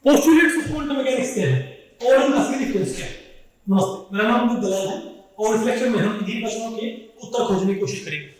Postulates of quantum mechanics क्या है और इनका सिग्निफिकेंस क्या है। नमस्ते, मेरा नाम दलाल है और इस लेक्चर में हम इन्हीं प्रश्नों के उत्तर खोजने की कोशिश करेंगे।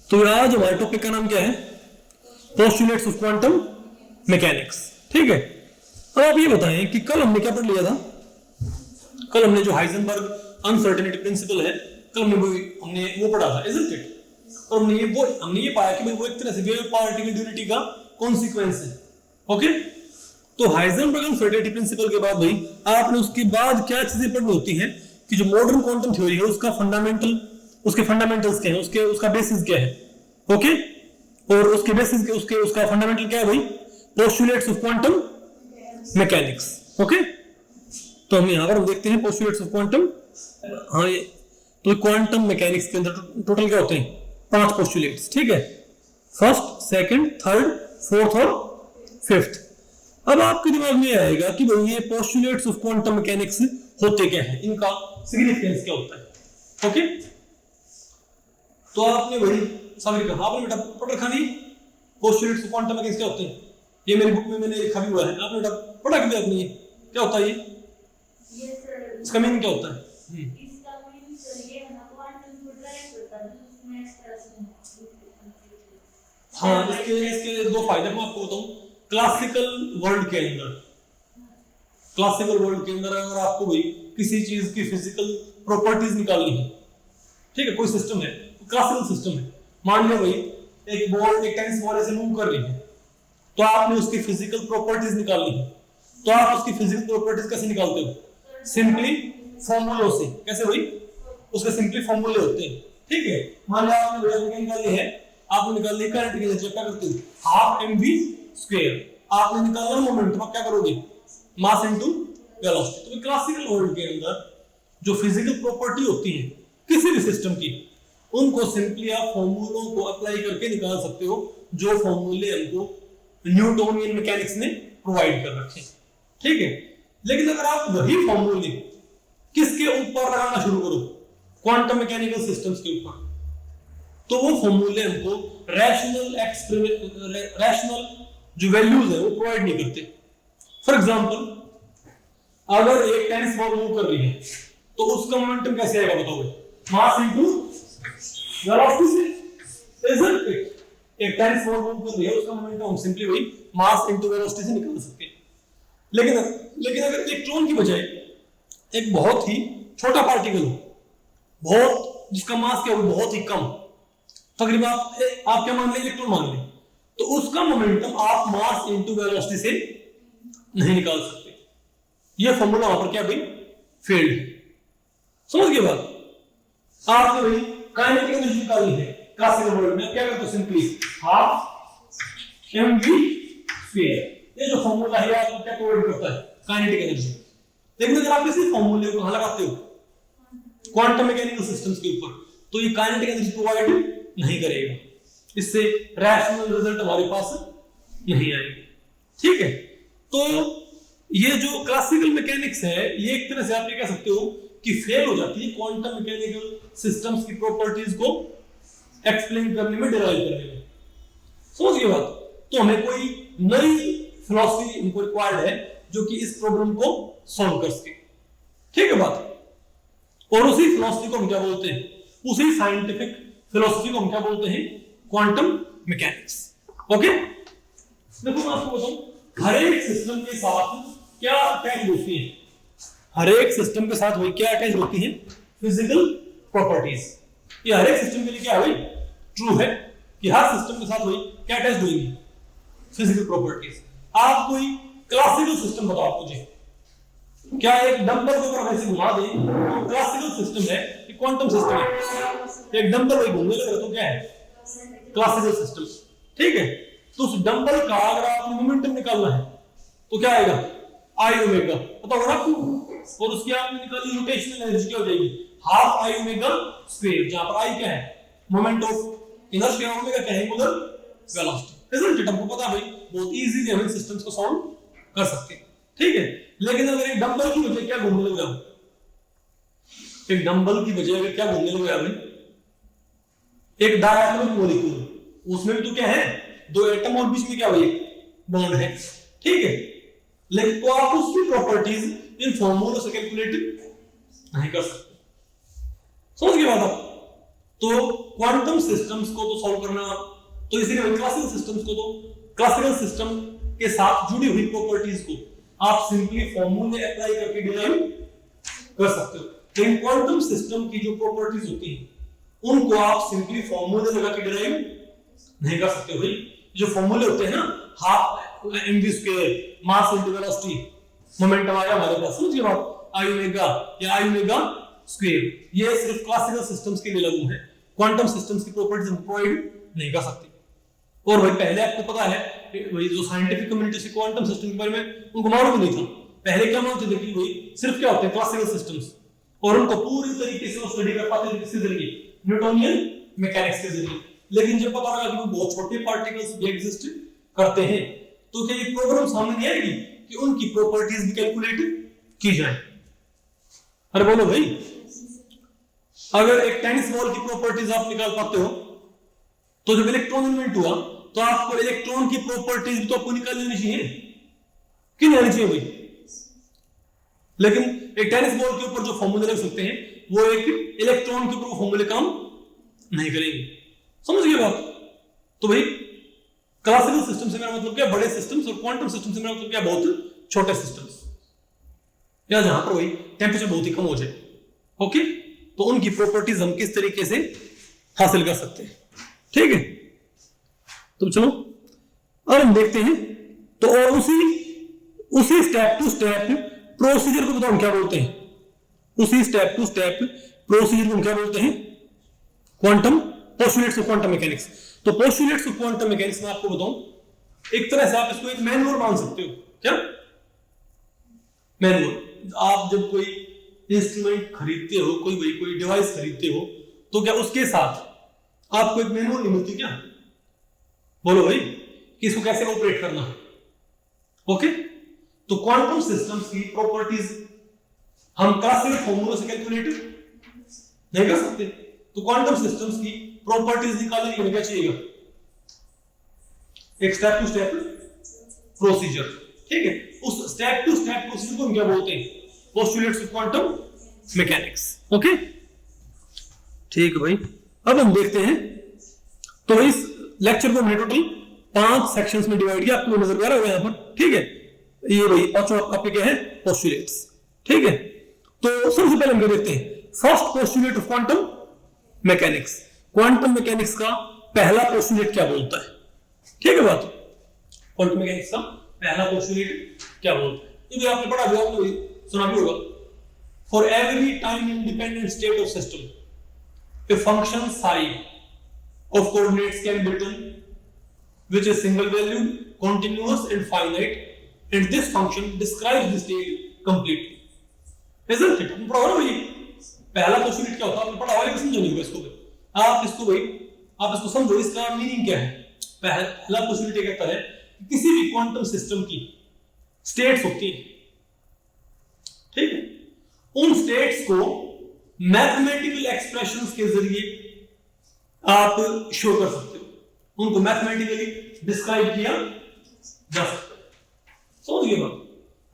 तो आज हमारे टॉपिक का नाम क्या है, पोस्टुलेट्स ऑफ क्वांटम मैकेनिक्स। ठीक है, अब आप ये बताएं कि कल हमने क्या पढ़ लिया था। कल हमने जो हाइजेनबर्ग अनसर्टेनिटी प्रिंसिपल है, कल हमने वो पढ़ा था, इजंट इट। और हमने ये पाया कि वो एक तरह से वेव पार्टिकल ड्यूरेटिविटी का कॉन्सिक्वेंस है। ओके, तो हाइजेनबर्ग अनसर्टेनिटी प्रिंसिपल के बाद भाई आपने उसके बाद क्या चीजें पढ़नी होती हैं कि जो मॉडर्न क्वांटम थ्योरी है उसका उसके फंडामेंटल्स क्या है, उसका बेसिस क्या है। ओके, और उसके बेसिस उसका फंडामेंटल क्या है भाई, postulates of quantum mechanics. Okay, तो हम यहां पर देखते हैं पोस्टुलेट्स ऑफ क्वांटम। हाँ, ये तो क्वांटम मैकेनिक्स के अंदर टोटल क्या होते हैं, 5 पोस्टुलेट्स। ठीक है, फर्स्ट, सेकंड, थर्ड, फोर्थ और फिफ्थ। अब आपके दिमाग में आएगा कि भाई ये पोस्टुलेट्स ऑफ क्वांटम मैकेनिक्स होते क्या है, इनका सिग्निफिकेंस क्या होता है। ओके, तो आपने वही साबित कहा, आपने बेटा पढ़ रखा नहीं पोस्टुलेट्स ऑफ क्वांटम मैकेनिक्स क्या होते हैं, ये मेरी बुक में मैंने लिखा भी हुआ है, आपने बेटा पढ़ा कि आपने ये क्या होता है, ये इसका मीनिंग क्या होता है। इसका मीनिंग सर ये है ना, क्वांटम को ड्राइव करता है जिसमें एक्सप्रेशन। हाँ, इसके दो फायदे मैं आपको बताऊं। क्लासिकल वर्ल्ड के अंदर अगर आपको भाई किसी चीज की फिजिकल प्रॉपर्टीज निकालनी है, ठीक है, कोई सिस्टम है, क्लासिकल सिस्टम है, मान लो भाई एक टेनिस बॉल ऐसे मूव कर रही है, तो आपने उसकी फिजिकल प्रॉपर्टीज निकालनी है, तो आप उसकी फिजिकल प्रॉपर्टीज कैसे निकालते हो, सिंपली फॉर्मूलों से। कैसे भाई, उसके सिंपली फॉर्मूले होते हैं। ठीक है, मान लो आपने वेलोसिटी निकाली है, आपने निकाल ली करंट की एनर्जी, क्या करते हो, हाफ mv²। आपने निकाला मोमेंटम, आप क्या करोगे, मास इनटू वेलोसिटी। तो क्लासिकल वर्ल्ड के अंदर जो फिजिकल प्रॉपर्टी होती है किसी भी सिस्टम की, उनको सिंपली आप फॉर्मूलों को अप्लाई करके निकाल सकते हो, जो फॉर्मूले हमको न्यूटोनियन मैकेनिक्स ने प्रोवाइड कर रखे। ठीक है, लेकिन अगर आप वही फॉर्मूले किसके ऊपर लगाना शुरू करो, क्वांटम मैकेनिकल सिस्टम्स के ऊपर, तो वो फॉर्मूले हमको रैशनल जो वैल्यूज है वो प्रोवाइड नहीं करते। फॉर एग्जांपल, अगर एक टेनिस बॉल मूव कर रही है तो उसका मोमेंटम कैसे आएगा बताओ, मास इनटू वेलोसिटी से। इजंट इट, एक टेनिस बॉल मूव कर रही है, उसका मोमेंटम हम सिंपली वही मास इनटू वेलोसिटी से निकाल सकते हैं। लेकिन अगर इलेक्ट्रॉन की बजाय एक बहुत ही छोटा पार्टिकल हो, जिसका मास क्या हो, बहुत ही कम, तकरीबन आप क्या मान लें, इलेक्ट्रॉन मान लें, तो उसका मोमेंटम आप मास इनटू वेलोसिटी से नहीं निकाल सकते। ये फॉर्मूला वहां पर क्या भाई, फेल्ड है। समझ गए बात। आपने भाई काइनेटिक एनर्जी निकालनी है क्लासिकल वर्ल्ड में, क्या करते हो, सिंपली हाफ mv²। ये जो फॉर्मूला है आपको क्या प्रोवाइड करता है, काइनेटिक एनर्जी। लेकिन अगर आप इसी फॉर्मूले को कहां लगाते हो, क्वांटम मैकेनिकल सिस्टम्स के ऊपर, तो ये काइनेटिक एनर्जी प्रोवाइड नहीं करेगा, इससे रैशनल रिजल्ट हमारे पास नहीं आएगा। ठीक है, तो ये जो क्लासिकल मैकेनिक्स है, ये एक तरह से आप ये कह सकते हो कि फेल हो जाती है क्वांटम मैकेनिकल सिस्टम्स की प्रॉपर्टीज को एक्सप्लेन करने में, डिराइव करने में। समझ गए बात। तो हमें कोई नई फिलॉसफी इनको रिक्वायर्ड है जो कि इस प्रॉब्लम को सॉल्व कर सके। ठीक है बात। और उसी फिलॉसफी को हम क्या बोलते हैं, उसी साइंटिफिक फिलॉसफी को हम क्या बोलते हैं, क्वांटम मैकेनिक्स। ओके, देखो मैं आपको बताऊं, हर एक सिस्टम के साथ क्या अटैच होती है, हर एक सिस्टम के साथ वही क्या अटैच होती है, फिजिकल प्रॉपर्टीज। ये हर एक सिस्टम के लिए क्या है भाई, ट्रू है कि हर सिस्टम के साथ वही क्या अटैच होगी, फिजिकल प्रॉपर्टीज। आप कोई क्लासिकल सिस्टम बताओ मुझे, क्या एक डंबल को अगर ऐसे घुमा दें तो क्लासिकल सिस्टम है कि क्वांटम सिस्टम है, एक डंबल वही घूमने लगे तो क्या है, क्लासिकल सिस्टम। ठीक है, तो उस डंबल का अगर आपको मोमेंटम निकालना है तो क्या आएगा, आई ओमेगा, पता होगा आपको। और उसकी आपने निकाली रोटेशनल एनर्जी क्या हो जाएगी, हाफ आई ओमेगा स्क्वायर, जहां पर आई क्या है मोमेंट ऑफ इनर्शिया, ओमेगा क्या है एंगुलर वेलोसिटी। Isn't it? हमको पता है भाई, बहुत इजीली हम सिस्टम्स को सॉल्व कर सकते हैं, ठीक है। लेकिन अगर एक डंबल की वजह क्या घूमने लग जाओ, एक डंबल की वजह अगर क्या घूमने लग जाओ, एक डायटोमिक मॉलिक्यूल, उसमें भी तो क्या है दो एटम और बीच में क्या हुई बॉन्ड है, ठीक है। लेकिन तो आप उसकी प्रॉपर्टीज इन फॉर्मूला से कैलकुलेट नहीं कर सकते, समझ गए बात आप? तो क्वांटम सिस्टम्स को तो सॉल्व करना, तो इसीलिए क्लासिकल सिस्टम्स को, तो क्लासिकल सिस्टम के साथ जुड़ी हुई प्रॉपर्टीज को आप सिंपली फॉर्मूले अप्लाई करके डिराइव कर सकते हो। लेकिन क्वांटम सिस्टम की जो प्रॉपर्टीज होती हैं उनको आप सिंपली फॉर्मूले लगा के डिराइव नहीं कर सकते भाई। जो फॉर्मूले होते हैं ना, half mv square, mass into velocity, momentum आया हमारे पास, समझिए बात, आई ओमेगा या आई ओमेगा स्क्वायर, ये सिर्फ क्लासिकल सिस्टम्स के लिए लागू है, क्वांटम सिस्टम्स की प्रॉपर्टीज हम प्रोवाइड नहीं कर सकते। और भाई पहले आपको पता है भाई, जो साइंटिफिक कम्युनिटी से क्वांटम सिस्टम के बारे में उनको मालूम नहीं था। पहले क्या मानते थे कि भाई सिर्फ क्या होते हैं क्लासिकल सिस्टम्स, और उनको पूरी तरीके से स्टडी कर पाते थे किसके जरिए, न्यूटोनियन मैकेनिक्स के जरिए। लेकिन जब पता लगा कि वो बहुत छोटे पार्टिकल्स भी एग्जिस्ट करते हैं, तो क्या ये प्रॉब्लम सामने नहीं आएगी कि उनकी प्रॉपर्टीज भी कैलकुलेट की जाए? अरे बोलो भाई, अगर एक टेनिस बॉल की प्रॉपर्टीज आप निकाल पाते हो, तो जब इलेक्ट्रॉन इन्वेंट हुआ तो आपको इलेक्ट्रॉन की प्रॉपर्टीज भी तो आपको निकाल लेनी चाहिए कि नहीं आनी चाहिए भाई? लेकिन एक टेनिस बॉल के ऊपर जो फॉर्मूले लग सकते हैं वो एक इलेक्ट्रॉन के ऊपर फॉर्मूले काम नहीं करेंगे, समझ गए बात? तो भाई क्लासिकल सिस्टम से मेरा मतलब क्या, बड़े सिस्टम्स, और क्वांटम सिस्टम से मेरा मतलब क्या, बहुत छोटे सिस्टम्स, या जहां पर वही टेंपरेचर बहुत ही कम हो जाए, ओके। तो उनकी प्रॉपर्टीज हम किस तरीके से हासिल कर सकते हैं, ठीक है। तो चलो अब हम देखते हैं, तो और उसी स्टेप टू स्टेप प्रोसीजर को बताओ क्या बोलते हैं, उसी स्टेप टू स्टेप प्रोसीजर को क्या बोलते हैं, quantum postulates of quantum mechanics. तो पोस्टुलेट्स ऑफ क्वांटम मैकेनिक्स में आपको बताऊं, एक तरह से आप इसको एक मैनुअल मान सकते हो, क्या मैनुअल। आप जब कोई इंस्ट्रूमेंट खरीदते हो, कोई डिवाइस खरीदते हो, तो क्या उसके साथ आपको एक मैनुअल नहीं मिलती क्या? बोलो भाई, कि इसको कैसे ऑपरेट करना है, ओके। तो क्वांटम सिस्टम्स की प्रॉपर्टीज हम क्लासिकल फॉर्मूला से कैलकुलेट नहीं कर सकते। तो क्वांटम सिस्टम्स की प्रॉपर्टीज निकालने के लिए क्या चाहिए, एक स्टेप टू स्टेप प्रोसीजर, ठीक है। उस स्टेप टू स्टेप प्रोसीजर को हम क्या बोलते हैं, postulates of quantum mechanics, okay, ठीक है भाई। अब हम देखते हैं, तो इस लेक्चर को हमने टोटल 5 सेक्शंस में डिवाइड किया, आपको नजर आ रहा होगा यहां पर, ठीक है। ये भाई पांचवा आपका क्या है, पोस्टुलेट्स, ठीक है। तो सबसे पहले हम देखते हैं first postulate of quantum mechanics. Quantum mechanics का पहला पोस्टुलेट क्या बोलता है, ठीक है बात। क्वांटम मैकेनिक्स का पहला पोस्टुलेट क्या बोलता है, ये भी आपने पढ़ा भी, आपने सुना भी होगा। For every time independent state of system a function psi of coordinates can be written which is single valued, continuous and finite, and this function describes the state completely, isn't it? हम पढ़ा भाई पहला postulate क्या होता है, आपने पढ़ा होगा, लेकिन समझो नहीं इसको भाई, आप इसको समझो, इसका मीनिंग क्या है। पहला पोस्टुलेट ये कहता है कि किसी भी क्वांटम सिस्टम की स्टेट्स होती हैं, ठीक है, उन स्टेट्स को मैथमेटिकल एक्सप्रेशंस के जरिए आप शो कर सकते हो, उनको मैथमेटिकली डिस्क्राइब किया जा सकता है, समझिए बात।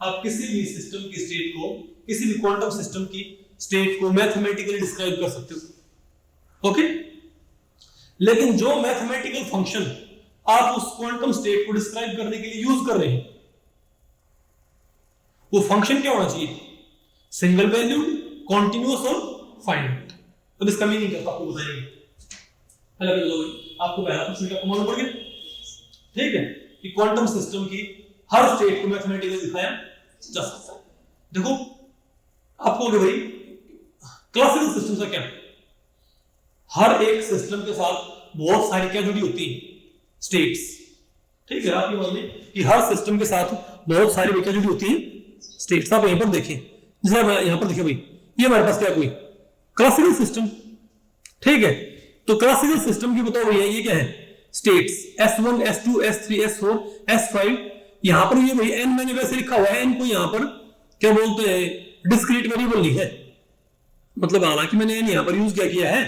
आप किसी भी सिस्टम की स्टेट को, किसी भी क्वांटम सिस्टम की स्टेट को मैथमेटिकली डिस्क्राइब कर सकते हो, ओके। लेकिन जो मैथमेटिकल फंक्शन आप उस क्वांटम स्टेट को डिस्क्राइब करने के लिए यूज कर रहे हैं, वो फंक्शन क्या होना चाहिए, सिंगल वैल्यूड, कॉन्टिन्यूअस और फाइनाइट। अब इसका मीनिंग क्या आपको बताएंगे, आपको पहला क्वेश्चन का मालूम पड़ गया, ठीक है, कि क्वांटम सिस्टम की हर स्टेट को मैथमेटिकली दिखाया जा सकता है। देखो आपको भाई क्लासिकल सिस्टम का क्या, हर एक सिस्टम के साथ बहुत सारी क्या जुड़ी होती है, स्टेट्स, ठीक है। आप ये मान लें कि हर सिस्टम के साथ बहुत सारी क्या जुड़ी होती है, स्टेट्स। आप यहां पर देखें, जैसे यहां पर देखिए भाई, ये हमारे पास क्या कोई क्लासिकल सिस्टम, ठीक है। तो क्लासिकल सिस्टम की बताओ भैया ये क्या है, states S1 S2 S3 S4 S5। यहां पर ये भाई n मैंने वैसे लिखा हुआ है, n को यहां पर क्या बोलते हैं डिस्क्रीट वेरिएबल नहीं है, मतलब हालांकि मैंने n यहां पर यूज किया है,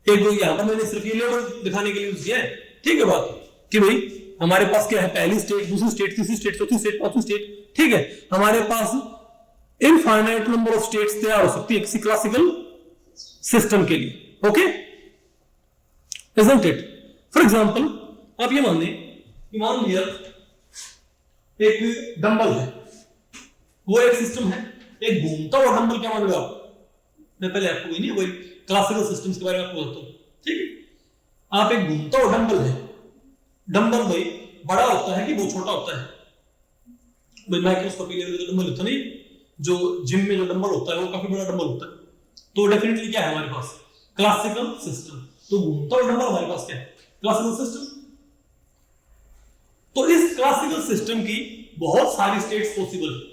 एक दो यहां पर मैंने सिर्फ ये लेवल दिखाने के लिए यूज किया है, ठीक है बात, कि भाई हमारे पास क्या है, पहली स्टेट, दूसरी स्टेट, तीसरी स्टेट, चौथी स्टेट, पांचवी स्टेट, ठीक है। हमारे पास इनफाइनाइट नंबर ऑफ स्टेट्स तैयार हो सकती है किसी क्लासिकल सिस्टम के लिए, okay, isn't it. For example आप ये मान लिया एक डंबल है, वो एक सिस्टम है, एक घूमता हुआ डंबल, क्या मान लो आप, मैं पहले आपको वही नहीं वही क्लासिकल सिस्टम्स के बारे में आपको बोलता हूं, ठीक है। आप एक घूमता हुआ डंबल है, डंबल भाई बड़ा होता है कि बहुत छोटा होता है, भाई माइक्रोस्कोपिक लेवल का डंबल होता नहीं, जो जिम में जो डंबल होता है वो काफी बड़ा डंबल होता है, तो डेफिनेटली क्या है हमारे पास, क्लासिकल सिस्टम। तो घूमता हुआ डंबल हमारे पास क्या है, क्लासिकल सिस्टम। तो इस क्लासिकल सिस्टम की बहुत सारी स्टेट्स पॉसिबल है।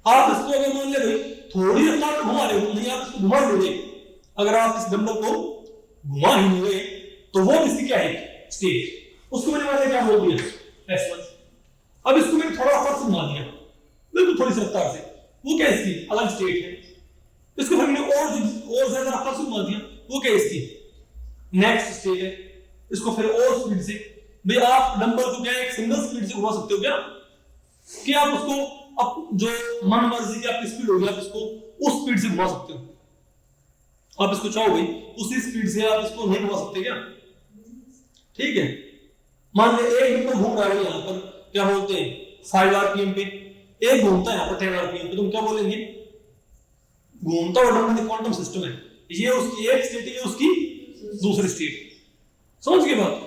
आप इसको अगर मान ले भाई थोड़ी रफ्तार में घुमा रहे हो, नहीं आप इसको घुमा लोगे, अगर आप इस डंबल को घुमा ही नहीं गए तो वो किसी क्या है स्टेट, उसको मैंने मान क्या बोल दिया S1। अब इसको मैंने थोड़ा ऊपर से घुमा दिया, बिल्कुल थोड़ी सी रफ्तार से, वो क्या इसकी अलग स्टेट है। इसको फिर मैंने और ज्यादा रफ्तार से घुमा दिया, वो क्या इसकी नेक्स्ट स्टेट है। इसको फिर और स्पीड से, भाई आप डंबल को क्या एक सिंगल स्पीड से घुमा सकते हो क्या, कि आप उसको अब जो मन मर्जी की आपकी स्पीड होगी आप इसको उस स्पीड से घुमा सकते हो। आप इसको चाहो भाई उसी स्पीड से आप इसको नहीं घुमा सकते क्या, ठीक है। मान ले एक डंबल घूम रहा है यहाँ पर, क्या बोलते हैं 5 RPM पे, एक घूमता है यहाँ पर 10 RPM पे, तुम क्या बोलेंगे, घूमता हुआ डंबल क्वांटम सिस्टम है, ये उसकी एक स्टेट है, ये उसकी दूसरी स्टेट, समझ गए बात।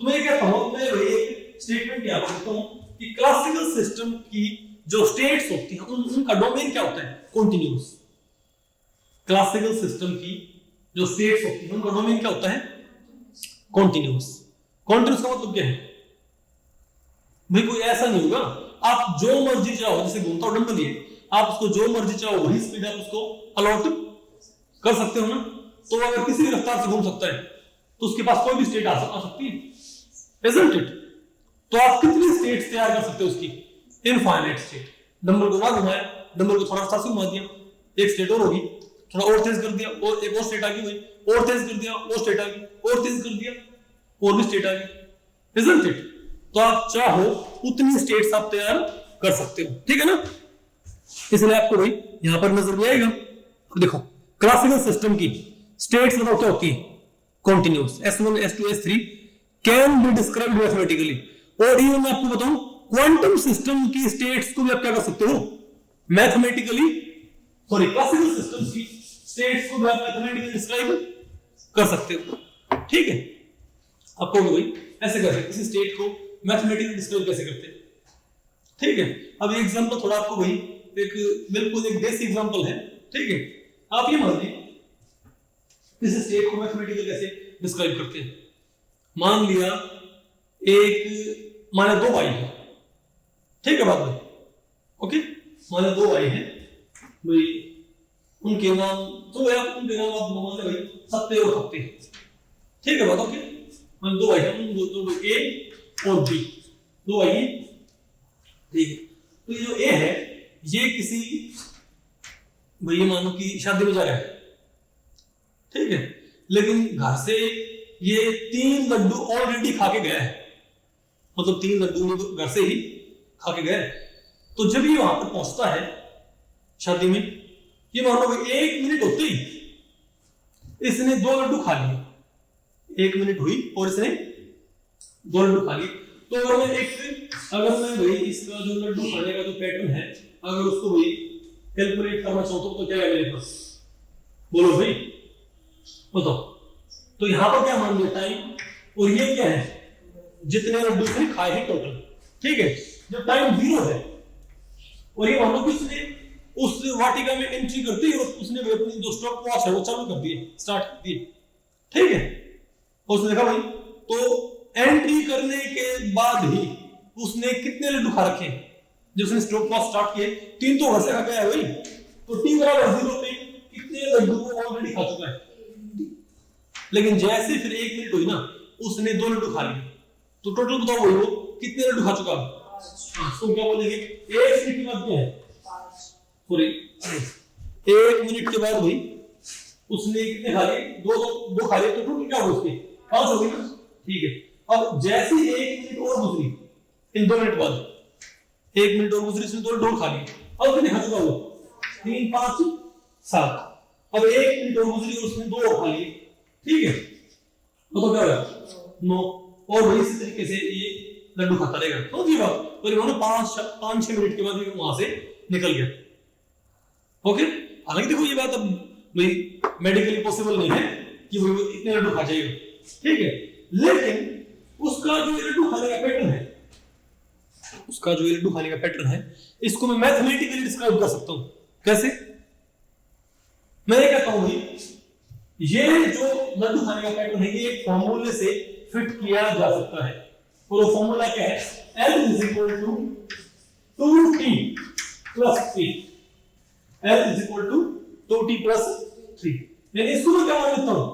तो मैं ये कहता हूं, मैं एक स्टेटमेंट यहाँ पर लिखता हूं कि क्लासिकल सिस्टम की जो स्टेट्स होती हैं उनका डोमेन क्या होता है, कॉन्टिन्यूअस। क्लासिकल सिस्टम की जो स्टेट्स होती हैं उनका डोमेन क्या होता है, कॉन्टिन्यूअस। कॉन्टिन्यूअस का मतलब क्या है भाई, कोई ऐसा नहीं होगा आप जो मर्जी चाहो, जैसे घूमता हुआ डंबल है, आप उसको जो मर्जी चाहो वही स्पीड आप उसको अलॉट कर सकते हो ना। तो अगर किसी भी रफ्तार से घूम सकता है तो उसके पास कोई भी स्टेट आ सकती है, isn't it? तो आप कितनी स्टेट्स तैयार कर सकते हो उसकी, इनफाइनाइट स्टेट। डंबल को ना घुमाया, डंबल को थोड़ा रफ्तार से घुमा दिया, एक स्टेट और होगी, थोड़ा और तेज कर दिया और एक और स्टेट आ गई, भाई और तेज कर दिया और स्टेट आ गई, और तेज कर दिया और भी स्टेट आ गई, isn't it? तो आप चाहो उतनी स्टेट्स आप तैयार कर सकते हो, ठीक है ना। इसलिए आपको भाई यहां पर नजर भी आएगा। अब देखो क्लासिकल सिस्टम की स्टेट्स बताओ क्या होती है, continuous, S1 S2 S3 can be described mathematically. और इवन मैं आपको बताऊं क्वांटम सिस्टम की स्टेट्स को भी आप क्या कर सकते हो, मैथमेटिकली, सॉरी क्लासिकल सिस्टम्स की स्टेट्स को भी आप मैथमेटिकली डिस्क्राइब कर सकते हो, ठीक है। आपको भाई ऐसे करते हैं, किसी स्टेट को मैथमेटिकली डिस्क्राइब कैसे करते हैं, ठीक है। अब ये एग्जांपल थोड़ा आपको भाई एक बिल्कुल एक बेसिक एग्जांपल है, ठीक है। आप ये मान लीजिए इस स्टेट को मैथमेटिकली कैसे डिस्क्राइब करते हैं। मान लिया एक माने दो भाई है, ठीक है बात भाई, ओके, माने दो भाई हैं भाई, उनके नाम तो आप उनके नाम आप मान ले भाई सत्ते और खत्ते, ठीक है बात, ओके। माने दो भाई हैं, दो ए और बी, दो भाई हैं, ठीक है। तो ये जो ए है ये किसी भाई मानो कि शादी में जा रहा है, ठीक है, लेकिन घर से ये 3 लड्डू ऑलरेडी खा के गया है, मतलब 3 लड्डू घर से ही खा के गया है। तो जब ये वहां पर पहुंचता है शादी में, ये मानो भाई 1 मिनट होते ही इसने 2 लड्डू खा लिए, 1 मिनट हुई और इसने 2 लड्डू खा लिए। तो अगर मैं भाई इसका जो लड्डू खाने का जो पैटर्न है, अगर उसको भाई कैलकुलेट करना चाहता हूं तो क्या है मेरे पास, बोलो भाई बताओ। तो यहां पर क्या मान लिया टाइम, और ये क्या है जितने लड्डू उसने खाए हैं टोटल, ठीक है। जब टाइम 0 है और ये मान लो कि उसने उस वाटिका में एंट्री करते ही उसने अपनी जो स्टॉप वॉच है वो चालू कर दिए, स्टार्ट कर दिए, ठीक है। और उसने देखा भाई तो एंट्री करने के बाद ही उसने कितने लड्डू खा रखे हैं, जब उसने स्टॉप वॉच स्टार्ट किए 3 तो घर से खा गया है भाई, तो t बराबर 0 पे कितने कितने लड्डू वो ऑलरेडी खा चुका है, लेकिन जैसे फिर 1 मिनट हुई ना उसने 2 लड्डू खा लिए, तो टोटल बताओ वो कितने लड्डू खा चुका है। तो क्या बोलेंगे 1 मिनट के बाद क्या है, सॉरी 1 मिनट के बाद भाई उसने कितने खा लिए, दो खा लिए, तो टोटल क्या हुआ उसके 5 हो गए ना, ठीक है। अब जैसे 1 मिनट और गुजरी, इन 2 मिनट बाद 1 मिनट और गुजरी, उसने 2 खा लिए, अब कितने खा चुका वो 3 5 7। अब 1 मिनट और गुजरी और उसने 2 खा लिए, ठीक है, तो क्या होगा 9। और वही इसी तरीके से ये लड्डू खाता रहेगा, तो जी बात, और इन्होंने 5-6 मिनट के बाद ये वहां से निकल गया। ओके, हालांकि देखो ये बात अब भाई मेडिकली पॉसिबल नहीं है कि वो इतने लड्डू खा जाएगा, ठीक है, लेकिन उसका जो लड्डू खाने का पैटर्न है, उसका जो लड्डू खाने का पैटर्न है, इसको मैं मैथमेटिकली डिस्क्राइब कर सकता हूं। कैसे? मैं ये कहता हूं भाई ये जो लड्डू खाने का पैटर्न है ये एक फॉर्मूले से फिट किया जा सकता है, और वो फॉर्मूला क्या है, L = 2t + 3, L = 2t + 3। यानी इसको मैं क्या मान लेता हूं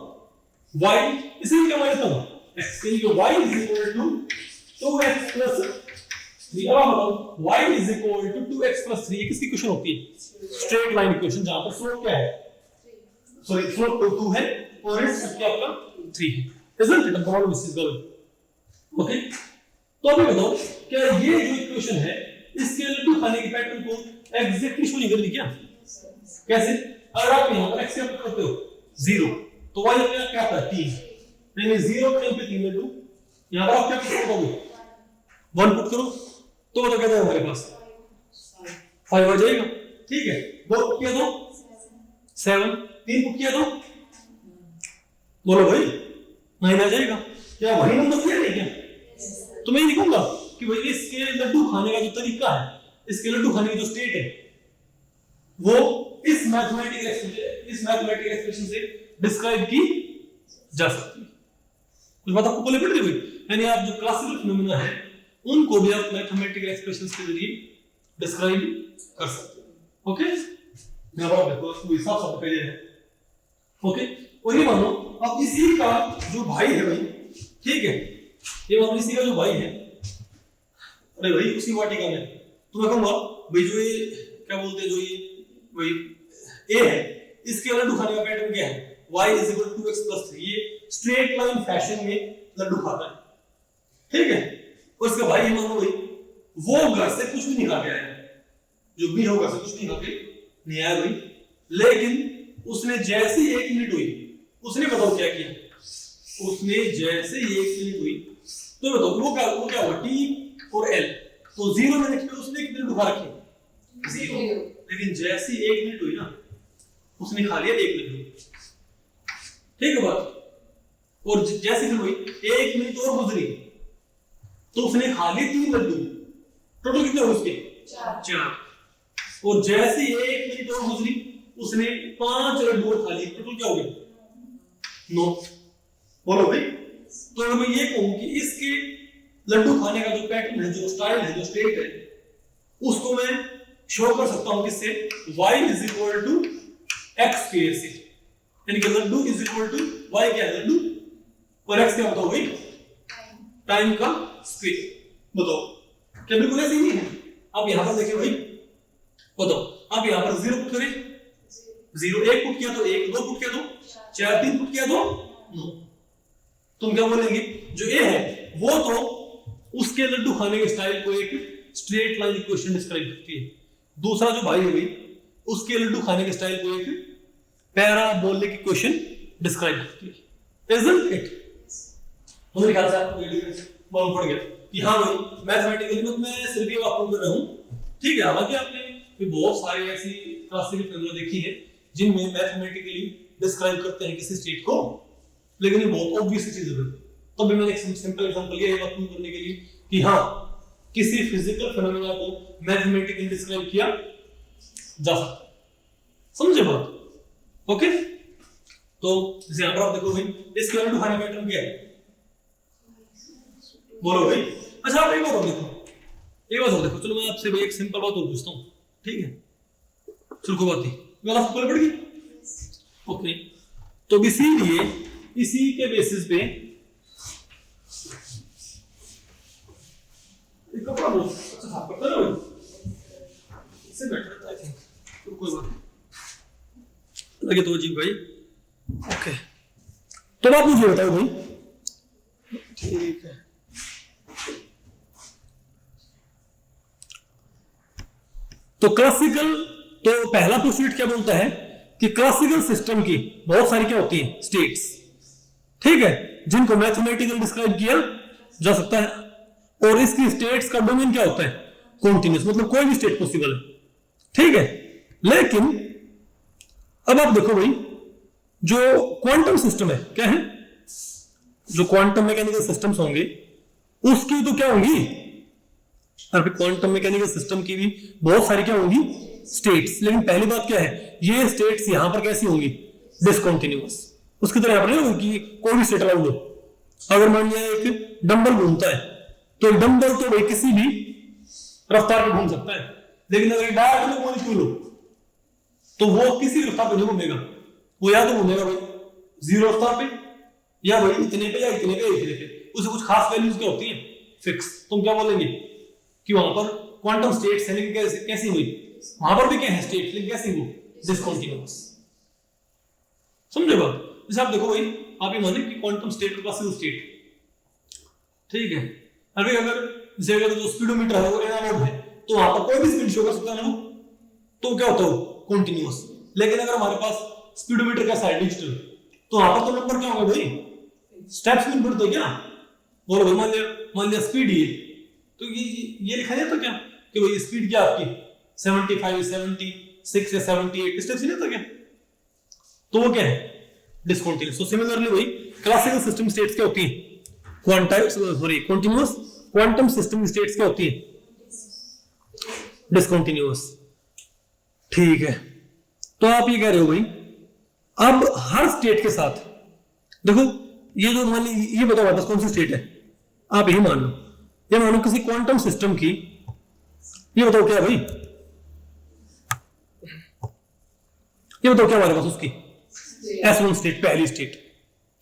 y, इसे क्या मान लेता हूं x, यानी y = 2x + 3। अब बताओ y = 2x + 3 ये किसकी इक्वेशन होती है, स्ट्रेट लाइन इक्वेशन, जहां पर स्लोप क्या है, सॉरी स्लोप 2 है और इसका क्या आपका 3 है, isn't it? अब this is girl, ओके। तो अभी बताओ क्या ये जो इक्वेशन है इसके लड्डू खाने के पैटर्न को एग्जैक्टली शो नहीं कर रही क्या? कैसे? अगर आप यहां पर x क्या करते हो 0, तो y क्या आता है 3, यानी 0 के टाइम पे 3 लड्डू, यहां पर आप क्या करोगे 1 पुट करो, तो बताओ क्या जाएगा हमारे पास 5 आ जाएगा, ठीक है। 2 पुट किया तो 7, 3 पुट किया तो बोलो भाई 9 आ जाएगा। क्या वही नंबर दिया नहीं क्या? तो मैं ये लिखूंगा कि भाई इसके लड्डू खाने का जो तरीका है, इसके लड्डू खाने की जो स्टेट है, वो इस मैथमेटिकल एक्सप्रेशन से डिस्क्राइब की जा सकती है। कुछ बात आपको बोले पड़ रही है, यानी आप जो क्लासिकल फिनोमेना है उनको भी आप मैथमेटिकल एक्सप्रेशंस के जरिए डिस्क्राइब कर सकते हो। ओके, यहां पर देखो इसको हिसाब से पहले है, ओके। और ये मानो अब इसी का जो भाई है भाई, ठीक है, ये मानो इसी का जो भाई है, अरे भाई उसी वाटिका में, तो मैं कहूंगा भाई जो ये क्या बोलते हैं, जो ये भाई a है, इसके लड्डू खाने का पैटर्न क्या है, y = 2x + 3, ये स्ट्रेट लाइन फैशन में लड्डू खाता है, ठीक है। और इसका भाई है मानो भाई वो घर से कुछ भी नहीं खा के आया, जो भी होगा से कुछ नहीं खा के नहीं आया भाई, लेकिन उसने जैसे 1 मिनट हुई, उसने बताओ क्या किया, उसने जैसे 1 मिनट हुई तो बताओ वो क्या हुआ t और l, तो 0 मिनट पे उसने कितने लड्डू खा रखे 0, लेकिन जैसे 1 मिनट हुई ना उसने खा लिया 1 लड्डू, ठीक है बात। और जैसे फिर हुई 1 मिनट और गुजरी तो उसने खा लिए 3 लड्डू, टोटल कितने हुए उसके 4। और जैसे 1 मिनट और गुजरी उसने 5 लड्डू और खा लिए, टोटल क्या हो गया 9। बोलो भाई, तो मैं ये कहूं कि इसके लड्डू खाने का जो पैटर्न है, जो स्टाइल है, जो स्टेट है, उसको मैं शो कर सकता हूं किससे, y = x² से, यानी कि लड्डू = y क्या है लड्डू और x क्या बताओ भाई टाइम का स्क्वायर। बताओ क्या बिल्कुल ऐसे ही नहीं है? आप यहां पर देखिए भाई, बताओ आप यहां पर 0 पुट करें, 0 1 पुट किया तो 1, 2 पुट किया तो 4, 3 पुट किया तो 9। तुम क्या बोलेंगे, जो a है वो तो उसके लड्डू खाने के स्टाइल को एक स्ट्रेट लाइन इक्वेशन डिस्क्राइब करती है, दूसरा जो भाई है भाई उसके लड्डू खाने के स्टाइल को एक पैराबोलिक इक्वेशन डिस्क्राइब करती है, isn't it? तो मेरे ख्याल से आपको वीडियो मालूम पड़ गया कि हाँ भाई मैथमेटिकली मैं सिर्फ ये आपको कर रहा हूँ, ठीक है। हालांकि आपने भी बहुत सारी ऐसी क्लासिकल फॉर्मूला देखी है जिनमें मैथमेटिकली डिस्क्राइब करते हैं किसी स्टेट को, लेकिन ये बहुत ऑब्वियस चीज है। तो भी मैंने एक सिंपल एग्जांपल लिया है आपको करने के लिए कि हाँ किसी फिजिकल फिनोमेना को मैथमेटिकली डिस्क्राइब किया जा सकता है, समझे बात? ओके, तो जैसे यहां पर आप देखो भाई इसके लड्डू खाने का पैटर्न क्या है, बोलो भाई। अच्छा आप एक बात और देखो, चलो मैं आपसे भाई एक सिंपल बात और पूछता हूं, ठीक है, चलो कोई बात नहीं, आपको पड़ गई ओके, तो इसीलिए इसी के बेसिस पे एक कपड़ा बहुत अच्छा साफ करता है ना, इससे बेटर आई थिंक, तो कोई बात नहीं लगे तो जी भाई। ओके, तो आप मुझे बताओ भाई, ठीक है। तो क्लासिकल, तो पहला प्रोसीड क्या बोलता है कि क्लासिकल सिस्टम की बहुत सारी क्या होती है, स्टेट्स, ठीक है, जिनको मैथमेटिकल डिस्क्राइब किया जा सकता है, और इसकी स्टेट्स का डोमेन क्या होता है, कॉन्टिन्यूस, मतलब कोई भी स्टेट पॉसिबल है, ठीक है। लेकिन अब आप देखो भाई, जो क्वांटम सिस्टम है क्या है, जो क्वांटम मैकेनिकल सिस्टम्स होंगे उसकी तो क्या होंगी, अभी क्वांटम मैकेनिकल सिस्टम की भी बहुत सारी क्या होंगी, स्टेट्स। लेकिन पहली बात क्या है, ये स्टेट्स यहां पर कैसी होंगी, डिसकंटिन्यूअस। उसकी तरह यहां पर नहीं होगी कि कोई भी स्टेट अलाउड हो। अगर मान लिया एक डंबल घूमता है, तो डंबल तो भाई किसी भी रफ्तार पर घूम सकता है, लेकिन अगर डायरेक्ट मॉलिक्यूल हो तो वो किसी रफ्तार पर नहीं घूमेगा, वो या तो घूमेगा भाई जीरो रफ्तार पे, या भाई इतने पे, या इतने पे, इतने पे। उसे कुछ खास वैल्यूज क्या होती है, फिक्स। तुम क्या बोलेंगे कि वहां पर क्वांटम स्टेट्स है, लेकिन कैसी हुई, वहां पर भी क्या है स्टेट, लेकिन कैसी वो डिसकंटिन्यूअस। समझे बात? जैसे आप देखो भाई, आप ये माने कि क्वांटम स्टेट और क्लासिकल स्टेट, ठीक है। अभी अगर जैसे अगर जो स्पीडोमीटर है वो एनालॉग है, तो वहां पर कोई भी स्पीड शो कर सकता है ना, तो क्या होता है कंटीन्यूअस। लेकिन अगर हमारे पास स्पीडोमीटर का साइड डिजिटल, तो वहां पर तो नंबर क्या होगा भाई, स्टेप्स में बढ़ते क्या, बोलो भाई मान लिया स्पीड ये, तो ये लिखा जाता क्या कि भाई स्पीड क्या आपकी 75, 76 या 78 स्टेप्स नहीं था क्या, तो वो क्या है, डिसकंटिन्यूअस। सो सिमिलरली भाई क्लासिकल सिस्टम स्टेट्स क्या होती है, कंटीन्यूअस। क्वांटम सिस्टम स्टेट्स क्या होती है, डिसकंटिन्यूअस, ठीक है। तो आप ये कह रहे हो भाई, अब हर स्टेट के साथ देखो, ये जो मान ली, ये बताओ वापस कौन सी स्टेट है, आप यही मान लो, ये मानो किसी क्वांटम सिस्टम की, ये बताओ क्या है भाई, ये बताओ क्या हमारे पास उसकी S1 स्टेट, पहली स्टेट,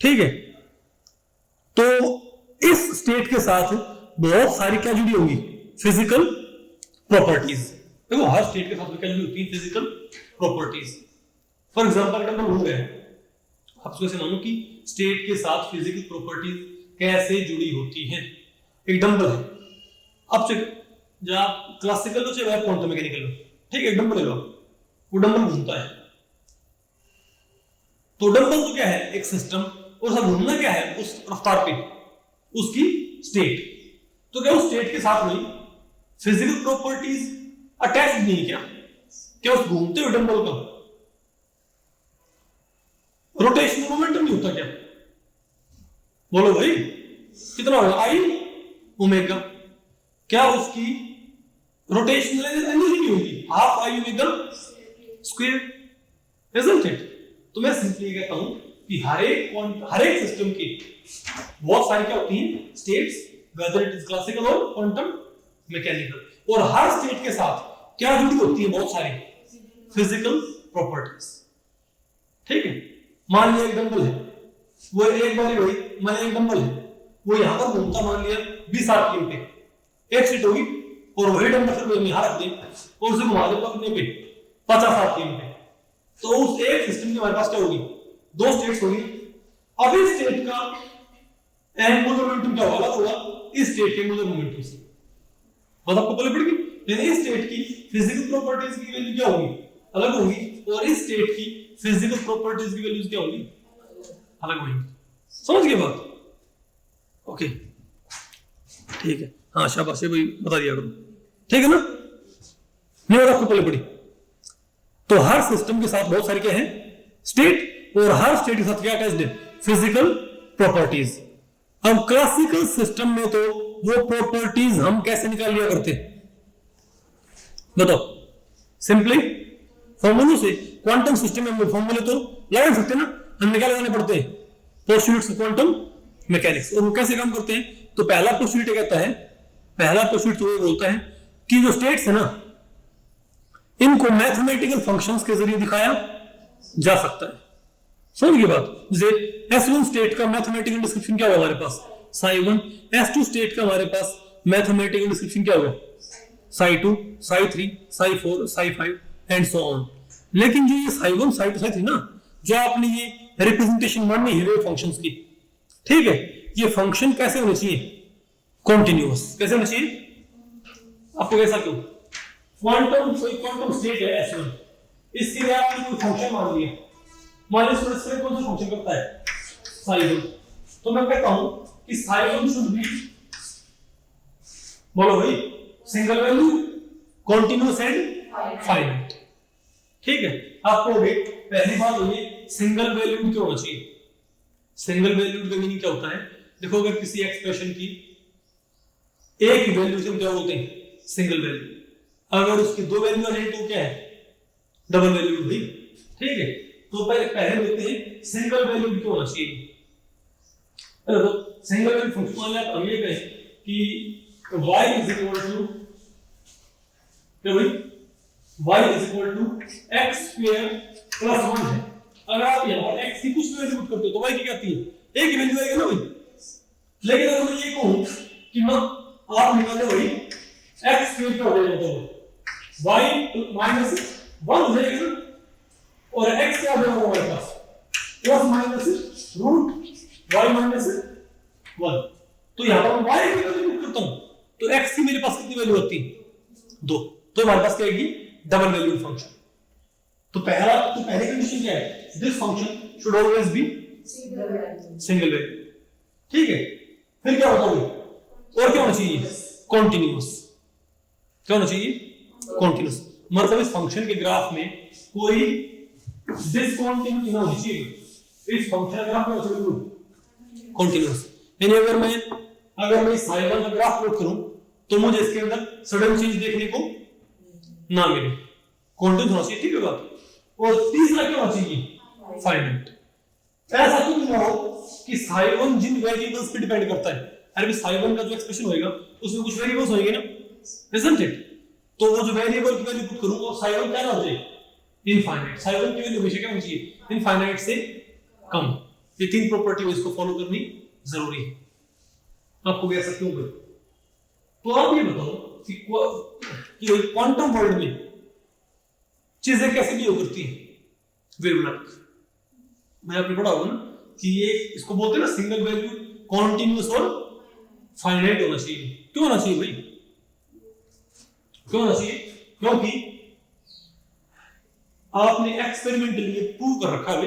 ठीक है। तो इस स्टेट के साथ बहुत सारी क्या जुड़ी होंगी, फिजिकल प्रॉपर्टीज। देखो हर स्टेट के साथ क्या जुड़ी होती है, physical properties. For example dumbbell हो गया, आप इसको ऐसे मानो कि स्टेट के साथ फिजिकल प्रॉपर्टीज कैसे जुड़ी होती हैं। एक डंबल है, अब जब आप क्लासिकल हो चाहे क्वांटम मैकेनिकल हो, ठीक है, एक डंबल लो, वो डंबल घूमता है, तो डंबल तो क्या है, एक सिस्टम, और सब घूमना क्या है, उस रफ्तार पे, उसकी स्टेट। तो क्या उस स्टेट के साथ में फिजिकल प्रॉपर्टीज अटैच नहीं, क्या उस घूमते हुए डंबल का रोटेशनल मोमेंटम नहीं होता क्या, बोलो भाई कितना होगा, आई ओमेगा, क्या उसकी रोटेशनल एनर्जी नहीं होगी, half I omega square, isn't it. तो मैं सिंपली कहता हूं कि हर एक सिस्टम की बहुत सारी क्या होती हैं, states, whether it is classical और क्वांटम मैकेनिकल, और हर स्टेट के साथ क्या जुड़ी होती है, बहुत सारी फिजिकल प्रॉपर्टीज, ठीक है। मान लिया एक डंबल है, वो एक बार वही मान लिया एक डंबल है, वो यहां पर घूमता, मान लिया 20 आरपीएम पे, एक सीट होगी, और वही डंबल फिर यहां रख दे और उसे घुमा दे अपने पे 50 आरपीएम पे, तो उस एक सिस्टम के हमारे पास क्या होगी, दो स्टेट्स होगी। अब इस स्टेट का एंगुलर मोमेंटम क्या होगा, होगा इस स्टेट के एंगुलर मोमेंटम से, बस आपको पता पड़ेगी। लेकिन इस स्टेट की फिजिकल प्रॉपर्टीज की वैल्यू क्या होगी, अलग होगी, और इस स्टेट की फिजिकल प्रॉपर्टीज की वैल्यूज क्या होगी, अलग होगी। समझ गए बात? ओके ठीक है, हाँ शाबाश, भाई बता दिया करो, ठीक है ना, नहीं और आपको पहले पड़ी। तो हर सिस्टम के साथ बहुत सारी क्या है, स्टेट, और हर स्टेट के साथ क्या अटैच्ड है, फिजिकल प्रॉपर्टीज। अब क्लासिकल सिस्टम में तो वो प्रॉपर्टीज हम कैसे निकाल लिया करते, बताओ, सिंपली फॉर्मूलों से। क्वांटम सिस्टम में फॉर्मूले तो लगा सकते हैं ना, हमें क्या लगाने पड़ते हैं, पोस्टुलेट्स ऑफ क्वांटम मैकेनिक्स। और वो कैसे काम करते हैं, तो पहला पोस्टुलेट कहता है, पहला पोस्टुलेट तो ये बोलता है कि जो स्टेट्स है ना, इनको मैथमेटिकल फंक्शंस के जरिए दिखाया जा सकता है। समझ गए बात। जैसे S1 स्टेट का मैथमेटिकल डिस्क्रिप्शन क्या होगा हमारे पास, psi1। S2 स्टेट का हमारे पास मैथमेटिकल डिस्क्रिप्शन क्या होगा, psi2, psi3, psi4, psi5 and so on. लेकिन जो ये psi1, psi2, psi3 ना, जो आपने ये रिप्रेजेंटेशन माननी है वेव फंक्शंस की, ठीक है, ये फंक्शन कैसे होने चाहिए, कॉन्टिन्यूअस। कैसे होना चाहिए, आपको कैसा क्यों, क्वांटम स्टेट है S1, इसके लिए आपने कोई फंक्शन मान लिया, मान लीजिए कौन सा फंक्शन करता है, psi1। तो मैं कहता हूं कि psi1 शुड बी, बोलो भाई, single value, continuous and finite. ठीक है, आपको हो गई पहली बात हो गई सिंगल वैल्यूड क्यों होना चाहिए। सिंगल वैल्यूड का मीनिंग क्या होता है, देखो अगर किसी एक्सप्रेशन की एक ही वैल्यू से क्या बोलते हैं, सिंगल वैल्यू। अगर उसकी दो वैल्यू आ जाए तो क्या है, डबल वैल्यूड भाई। ठीक है, तो पहले देखते हैं सिंगल वैल्यूड क्यों होना चाहिए। तो सिंगल वैल्यू फंक्शन वाले आप ये कहें कि y is equal to क्या भाई, y is equal to x square plus 1 है। अगर आप यहाँ x की कुछ वैल्यू पुट करते हो तो y की क्या आती है, एक ही वैल्यू आएगी ना भाई। लेकिन अगर मैं ये कहूँ कि मैं आप निकालो भाई x स्क्वायर क्या हो जाएगा, तो y माइनस 1 हो जाएगा ना, और x क्या हो जाएगा हमारे पास, plus minus root y minus 1। तो यहाँ पर y की वैल्यू पुट करता हूँ तो x की मेरे पास कितनी वैल्यू आती है, 2। तो हमारे पास क्या आएगी, डबल वैल्यू फंक्शन। तो पहली कंडीशन क्या है, this function should always B single value. ठीक है, फिर क्या होता है, और क्या होना चाहिए, कॉन्टिन्यूअस। क्या होना चाहिए, कॉन्टिन्यूअस। मतलब इस फंक्शन के ग्राफ में कोई डिसकंटिन्यूटी ना होनी चाहिए। इस फंक्शन का ग्राफ में कॉन्टिन्यूअस, यानी अगर मैं psi1 का ग्राफ प्लॉट करूं तो मुझे इसके अंदर सडन चेंज देखने को ना मिले, कॉन्टिन्यूअस होना चाहिए। ठीक है बात। और तीसरा क्या होना चाहिए, फाइनाइट। ऐसा क्यों ना हो कि psi1 जिन वेरिएबल्स पे डिपेंड करता है। अरे psi1 का जो एक्सप्रेशन होएगा उसमें कुछ वेरिएबल्स होंगे ना, isn't it? तो वो जो वेरिएबल की वैल्यू पुट करूं वो psi1 क्या ना हो जाए, इनफाइनाइट। psi1 की वैल्यू हमेशा क्या होनी चाहिए, इनफाइनाइट से कम। ये तीन प्रॉपर्टी इसको फॉलो करनी जरूरी है। आपको भी ऐसा क्यों करें। तो आप ये बताओ कि क्वांटम वर्ल्ड में चीजें कैसे बिहेव करती हैं, वेवलेंथ। मैं आपने पढ़ा होगा ना कि ये इसको बोलते हैं ना सिंगल वैल्यू, कॉन्टिन्यूअस और फाइनाइट होना चाहिए। क्यों होना चाहिए भाई, क्यों होना चाहिए, क्योंकि आपने एक्सपेरिमेंटली प्रूव कर रखा है।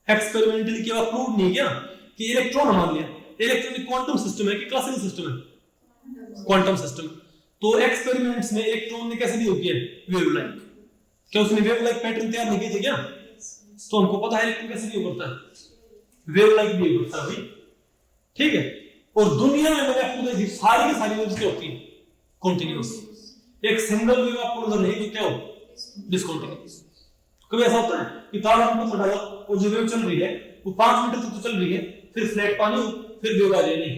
एक्सपेरिमेंटली क्या प्रूव नहीं किया कि इलेक्ट्रॉन मान लिया, इलेक्ट्रॉन क्वांटम सिस्टम है कि क्लासिकल सिस्टम है, क्वांटम सिस्टम। तो एक्सपेरिमेंट्स में इलेक्ट्रॉन ने कैसे बिहेव किया, वेव लाइक। क्या उसने वेव लाइक पैटर्न तैयार नहीं किए थे क्या, तो हमको पता है इलेक्ट्रॉन कैसे बिहेव करता है, वेव लाइक बिहेव करता है भाई। ठीक है, और दुनिया में मैंने आपको देखी सारी की सारी वेव्स क्या होती है, कॉन्टिन्यूअस। एक सिंगल वेव आपको नजर नहीं जो क्या हो, डिसकंटिन्यूअस। कभी ऐसा होता है कि तार आपको डाला और जो वेव चल रही है वो 5 मिनट तक तो चल रही है, फिर फ्लैट पानी फिर वेव आ जाए, नहीं।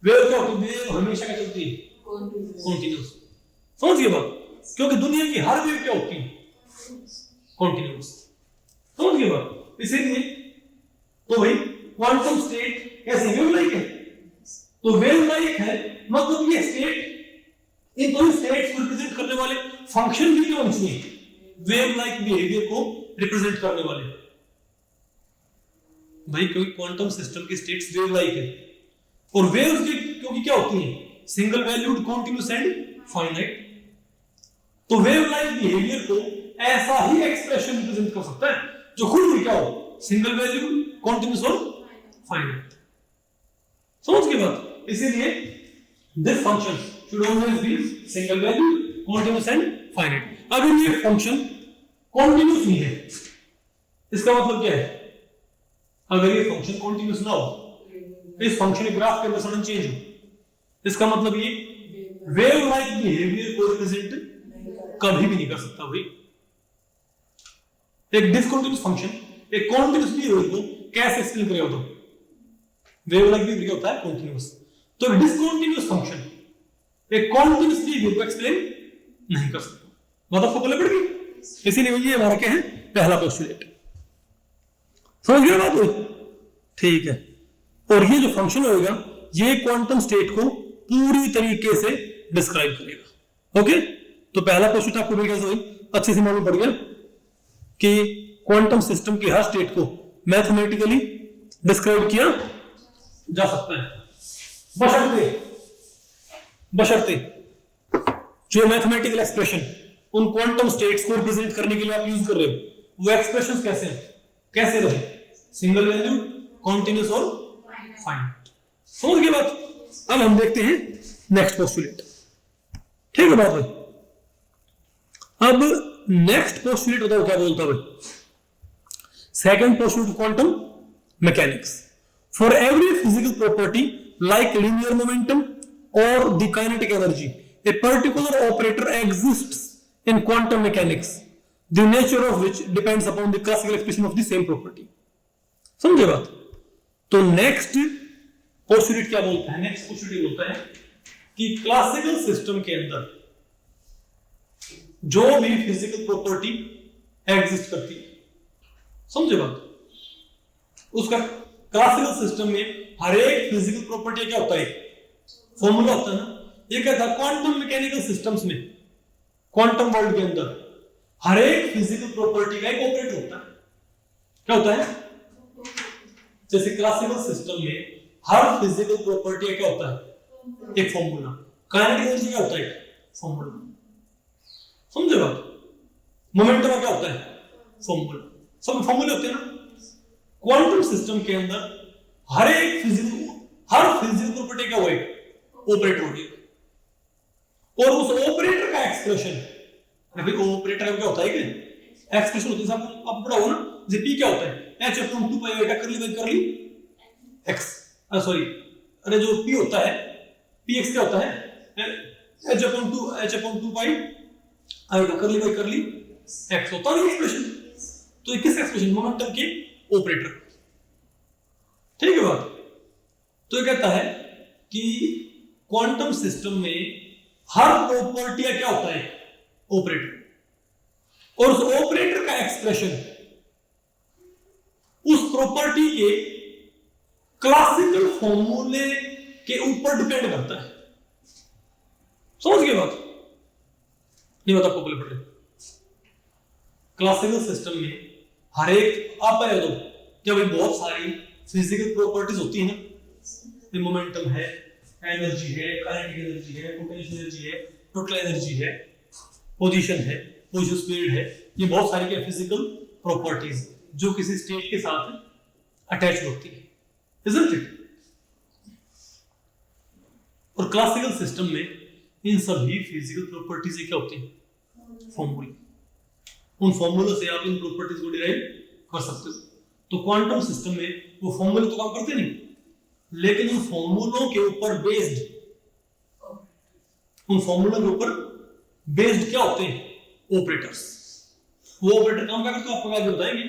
वेव क्या होती है, वेव हमेशा क्या चलती है, कॉन्टिन्यूअस। समझिए बात, क्योंकि दुनिया की हर वेव क्या होती है, कॉन्टिन्यूअस। समझिए बात। इसीलिए तो भाई क्वांटम स्टेट कैसे वेव लाइक है, तो वेव लाइक है मतलब ये स्टेट, इन दोनों स्टेट्स को रिप्रेजेंट करने वाले फंक्शन भी क्या होने चाहिए, वेव लाइक बिहेवियर को रिप्रेजेंट करने वाले भाई। क्योंकि क्वांटम सिस्टम की स्टेट्स वेव लाइक है, और वेव्स भी क्योंकि क्या होती हैं, single valued, continuous and finite. तो वेव लाइक बिहेवियर को ऐसा ही एक्सप्रेशन रिप्रेजेंट कर सकता है जो खुद भी क्या हो, सिंगल वैल्यूड, कॉन्टिन्यूअस और फाइनाइट। समझ गए बात। इसीलिए this function should always be single value, continuous and finite। अगर ये फंक्शन continuous नहीं है, इसका मतलब क्या है, अगर ये फंक्शन continuous ना हो, इस फंक्शन के ग्राफ के अंदर सडन चेंज हो, इसका मतलब ये वेव लाइक बिहेवियर को रिप्रेजेंट कभी भी नहीं कर सकता भाई। एक डिसकंटिन्यूअस फंक्शन एक कॉन्टिन्यूअस बिहेवियर को कैसे एक्सप्लेन करेगा, तो वेव लाइक बिहेवियर होता है कॉन्टिन्यूअस। तो एक डिसकंटिन्यूअस फंक्शन एक कॉन्टिन्यूअस बिहेवियर को एक्सप्लेन नहीं कर सकता। बात आपको बोले पड़ेगी। इसीलिए ये हमारा क्या है, पहला पोस्टुलेट। समझ गए बात हुई? ठीक है। और ये जो फंक्शन होगा ये क्वांटम स्टेट को पूरी तरीके से डिस्क्राइब करेगा। ओके, तो पहला क्वेश्चन आपको मिल गया, अच्छे से मालूम पड़ गया कि क्वांटम सिस्टम की हर स्टेट को मैथमेटिकली डिस्क्राइब किया जा सकता है, बशर्ते जो मैथमेटिकल एक्सप्रेशन उन क्वांटम स्टेट्स को रिप्रेजेंट करने के लिए आप यूज कर रहे हो वो एक्सप्रेशंस कैसे रहे, सिंगल वैल्यू, कॉन्टिन्यूस और फाइनाइट। समझ गए बात? अब हम देखते हैं नेक्स्ट पोस्टुलेट। ठीक है बात भाई? अब नेक्स्ट पोस्टुलेट बताओ क्या बोलता है भाई? Second postulate quantum mechanics, for every physical property like linear momentum और the kinetic energy a particular operator exists in quantum mechanics, the nature of which depends upon the classical expression of the same property। समझे बात? तो next postulate क्या बोलता है? Next postulate बोलता है कि क्लासिकल सिस्टम के अंदर जो भी फिजिकल प्रॉपर्टी एग्जिस्ट करती है, समझे बात, उसका क्लासिकल सिस्टम में हर एक फिजिकल प्रॉपर्टी क्या होता है? फॉर्मूला होता है ना। ये क्या था? क्वांटम मैकेनिकल सिस्टम्स में, क्वांटम वर्ल्ड के अंदर हर एक फिजिकल प्रॉपर्टी का एक ऑपरेटर होता है। क्या होता है? जैसे क्लासिकल सिस्टम में हर फिजिकल प्रॉपर्टी क्या होता है? एक फॉर्मूला। काइनेटिक एनर्जी क्या होता है? फॉर्मूला। समझे बात? मोमेंटम क्या होता है? फॉर्मूला। सब फॉर्मूले होते हैं ना। क्वांटम सिस्टम के अंदर हर फिजिकल प्रॉपर्टी का वो एक ऑपरेटर होगी, और उस ऑपरेटर का एक्सप्रेशन, ऑपरेटर का क्या होता है? कि एक्सप्रेशन होती है, आप पढ़ा हो ना, जैसे p क्या होता है? h/2 पाई बेटा कर ली x, सॉरी, अरे जो p होता है px क्या होता है? h/2 पाई कर ली x होता है एक्सप्रेशन। तो ये किस एक्सप्रेशन? मोमेंटम के ऑपरेटर। ठीक है बात? तो ये कहता है कि क्वांटम सिस्टम में हर प्रॉपर्टी क्या होता है? ऑपरेटर, और उस ऑपरेटर का एक्सप्रेशन उस प्रॉपर्टी के क्लासिकल फॉर्मूले के ऊपर डिपेंड करता है। समझ गए बात? ये बात आपको पहले पढ़े। क्लासिकल सिस्टम में हर एक आप आया तो क्या भाई बहुत सारी फिजिकल प्रॉपर्टीज होती है ना, मोमेंटम है, एनर्जी है, काइनेटिक एनर्जी है, पोटेंशियल एनर्जी है, टोटल एनर्जी है, पोजीशन है, पोजीशन स्पीड है, ये बहुत सारी क्या फिजिकल प्रॉपर्टीज जो किसी स्टेट के साथ अटैच होती है, isn't it? और क्लासिकल सिस्टम में इन सभी फिजिकल प्रॉपर्टीज क्या होती है? फॉर्मूले। उन फॉर्मूलों से आप इन प्रॉपर्टीज को डिराइव कर सकते हो। तो क्वांटम सिस्टम में वो फॉर्मूले तो काम करते नहीं, लेकिन उन फॉर्मूलों के ऊपर बेस्ड क्या होते हैं? ऑपरेटर्स। वो ऑपरेटर काम क्या करते हैं आपको आगे बताएंगे।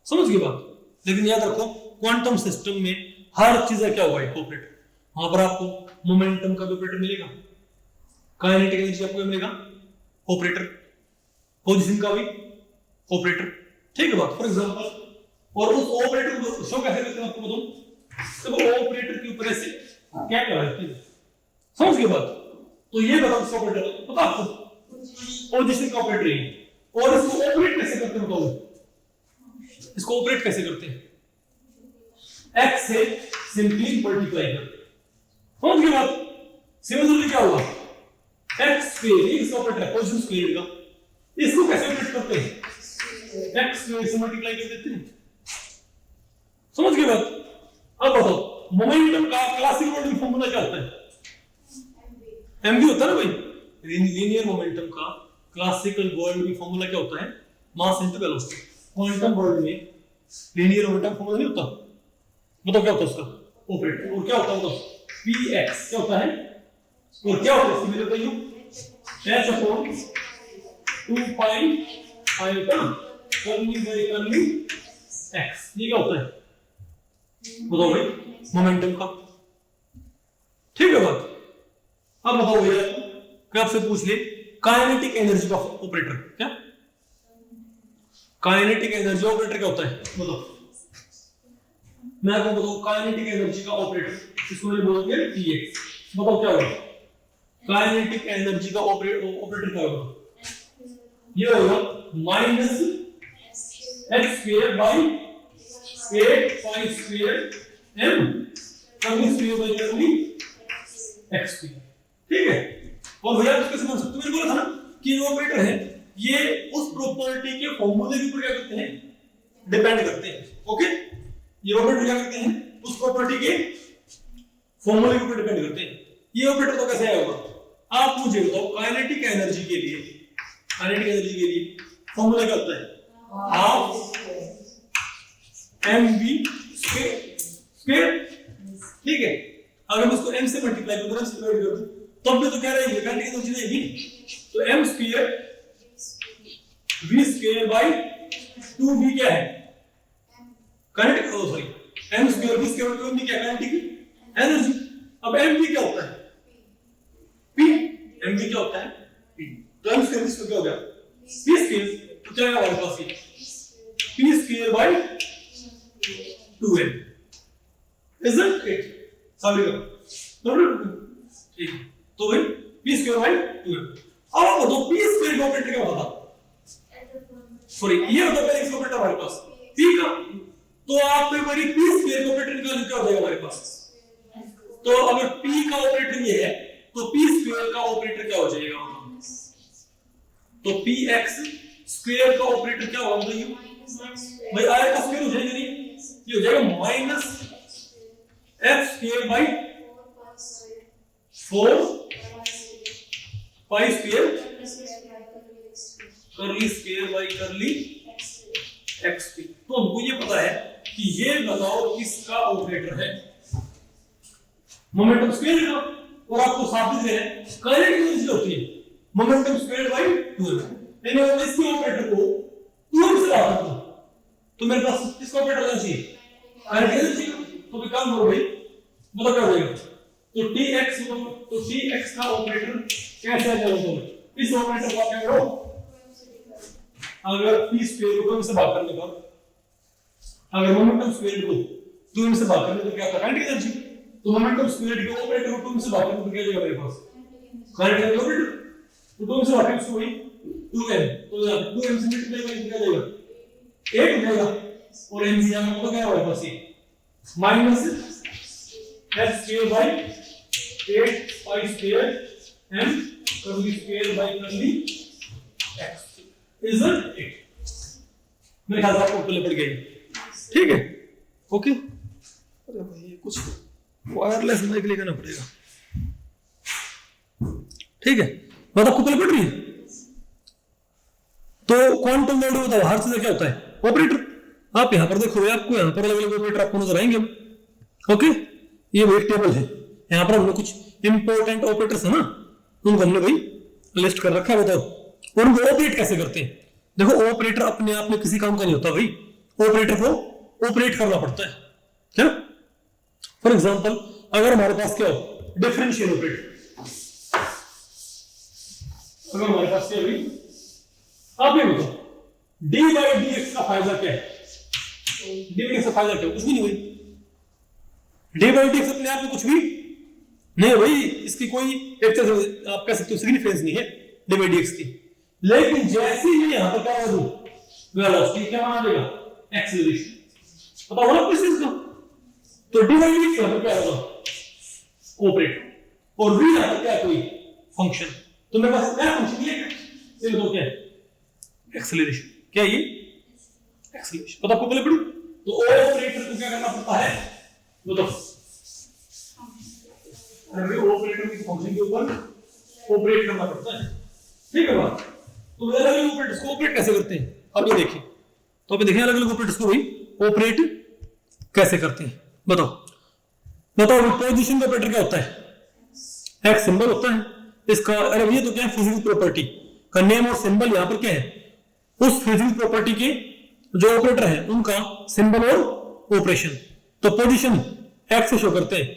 समझ गए बात? लेकिन याद रखो क्वांटम सिस्टम में हर चीज क्या हुआ है? ऑपरेटर। वहां पर आपको मोमेंटम का भी ऑपरेटर मिलेगा, काइनेटिक एनर्जी आपको मिलेगा ऑपरेटर, पोजीशन का भी ऑपरेटर। ठीक है बात? फॉर एग्जांपल, और उस ऑपरेटर को शो कैसे करते हैं आपको बताऊं। तो वो ऑपरेटर के ऊपर ऐसे क्या करते हैं? समझ गए बात? तो ये बताओ इसका ऑपरेटर पता आपको? पोजीशन का ऑपरेटर है। और इसको ऑपरेट कैसे करते हैं बताओ? इसको ऑपरेट कैसे करते हैं? x से सिंपली मल्टीप्लाई करते हैं। समझ गए बात? सिमिलरली क्या होगा? x स्क्वायर, ये इसका ऑपरेटर है पोजीशन स्क्वायर का, इसको कैसे ऑपरेट करते हैं? x स्क्वायर से मल्टीप्लाई कर देते हैं। समझ गए बात? अब बताओ मोमेंटम का क्लासिकल वर्ल्ड में फॉर्मूला क्या होता है? mv होता है ना भाई। लीनियर मोमेंटम का क्लासिकल वर्ल्ड में फॉर्मूला क्या होता है? Mass into velocity. Quantum world में लीनियर मोमेंटम फॉर्मूला नहीं होता। बताओ क्या होता है उसका? ऑपरेटर। और क्या होता है बताओ? px क्या होता है? और क्या होता है? सिमिलर बताइए, h/2 पाई करली बाय करली x। ये क्या होता है? बताओ भाई मोमेंटम का। ठीक है बात? अब बताओ भैया, क्या आपसे पूछ ले काइनेटिक एनर्जी का ऑपरेटर क्या? काइनेटिक एनर्जी ऑपरेटर क्या होता है? बताओ। मैं आपको बताऊं काइनेटिक एनर्जी का ऑपरेटर, इसको मैं बोलेंगे Tx। बताओ क्या होगा काइनेटिक एनर्जी का ऑपरेटर क्या होगा? ये होगा minus x square by 8 pi square m curly square by curly x square. ठीक है, और भैया आप कैसे बन सकते हो? मैंने बोला था ना कि जो ऑपरेटर है ये उस प्रॉपर्टी के फॉर्मूले के ऊपर क्या करते हैं, डिपेंड करते हैं। ओके, ये ऑपरेटर क्या करते हैं, उस प्रॉपर्टी के फॉर्मूले के ऊपर डिपेंड करते हैं। ये ऑपरेटर तो कैसे आएगा? आप मुझे बताओ काइनेटिक एनर्जी के लिए फॉर्मूला क्या होता है? Half mv square. ठीक है, अगर मैं इसको m से मल्टीप्लाई कर दूं, m से डिवाइड कर दूं, तब भी तो क्या रहेगी? काइनेटिक एनर्जी रहेगी। तो m square v square by 2v क्या है? Kinetic, sorry, m square v square by 2v क्या है? Kinetic energy. अब mv क्या होता है? p। mv क्या होता है? p। तो m स्क्वायर इसको क्या हो गया? p square. तो क्या है हमारे पास? ये p square by 2m, isn't it? Sorry करो, ठीक। तो भाई p स्क्वायर बाय 2m। अब आप बताओ p स्क्वायर का ऑपरेटर क्या होता था? सॉरी, ये होता है इसका ऑपरेटर हमारे पास p का। तो आप एक बार p स्क्वायर का ऑपरेटर निकाल क्या हो जाएगा हमारे पास? तो अगर p का ऑपरेटर ये है तो p स्क्वायर का ऑपरेटर क्या हो जाएगा? तो px स्क्वायर का ऑपरेटर क्या होगा भाई? भाई आर का स्क्वायर हो जाएगा, नहीं ये हो जाएगा minus f square by 4 pi square curly square by curly x। तो हमको ये पता है कि ये बताओ किसका ऑपरेटर है? मोमेंटम स्क्वायर का। और आपको साबित है काइनेटिक एनर्जी होती है मोमेंटम स्क्वायर बाय 2m। मैंने इसके ऑपरेटर को 2m से बाहर कर, तो मेरे पास किसका ऑपरेटर होना चाहिए? काइनेटिक एनर्जी का। तो भी काम करो भाई, मतलब क्या हो जाएगा? तो tx का ऑपरेटर कैसे आ जाएगा? तो इस ऑपरेटर को क्या करो, अगर p स्क्वायर को 2m से भाग करने पर, अगर मोमेंटम स्क्वायर को 2m से भाग करने तो क्या होता है? Kinetic energy. तो मोमेंटम स्क्वायर के ऑपरेटर को 2m से भाग करने तो क्या जाएगा मेरे पास? Kinetic energy operator. तो 2m से भाग करने से वही 2m, तो 2m से मल्टीप्लाई करके क्या जाएगा? 8 हो जाएगा। और m से यहां पर क्या होगा? पास ये minus f square by 8 pi square m curly square by curly x, isn't it? मेरे ख्याल से आपको पहले पड़ गई। ठीक है, ओके। अरे भाई ये कुछ वायरलेस माइक लेना पड़ेगा। ठीक है, बात आपको पहले पड़ रही है। तो क्वांटम वैल्यू बताओ हर चीज क्या होता है? ऑपरेटर। आप यहां पर देखो, आपको यहां पर अलग अलग ऑपरेटर आपको नजर आएंगे। ओके, ये एक टेबल है, यहां पर हमने कुछ इंपॉर्टेंट ऑपरेटर्स है ना, उनको हमने भाई लिस्ट कर रखा है। बताओ और उनको ऑपरेट कैसे करते हैं? देखो ऑपरेटर अपने आप में किसी काम का नहीं होता भाई, ऑपरेटर को ऑपरेट करना पड़ता है। क्या? फॉर एग्जांपल अगर हमारे पास क्या हो, डिफरेंशियल ऑपरेटर। अगर हमारे पास क्या है, आप ये बताओ डी बाई डी एक्स का फायदा क्या है? डी बाई एक्स का फायदा क्या है? कुछ भी नहीं भाई। डी बाई डी एक्स अपने आप में कुछ भी नहीं भाई, इसकी कोई एक तरह आप कह सकते हो सिग्निफिकेंस नहीं है डी बाई डी एक्स की। लेकिन जैसे ही यहां पर क्या कर दूं, वेलोसिटी क्या बना देगा? एक्सीलरेशन। पता हो ना किस चीज का? तो डी बाई डी एक्स यहां पर क्या होगा? ऑपरेटर। और v यहां पर क्या कोई फंक्शन। तो मेरे पास क्या फंक्शन ये तो क्या है? एक्सीलरेशन। क्या ये? एक्सीलरेशन। पता आपको पहले पढ़ी। तो ऑपरेटर को क्या करना पड़ता है? बताओ। अरे ऑपरेटर की फंक्शन के ऊपर ऑपरेट करना पड़ता है। ठीक है बात। तो अलग अलग ऑपरेटर्स को ऑपरेट कैसे करते हैं अब ये देखिए। तो अभी देखिए अलग अलग ऑपरेटर्स को भाई ऑपरेट कैसे करते हैं। बताओ पोजीशन का ऑपरेटर क्या होता है? एक्स सिंबल होता है इसका। अरे भैया तो क्या है? फिजिकल प्रॉपर्टी का नेम और सिंबल यहां पर क्या है? उस फिजिकल प्रॉपर्टी के जो ऑपरेटर है उनका सिंबल और ऑपरेशन। तो पोजीशन एक्स से शो करते हैं।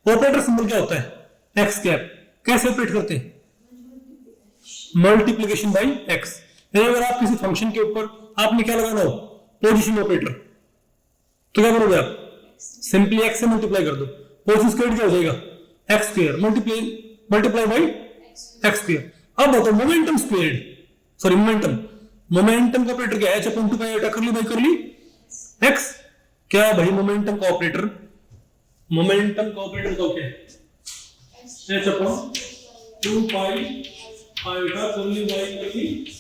ऑपरेटर सिंबल क्या होता है? X cap. कैसे ऑपरेट करते हैं? Multiplication by x. अगर आप किसी फंक्शन के ऊपर आपने क्या लगाना हो? पोजीशन ऑपरेटर, तो क्या करोगे आप? सिंपली x से मल्टीप्लाई कर दो, पोजीशन स्क्वायर क्या हो जाएगा x square multiply by x square. अब बताओ मोमेंटम स्क्वायर्ड, सॉरी मोमेंटम का ऑपरेटर क्या है, h अपॉन 2 पाई आयोटा करली बाय करली x। क्या है भाई मोमेंटम का ऑपरेटर तो क्या है h अपॉन 2 पाई आयोटा करली बाय करली x।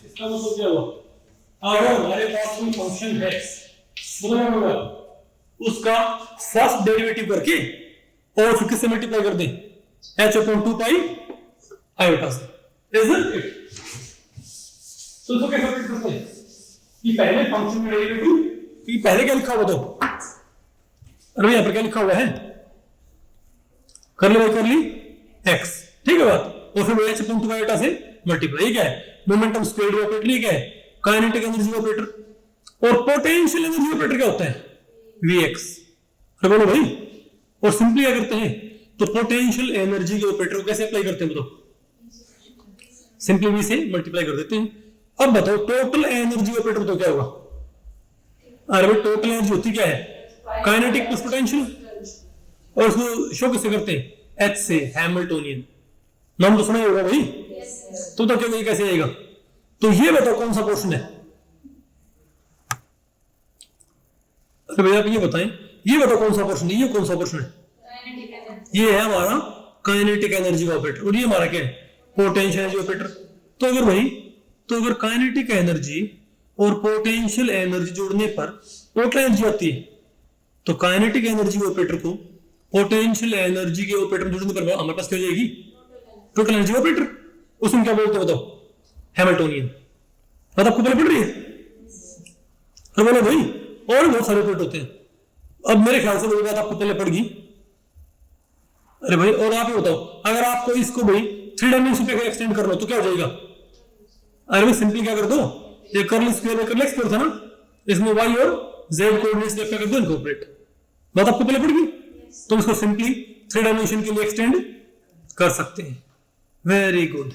इसका मतलब क्या हुआ, अगर हमारे पास कोई फंक्शन है मतलब होगा उसका फर्स्ट डेरिवेटिव करके और फिर किससे मल्टीप्लाई कर दें h अपॉन 2 पाई आयोटा से, इजंट इट। तो इसको कैसे ऑपरेट करते हैं कि पहले फंक्शन में डेरिवेटिव, कि पहले क्या लिखा हुआ तो अरे यहां पर क्या लिखा हुआ है करली x, ठीक है बात, और फिर h अपॉन 2 पाई आयोटा से मल्टीप्लाई। क्या है मोमेंटम स्क्वायर्ड ऑपरेटर, क्या है काइनेटिक एनर्जी ऑपरेटर। और पोटेंशियल एनर्जी ऑपरेटर क्या होता है Vx। तो बोलो भाई, और सिंपली क्या करते हैं तो पोटेंशियल एनर्जी के ऑपरेटर को कैसे अप्लाई करते हैं बताओ, सिंपली V से मल्टीप्लाई कर देते हैं। अब बताओ टोटल एनर्जी ऑपरेटर तो क्या होगा, अरे भाई टोटल एनर्जी होती क्या है काइनेटिक प्लस पोटेंशियल, और उसको शो किससे करते हैं H से, हैमिल्टोनियन, नाम तो सुना ही होगा भाई। तो क्या कैसे आएगा, तो ये बताओ कौन सा पोर्शन है, अरे भैया आप ये बताएं, ये बताओ कौन सा पोर्शन है, ये कौन सा पोर्शन है, ये है हमारा काइनेटिक एनर्जी ऑपरेटर, और ये हमारा क्या है पोटेंशियल एनर्जी ऑपरेटर। तो अगर काइनेटिक एनर्जी और पोटेंशियल एनर्जी जोड़ने पर टोटल एनर्जी आती है, तो काइनेटिक एनर्जी ऑपरेटर को पोटेंशियल एनर्जी के ऑपरेटर जोड़ने पर हमारे पास क्या हो जाएगी टोटल एनर्जी ऑपरेटर। उसमें क्या बोलते हैं बताओ हैमिल्टोनियन। बात आपको पहले पढ़ रही है, तो बोलो भाई और बहुत सारे ऑपरेटर होते हैं। अब मेरे ख्याल से मेरी बात आपको पहले पड़ गई। अरे भाई और आप ही बताओ, अगर आपको इसको भाई 3 डायमेंशन पे एक्सटेंड करना हो तो क्या हो जाएगा, अरे भाई सिंपली क्या कर दो, ये कर्ली स्क्वायर में कर्ली स्क्वायर था ना, इसमें y और z कोऑर्डिनेट्स क्या कर दो इनकॉर्पोरेट। बात आपको पहले पड़ गई, तो इसको सिंपली 3 डायमेंशन के लिए एक्सटेंड कर सकते हैं। वेरी गुड,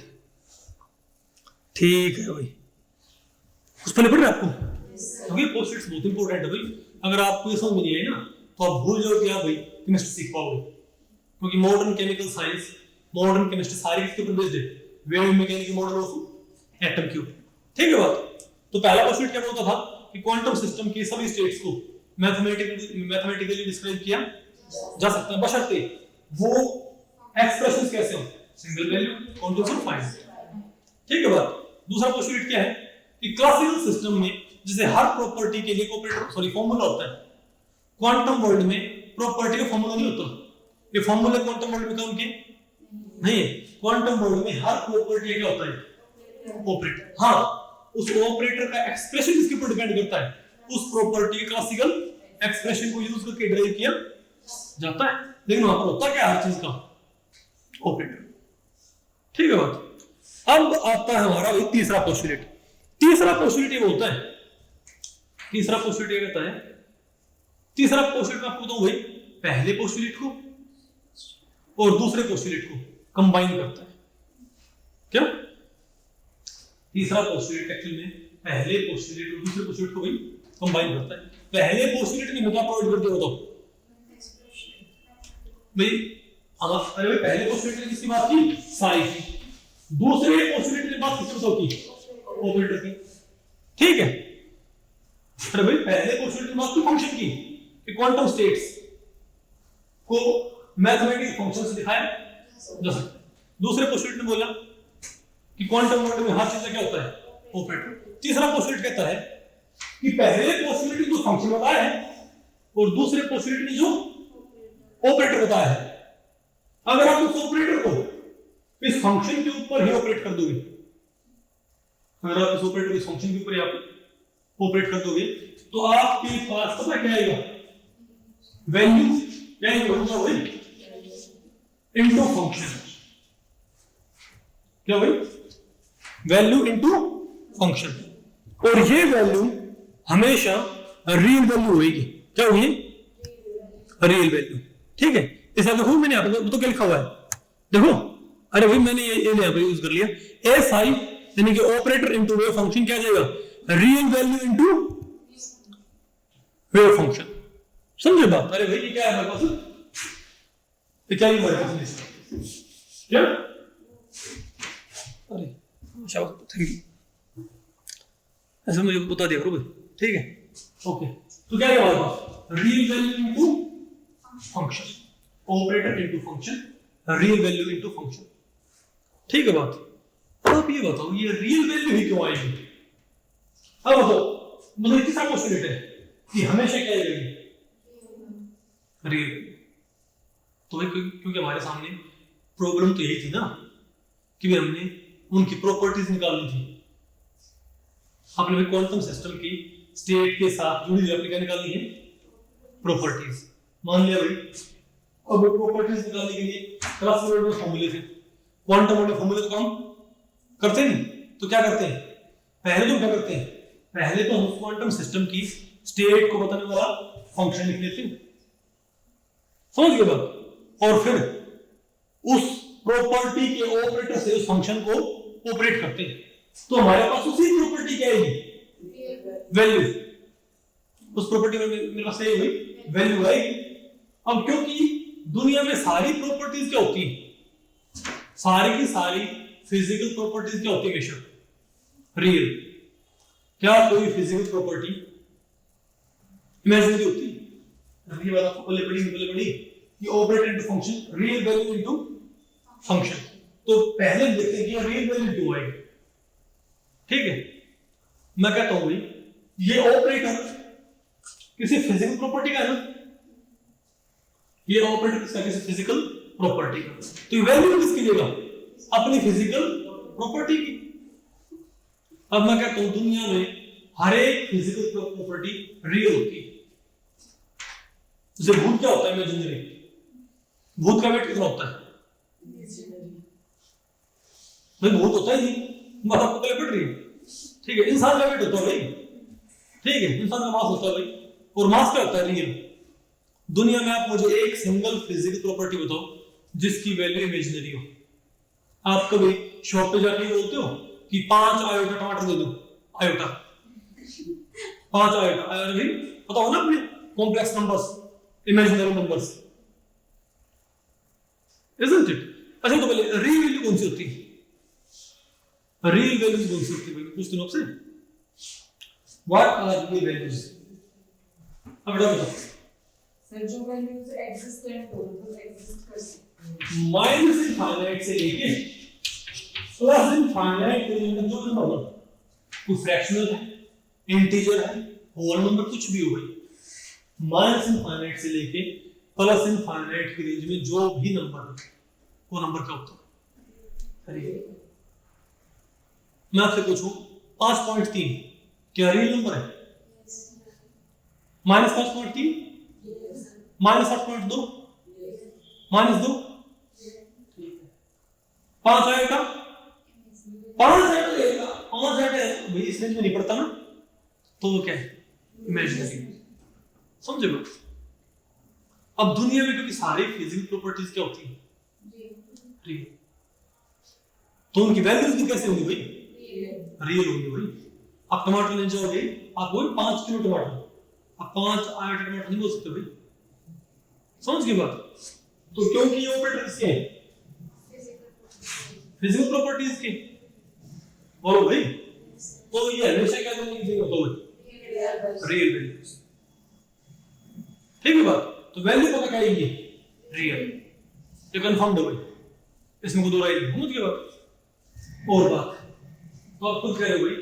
ठीक है भाई, कुछ पहले पढ़ रहे आपको, क्योंकि पोस्टर्स बहुत इंपॉर्टेंट है भाई। अगर आपको ये समझ में नहीं आई ना तो आप भूल जाओ कि आप भाई केमिस्ट्री सीख पाओगे, क्योंकि modern chemical science, modern chemistry सारी किसके ऊपर बेस्ड है, wave mechanics model of atom cube, ठीक है बात। तो पहला पोस्टर्स क्या बोलता था कि क्वांटम सिस्टम की सभी स्टेट्स को मैथमेटिकली डिस्क्राइब किया जा सकता है, बशर्ते वो एक्सप्रेशंस कैसे हो, सिंगल वैल्यू कॉन्टिन्यूस फाइंड, ठीक है बात। दूसरा पोस्टुलेट क्या है कि क्लासिकल सिस्टम में जैसे हर प्रॉपर्टी के लिए फॉर्मूला होता है, क्वांटम वर्ल्ड में प्रॉपर्टी का फॉर्मूला नहीं होता। ये फॉर्मूला क्वांटम वर्ल्ड में काम के नहीं है, क्वांटम वर्ल्ड में हर प्रॉपर्टी क्या होता है ऑपरेटर। हाँ, उस ऑपरेटर का एक्सप्रेशन इसके ऊपर डिपेंड करता है, उस प्रॉपर्टी के क्लासिकल एक्सप्रेशन को यूज करके ड्राइव किया जाता है, लेकिन वहां पर होता क्या हर चीज का ऑपरेटर, ठीक है बात। अब आता है हमारा भाई तीसरा पोस्टुलेट। तीसरा पोस्टुलेट ये बोलता है, तीसरा पोस्टुलेट ये कहता है, तीसरा पोस्टुलेट में आपको बताऊं भाई पहले पोस्टुलेट को और दूसरे पोस्टुलेट को कंबाइन करता है। क्या तीसरा पोस्टुलेट एक्चुअली में पहले पोस्टुलेट और दूसरे पोस्टुलेट को भाई कंबाइन करता है। पहले पोस्टुलेट ने क्या प्रोवाइड कर दिया बताओ भाई, अरे भाई पहले पोस्टुलेट ने किसकी बात की, साई की, दूसरे पोस्टुलेट ने बात किसकी बताओ की, ऑपरेटर की, ठीक है। अरे भाई पहले पोस्टुलेट ने बात की फंक्शन की कि क्वांटम स्टेट्स को मैथमेटिकल फंक्शन से दिखाया जा सकता है। दूसरे पोस्टुलेट ने बोला कि क्वांटम वर्ल्ड में हर चीज का क्या होता है ऑपरेटर। तीसरा पोस्टुलेट कहता है कि पहले पोस्टुलेट ने जो फंक्शन बताया है और दूसरे पोस्टुलेट ने जो ऑपरेटर बताया है, अगर आप उस ऑपरेटर को इस फंक्शन के ऊपर ही ऑपरेट कर दोगे, अगर आप इस ऑपरेटर को इस फंक्शन के ऊपर ही आप ऑपरेट कर दोगे तो आपके पास पता क्या आएगा, वैल्यू क्या होगा भाई इनटू फंक्शन, क्या भाई वैल्यू इनटू फंक्शन, और ये वैल्यू हमेशा रियल वैल्यू होगी। क्या होगी, रियल वैल्यू, ठीक है। इसे देखो मैंने यहां पर तो क्या लिखा हुआ है, देखो, अरे भाई मैंने ये यहां पर यूज कर लिया, एस आई यानी कि ऑपरेटर इनटू वेव फंक्शन क्या आ जाएगा, real value into wave function, समझे बात? अरे भाई ये क्या है हमारे पास? ये क्या है हमारे पास? क्या? अरे शाबाश, थैंक यू। ऐसा मुझे बता दिया करो भाई, ठीक है? ओके, तो क्या है हमारे पास? Real value into function, operator into function, real value into function, ठीक है बात? अब आप ये बताओ, ये रियल वैल्यू ही क्यों आएगी? अब बताओ, मतलब किसका पोस्टुलेट है कि हमेशा क्या आएगी? रियल। तो भाई क्योंकि हमारे सामने प्रॉब्लम तो यही थी ना कि भी हमने उनकी प्रॉपर्टीज निकालनी थी। आपने भाई क्वांटम सिस्टम की स्टेट के साथ जुड़ी हुई क्या निकालनी है? प्रॉपर्टीज। मान लिया भाई, अब प्रॉपर्टीज निकालने के लिए क्लासिकल में फॉर्मूले थे, क्वांटम वाले फॉर्मूले तो काम करते नहीं, तो क्या करते हैं? पहले तो क्या करते हैं? पहले तो हम क्वांटम सिस्टम की स्टेट को बताने वाला फंक्शन लिख लेते हैं, समझ गए बात? और फिर उस प्रॉपर्टी के ऑपरेटर से उस फंक्शन को ऑपरेट करते हैं, तो हमारे पास उसी प्रॉपर्टी क्या आएगी? वैल्यू। उस प्रॉपर्टी में मेरे पास यही हुई वैल्यू आएगी। अब क्योंकि दुनिया में सारी प्रॉपर्टीज क्या होती है? सारी की सारी फिजिकल प्रॉपर्टीज क्या होती है? बेशक रियल। क्या कोई फिजिकल प्रॉपर्टी इमेजिनरी होती है? ये बात आपको पहले पढ़ी कि operate into function, real value into function. तो पहले देखते हैं कि रियल वैल्यू क्यों आएगी, ठीक है? मैं कहता हूं भाई ये ऑपरेटर किसी फिजिकल प्रॉपर्टी का है ना, ये ऑपरेटर किसका? किसी फिजिकल प्रॉपर्टी का। तो ये वैल्यू किसकी लेगा? अपनी फिजिकल प्रॉपर्टी की। अब मैं कहता हूं दुनिया में हर एक फिजिकल प्रॉपर्टी रियल होती है। जैसे भूत क्या होता है? इमेजिनरी। भूत का वेट कितना होता है? भाई भूत होता ही नहीं, बात आपको पहले पड़ रही है, ठीक है? इंसान का वेट होता है भाई, ठीक है? इंसान का मास होता है भाई, और मास क्या होता है? रियल। दुनिया में आप मुझे एक सिंगल फिजिकल प्रॉपर्टी बताओ जिसकी वैल्यू इमेजिनरी हो। आप कभी शॉप पे जाके बोलते हो कि 5 आयोटा टमाटर दे दो? आयोटा, 5 आयोटा, अरे पता हो ना अपने complex numbers, imaginary numbers, isn't it? अच्छा तो पहले रियल वैल्यू कौन सी होती है? रियल वैल्यूज कौन सी होती है? पूछते हो आपसे, व्हाट आर रियल वैल्यूज? अब बताओ सर, जो वैल्यूज एग्जिस्टेंट हो, मतलब एग्जिस्ट कर सकते हैं, माइनस इनफाइनाइट से लेके प्लस इनफाइनाइट के लिए जो नंबर हो, कोई फ्रैक्शनल है, इंटीजर है, होल नंबर, कुछ भी हो भाई, माइनस इनफाइनाइट से लेके प्लस इनफाइनाइट की रेंज में जो भी नंबर है वो नंबर क्या होता है? मैं आपसे पूछूं 5.3 क्या रियल नंबर है? माइनस 5.3, माइनस 8.2, माइनस 2, 5 आएगा, 5 आएगा, 5 आएगा भाई, इस रेंज में नहीं पड़ता ना, तो वो क्या है? इमेजिनरी। समझे बात? अब दुनिया में क्योंकि सारी फिजिकल प्रॉपर्टीज क्या होती है? रियल, तो उनकी वैल्यूज भी कैसे होंगी भाई? रियल होंगी भाई। आप टमाटर लेने जाओगे, आप बोल 5 किलो टमाटर, आप 5 आयोटा टमाटर नहीं बोल सकते भाई, समझ गए बात? तो क्योंकि ये ऑपरेटर किसके हैं? फिजिकल प्रॉपर्टीज के। बोलो भाई, तो ये हमेशा क्या करने की जरूरत है? रियल वैल्यूज, ठीक है बात? तो वैल्यू पता क्या आएगी? रियल। ये कंफर्म हो भाई, इसमें कोई दो राय नहीं, समझ गए बात? और बात तो आप खुद कह रहे हो भाई।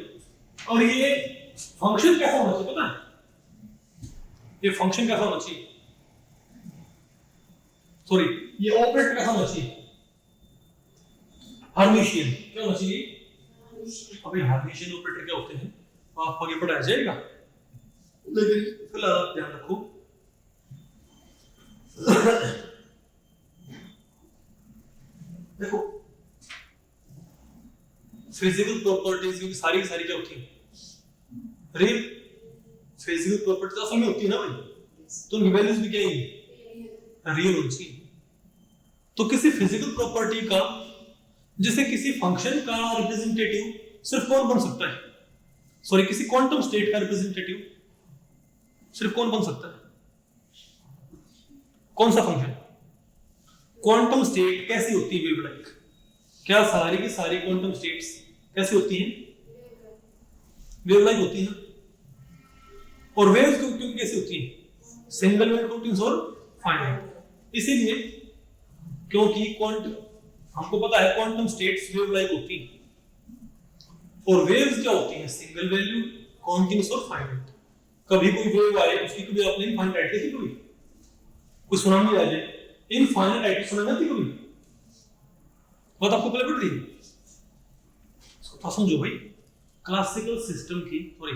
और ये फंक्शन कैसा होना चाहिए पता है? ये फंक्शन कैसा होना चाहिए? सॉरी, ये ऑपरेटर कैसा होना चाहिए? हर्मिशियन। क्या होना चाहिए? अभी हर्मिशियन ऑपरेटर क्या होते हैं तो आप आगे पढ़ाया जाएगा, लेकिन फिलहाल आप ध्यान रखो देखो फिजिकल प्रॉपर्टीज की सारी सारी क्या होती है? रियल। फिजिकल प्रॉपर्टीज असल में होती है ना भाई, तो उनकी वैल्यूज भी क्या है? रियल होनी चाहिए। तो किसी फिजिकल प्रॉपर्टी का, जैसे किसी फंक्शन का रिप्रेजेंटेटिव सिर्फ कौन बन सकता है? सॉरी, किसी क्वांटम स्टेट का रिप्रेजेंटेटिव सिर्फ कौन बन सकता है? कौन सा फंक्शन? क्वांटम स्टेट कैसी होती है वेव लाइक? क्या सारी की सारी क्वांटम स्टेट्स कैसी होती हैं? वेव लाइक होती है। और वेव्स क्यों कैसी होती है? सिंगल वेव, कंटीन्यूअस और फाइनाइट। इसीलिए क्योंकि क्वांटम, हमको पता है क्वांटम स्टेट्स वेव लाइक होती है। और वेव्स क्या होती हैं? सिंगल वैल्यू, कंटीन्यूअस और फाइनाइट। कभी कोई वेव आए उसकी कभी आपने इनफाइनाइट देखी? कभी कोई सुनामी आ जाए इनफाइनाइट सुना जाती कभी? बात आपको पहले पढ़ रही है? समझो भाई, क्लासिकल सिस्टम की सॉरी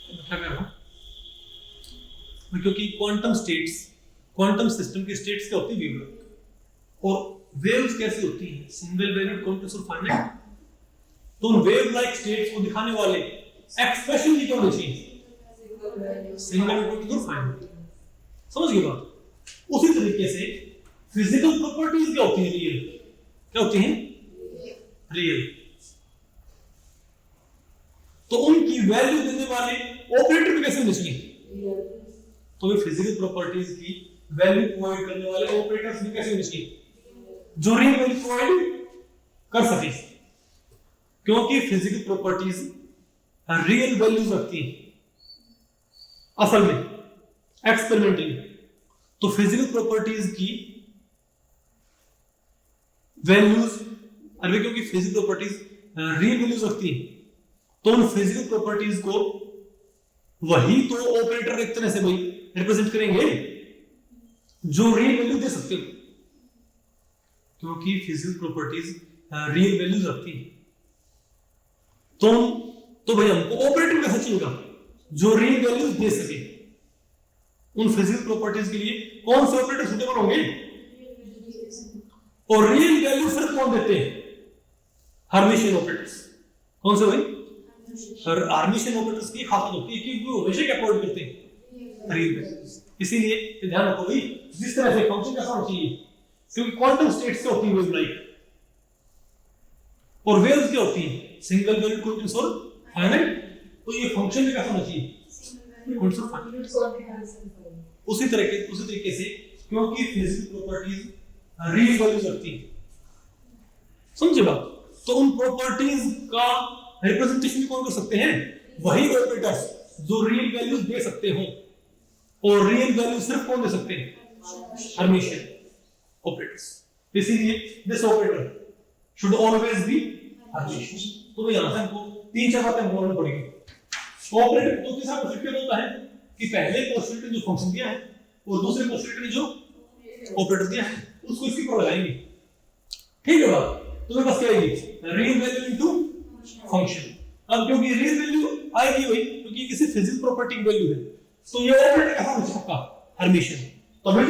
क्या कर रहा हूं, क्योंकि क्वांटम सिस्टम की स्टेट्स क्या होती है? Wave like. और वेव्स कैसी होती हैं? सिंगल वैल्यूड, कंटीन्यूअस और फाइनाइट। तो उन वेव लाइक स्टेट्स को दिखाने वाले एक्सप्रेशन की क्या होनी चाहिए? सिंगल वैल्यूड, कंटीन्यूअस और फाइनाइट। समझ गए बात? उसी तरीके से फिजिकल प्रॉपर्टीज क्या होती हैं? रियल। क्या होती हैं? रियल। तो उनकी वैल्यू देने वाले ऑपरेटर भी कैसे होने चाहिए? तो वे फिजिकल प्रॉपर्टीज की वैल्यू प्रोवाइड करने वाले ऑपरेटर्स भी कैसे होने चाहिए? जो रियल वैल्यू प्रोवाइड कर सके। क्योंकि फिजिकल प्रॉपर्टीज रियल वैल्यूज रखती हैं असल में, एक्सपेरिमेंटली। तो फिजिकल प्रॉपर्टीज की वैल्यूज, अरे क्योंकि फिजिकल प्रॉपर्टीज रियल वैल्यूज रखती हैं, तो उन फिजिकल प्रॉपर्टीज को वही तो ऑपरेटर एक तरह से भाई रिप्रेजेंट करेंगे जो रियल वैल्यू दे सकते हैं। क्योंकि फिजिकल प्रॉपर्टीज रियल वैल्यूज रखती हैं, तो भाई हमको ऑपरेटर कैसे चाहिएगा? जो रियल वैल्यूज दे सके। उन फिजिकल प्रॉपर्टीज के लिए कौन से ऑपरेटर सुटेबल होंगे? और रियल वैल्यू सिर्फ कौन देते हैं? Hermitian operators. कौन से भाई? हर्मिशियन ऑपरेटर्स की खासियत होती है कि वो हमेशा क्या प्रोवाइड करते हैं? Real values. इसीलिए ध्यान रखो भाई, जिस तरह से फंक्शन कैसा होना चाहिए, क्योंकि क्वांटम स्टेट्स क्या होती है? Wave like. और वेव्स क्या होती है? सिंगल वैल्यूड, कंटीन्यूअस और फाइनाइट। तो ये फंक्शन भी कैसा होना चाहिए? उसी तरीके से क्योंकि फिजिकल प्रॉपर्टीज रियल वैल्यूज रखती है। समझे बात? तो उन प्रॉपर्टीज का रिप्रेजेंटेशन भी कौन कर सकते हैं? वही ऑपरेटर्स जो रियल वैल्यूज दे सकते हो। और रियल वैल्यू सिर्फ कौन दे सकते हैं? Hermitian operators. इसीलिए this operator should always be Hermitian. तो यहां से हमको तीन चार बातें बोलनी पड़ेगी। ऑपरेटर तो किस तरह से होता है कि पहले पोस्टुलेट ने जो फंक्शन दिया है और दूसरे पोस्टुलेट ने जो ऑपरेटर दिया है उसको इसके ऊपर लगाएंगे। ठीक है बात? तो मेरे पास क्या आएगी? Real value into function. अब क्योंकि रियल वैल्यू आएगी वही, क्योंकि किसी फिजिकल प्रॉपर्टी की वैल्यू है, तो ये ऑपरेटर कैसा हो सकता है? हर्मिशियन। तभी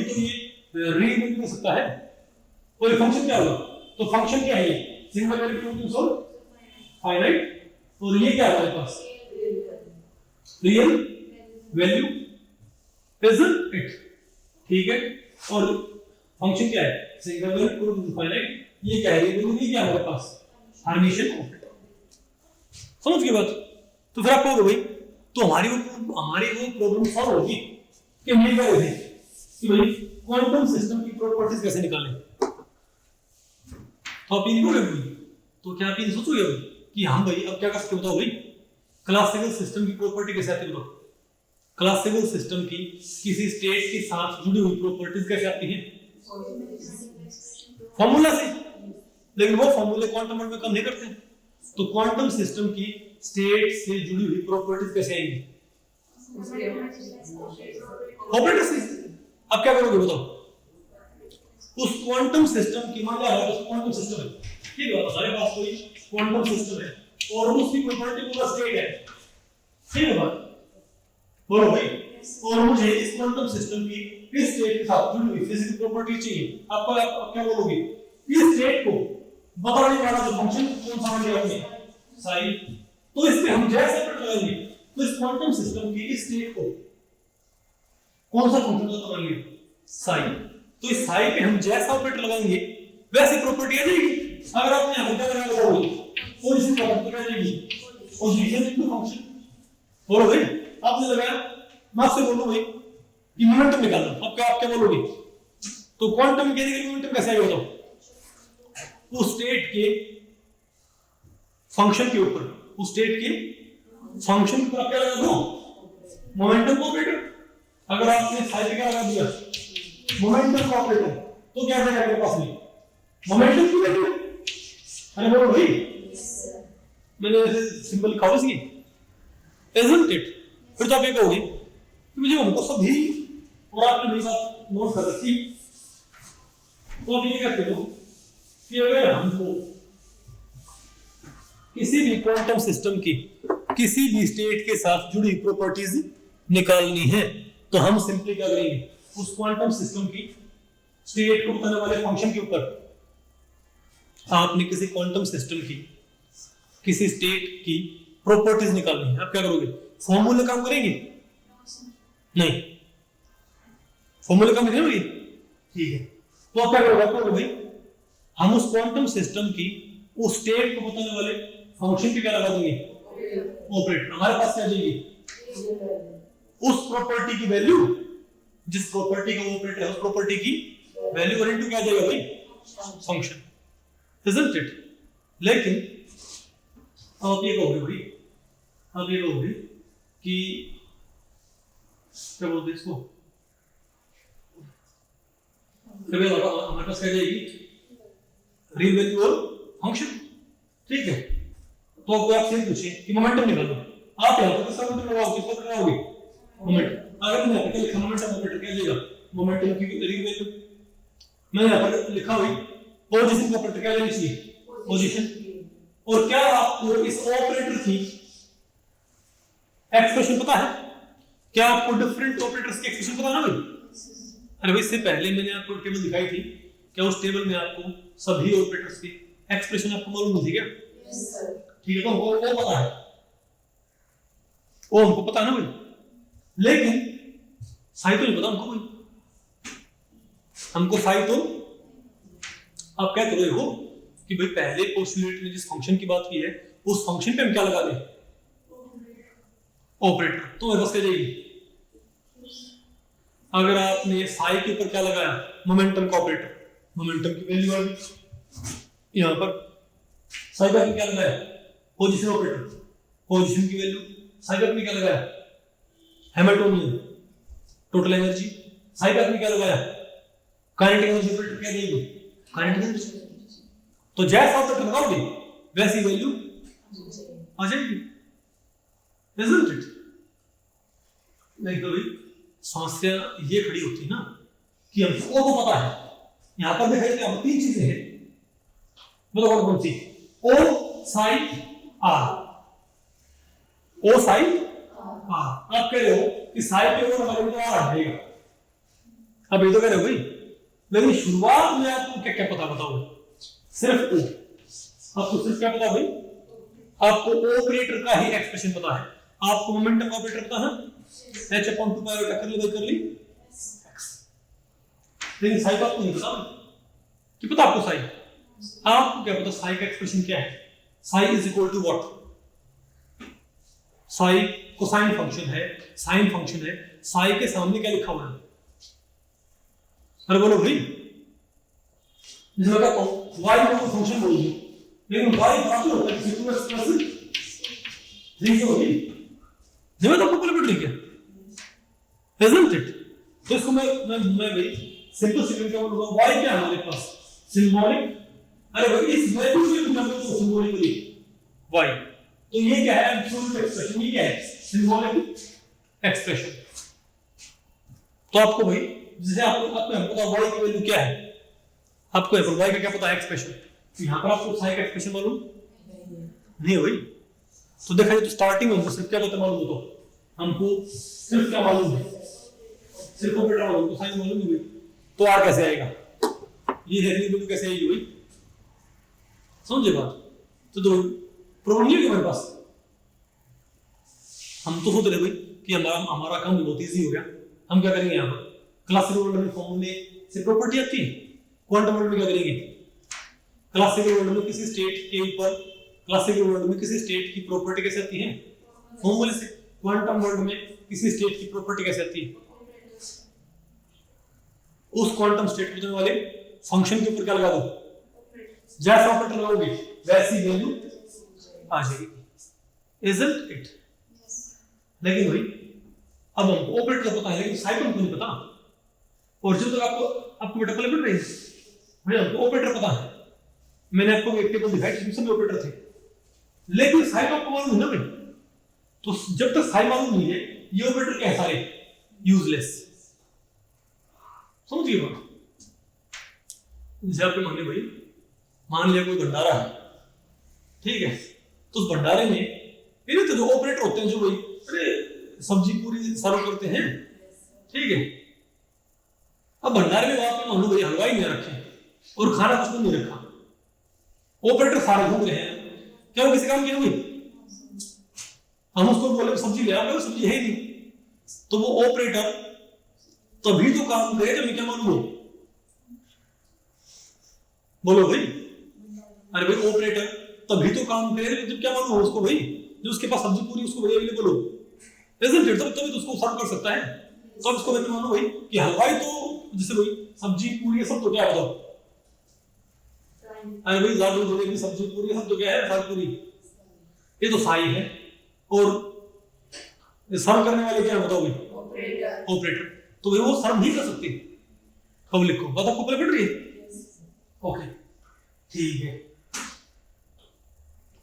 तो ये रियल वैल्यू हो सकता है। और ये फंक्शन क्या होगा? तो फंक्शन क्या है? सिंगल वैल्यू, कंटीन्यूअस और फाइनाइट। और ये क्या है हमारे पास? Real value is it. ठीक है। और फंक्शन क्या है? Single value, continuous, finite. ये क्या है? ये क्या है हमारे पास? Hermitian operator. समझ गए बात? तो फिर आप कहोगे भाई तो हमारी वो प्रॉब्लम सॉल्व होगी कि हम ये कह रहे थे कि भाई क्वांटम सिस्टम की प्रॉपर्टीज कैसे निकालें। तो आप ये नहीं बोलोगे, तो क्या आप ये सोचोगे भाई कि हम भाई अब क्या कर सकते? बताओ भाई, क्लासिकल सिस्टम की प्रॉपर्टी कैसे आती है? बताओ, क्लासिकल सिस्टम की किसी स्टेट के साथ जुड़ी हुई प्रॉपर्टीज कैसे आती हैं? फॉर्मूला से। लेकिन वो फॉर्मूले क्वांटम वर्ल्ड में काम नहीं करते। तो क्वांटम सिस्टम की स्टेट से जुड़ी हुई प्रॉपर्टीज कैसे आएंगी? ऑपरेटर से। अब क्या करोगे बताओ? उस क्वांटम सिस्टम की मान लिया है क्वांटम सिस्टम है, ठीक है, हमारे पास कोई क्वांटम सिस्टम है और उसकी प्रॉपर्टी पूरा स्टेट है, ठीक है बात? बोलो भाई। और मुझे इस क्वांटम सिस्टम की इस स्टेट के साथ जुड़ी हुई फिजिकल प्रॉपर्टी चाहिए। आप क्या बोलोगे? इस स्टेट को बताने वाला जो फंक्शन कौन सा मान लिया हमने? साइन। तो इस पे हम जैसे ऑपरेटर लगाएंगे तो इस क्वांटम सिस्टम की इस स्टेट को कौन सा फंक्शन मान लिया? साइन। तो इस साइन पे हम जैसा ऑपरेटर लगाएंगे वैसी प्रॉपर्टी आ जाएगी। अगर आपने यहां क्या लगाया होगा पोजीशन प्रॉपर्टी आ जाएगी, पोजीशन इनटू फंक्शन। बोलो भाई, आपने लगाया, मैं आपसे बोलूं भाई कि मोमेंटम निकालना, अब क्या आप क्या बोलोगे? तो क्वांटम मैकेनिकल मोमेंटम कैसे आएगा बताओ? उस स्टेट के फंक्शन के ऊपर, उस स्टेट के फंक्शन के ऊपर आप क्या लगा दो? Momentum operator. अगर आपने साइड पे क्या लगा दिया? मोमेंटम ऑपरेटर, तो क्या बनेगा आपके पास में? मोमेंटम की वैल्यू। अरे बोलो भाई, मैंने ऐसे सिंपल लिखा हुआ इसकी, isn't it? फिर तो आप ये कहोगे कि मुझे हमको सभी, और आपने मेरी बात नोट कर रखी, तो आप ये कहते हो कि अगर हमको किसी भी क्वांटम सिस्टम की किसी भी स्टेट के साथ जुड़ी प्रॉपर्टीज निकालनी है, तो हम सिंपली क्या करेंगे? उस क्वांटम सिस्टम की स्टेट को बताने वाले फंक्शन के ऊपर, आपने किसी क्वांटम सिस्टम की किसी स्टेट की प्रॉपर्टीज निकालनी है, आप क्या करोगे? फॉर्मूले काम करेंगे? नहीं, फॉर्मूले काम नहीं होगी, ठीक है। तो आप क्या करोगे? भाई हम उस क्वांटम सिस्टम की उस स्टेट को बताने वाले फंक्शन पे क्या लगा देंगे? ऑपरेटर। हमारे पास क्या चाहिए? उस प्रॉपर्टी की वैल्यू, जिस प्रॉपर्टी का ऑपरेटर है उस प्रॉपर्टी की वैल्यू और इनटू क्या आ जाएगा भाई? Function, isn't it? लेकिन आप ये कहोगे भाई, आप ये कहोगे कि क्या बोलते हैं इसको, हमारे पास क्या जाएगी? रियल वैल्यू और फंक्शन, ठीक है। तो आपसे पूछे कि मोमेंटम निकालो, आप यहाँ पर किसका मोमेंटम लगाओगे? किसका लगाओगे? मोमेंटम। अगर मैं यहाँ पे लिखा मोमेंटम ऑपरेटर क्या जाएगा? मोमेंटम की रियल वैल्यू। मैं यहाँ पर लिखा हुई पोजीशन का ऑपरेटर क्या लेनी चाहिए? पोजीशन। और क्या आपको इस ऑपरेटर की एक्सप्रेशन पता है? क्या आपको डिफरेंट ऑपरेटर्स की एक्सप्रेशन पता है ना भाई? अरे भाई, इससे पहले मैंने आपको टेबल दिखाई थी, क्या उस टेबल में आपको सभी ऑपरेटर्स की एक्सप्रेशन आपको मालूम थी क्या? Yes sir. ठीक है, तो वो पता है, वो हमको पता है ना भाई, लेकिन साई तो नहीं पता हमको भाई। हमको साई तो आप क्या कर रहे हो कि भाई पहले पोस्टुलेट में जिस फंक्शन की बात की है उस फंक्शन पे हम क्या लगा दें? ऑपरेटर। तो मेरे पास क्या जाएगी? अगर आपने साई के ऊपर क्या लगाया? मोमेंटम का ऑपरेटर, मोमेंटम की वैल्यू आ गई। यहां पर साई का क्या लगाया? पोजीशन ऑपरेटर, पोजीशन की वैल्यू। साई का क्या लगाया? Hamiltonian, total energy. साई का क्या लगाया? काइनेटिक एनर्जी ऑपरेटर क्या देगी? Kinetic energy. तो जैसा ऑपरेटर लगाओगे वैसी वैल्यू आ जाएगी, isn't it? नहीं तो भाई समस्या ये खड़ी होती ना कि हमको तो पता है, यहां पर दिखाई क्या तीन चीजें हैं, मतलब कौन सी? O sign R, O sign R. आप कह रहे हो कि साइन पे वो लगाओगे तो आर आ जाएगा। अब ये तो कह रहे हो भाई, लेकिन शुरुआत में आपको क्या क्या पता बताओ? सिर्फ ओ। आपको सिर्फ क्या पता भाई? आपको ऑपरेटर का ही एक्सप्रेशन पता है। आपको मोमेंटम ऑपरेटर पता है h upon 2 pi बटा कर ली x। लेकिन साई का आपको नहीं पता कि पता आपको साई? आपको क्या पता साई का एक्सप्रेशन क्या है? Psi is equal to what? Psi cosine function है, साइन फंक्शन है। साई के सामने क्या लिखा हुआ है? अरे बोलो भाई, जैसे मैं कहता हूं y को फंक्शन बोलिए, लेकिन y काफी होता है कि 2x प्लस 3 होगी, जब तो आपको पता पड़ रही क्या? isn't it? तो इसको मैं भाई सिंपल सिंपल क्या बोलूंगा? y क्या है हमारे पास? सिंबॉलिक। अरे भाई इस वैल्यू को मैं बोलूंगा सिंबॉलिकली y, तो ये क्या है? Absolute expression. ये क्या है? Symbolic expression. तो आपको भाई जैसे आपको पता y की वैल्यू क्या है, आपको y का क्या पता है? एक्सप्रेशन। तो यहां पर आपको साई का एक्सप्रेशन मालूम नहीं भाई। तो देखा तो स्टार्टिंग में हमको सिर्फ क्या पता मालूम हो, तो हमको सिर्फ क्या मालूम है? सिर्फ ऑपरेटर मालूम, तो साइन मालूम नहीं। तो आर कैसे आएगा? ये है वैल्यू कैसे आएगी भाई? समझे बात? तो दो प्रॉब्लम नहीं है हमारे पास। हम तो सोच रहे भाई कि हमारा काम बहुत इजी हो गया। हम क्या करेंगे? यहाँ पर क्लासिकल वर्ल्ड में फॉर्मूले से प्रॉपर्टी आती है, क्वांटम वर्ल्ड में क्या करेंगे? क्लासिकल वर्ल्ड में किसी स्टेट के ऊपर, क्लासिकल वर्ल्ड में किसी स्टेट की प्रॉपर्टी कैसे आती है? फॉर्मूले से। क्वांटम वर्ल्ड में किसी स्टेट की प्रॉपर्टी कैसे आती है? उस क्वांटम स्टेट को देने वाले फंक्शन के ऊपर क्या लगा दो, जैसा ऑपरेटर लगाओगे वैसी वैल्यू आ जाएगी, इजंट इट। लेकिन भाई अब हमको ऑपरेटर पता है लेकिन साइन को नहीं पता, और जो तक आपको बेटा पहले पढ़ रही है भाई हमको ऑपरेटर पता है, मैंने आपको एक टेबल दिखाई जिसमें ऑपरेटर थे, लेकिन साइन आपको मालूम है ना भाई, तो जब तक साइन मालूम नहीं है ये ऑपरेटर क्या है सारे यूजलेस। समझिए बात, जैसे आपके मान लो भाई, मान लिया कोई भंडारा है, ठीक है, तो उस भंडारे में फिर तो जो ऑपरेटर होते हैं जो भाई अरे सब्जी पूरी सर्व करते हैं, ठीक है, अब भंडारे में वहां पे मान लो भाई हलवाई नहीं रखे और खाना कुछ नहीं रखा, ऑपरेटर सारे घूम रहे हैं, क्या वो किसी काम की होगी? हम उसको बोले सब्जी ले आओ, सब्जी है ही नहीं, तो वो ऑपरेटर तभी तो काम करे जब क्या मालूम हो, बोलो भाई, अरे भाई ऑपरेटर तभी तो काम करे जब क्या मालूम हो उसको भाई, जो उसके पास सब्जी पूरी उसको भाई अवेलेबल हो, तभी तो उसको सर्व कर सकता है। तो अब इसको मैं मानो भाई कि हलवाई तो जैसे भाई सब्जी पूरी ये सब तो क्या बताओ, अरे भाई लाडू जलेबी सब्जी पूरी सब तो क्या है, साग पूरी, ये तो साई है, और सर्व करने वाले क्या बताओ भाई, ऑपरेटर, तो वे वो सर्व नहीं कर सकते पब्लिक को, बात आपको पहले पड़ रही है? ओके ठीक है,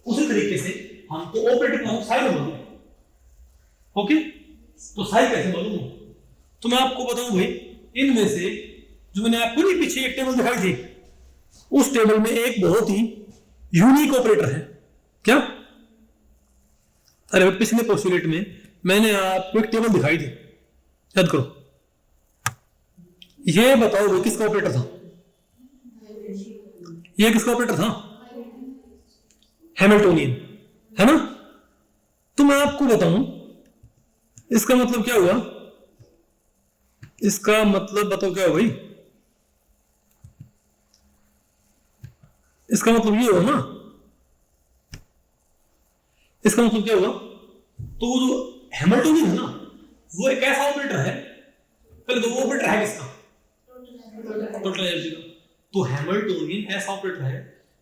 उसी तरीके से हमको ऑपरेटर का साई मालूम है, ओके, तो साई कैसे मालूम हो, तो मैं आपको बताऊं भाई, इनमें से जो मैंने आपको नहीं पीछे एक टेबल दिखाई थी, उस टेबल में एक बहुत ही यूनिक ऑपरेटर है, क्या? अरे पिछले पोस्टुलेट में मैंने आपको एक टेबल दिखाई थी, याद करो, ये बताओ भाई किसका ऑपरेटर था, ये किसका ऑपरेटर था? हैमिल्टोनियन, है ना? तो मैं आपको बताऊं इसका मतलब क्या हुआ, इसका मतलब बताओ क्या हुआ भाई, इसका मतलब ये हुआ ना, इसका मतलब क्या हुआ, तो वो जो हैमिल्टोनियन है ना वो एक ऐसा ऑपरेटर है, पहले तो वो ऑपरेटर है किसका, टोटल एनर्जी का, तो हैमिल्टोनियन ऐसा ऑपरेटर है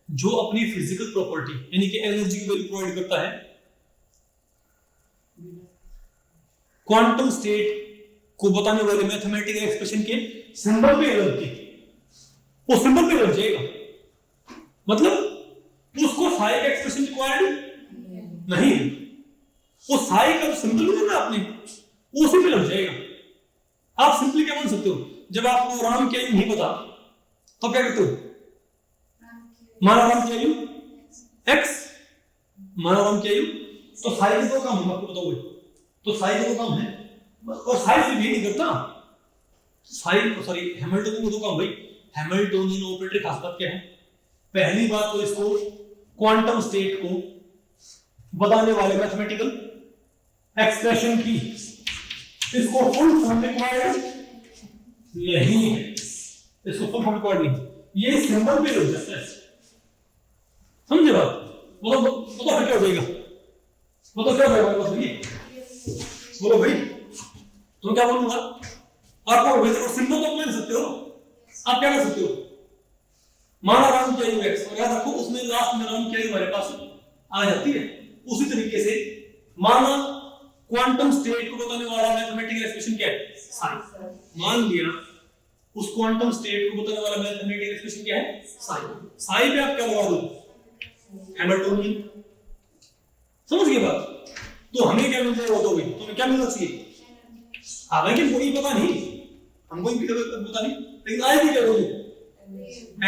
जो अपनी फिजिकल प्रॉपर्टी यानी कि एनर्जी की वैल्यू प्रोवाइड करता है क्वांटम स्टेट को बताने वाले मैथमेटिकल एक्सप्रेशन के सिंबल पे लग के, वो सिंबल पे लग जाएगा, मतलब उसको साई का एक्सप्रेशन रिक्वायर्ड नहीं है, वो साई का सिंबल होगा आपने वो उसी पे लग जाएगा। आप सिंपली क्या मान सकते हो, जब आपको राम क्या नहीं पता तो क्या करते हो, माना राम क्या यू एक्स, माना राम क्या यू, तो साई के दो काम हम आपको बताओगे, तो साई के दो काम है, और साई से भी नहीं करता, साई सॉरी हैमिल्टोनियन के दो काम भाई, हैमिल्टोनियन ऑपरेटर खास बात क्या है, पहली बात तो इसको क्वांटम स्टेट को बताने वाले मैथमेटिकल एक्सप्रेशन की इसको फुल फॉर्म रिक्वायर्ड नहीं है, इसको फुल फॉर्म रिक्वायर्ड नहीं, ये सिंबल पे लग जाता है, समझे बात? बोलो फिर क्या हो जाएगा, बोलो क्या होगा, बोलो भाई, तुम क्या बोलूंगा आपको, वैसे सिंबल तो ले सकते हो, आप क्या कर सकते हो, माना राम क्या यू एक्स, और याद रखो उसमें लास्ट में राम क्या यू हमारे पास आ जाती है, उसी तरीके से माना क्वांटम स्टेट को बताने वाला मैथमेटिकल एक्सप्रेशन क्या है, साइन, मान लिया उस क्वांटम स्टेट को बताने वाला मैथमेटिकल एक्सप्रेशन क्या है, साइन, साइन पे आप क्या लगा दो, हैमिल्टोनियन, समझ गए बात? तो हमें क्या मिल जाएगा, बताओगे तुम्हें क्या मिलना चाहिए, हालांकि कोई पता नहीं, हमको भी पता नहीं, लेकिन आएगी क्या बोलो,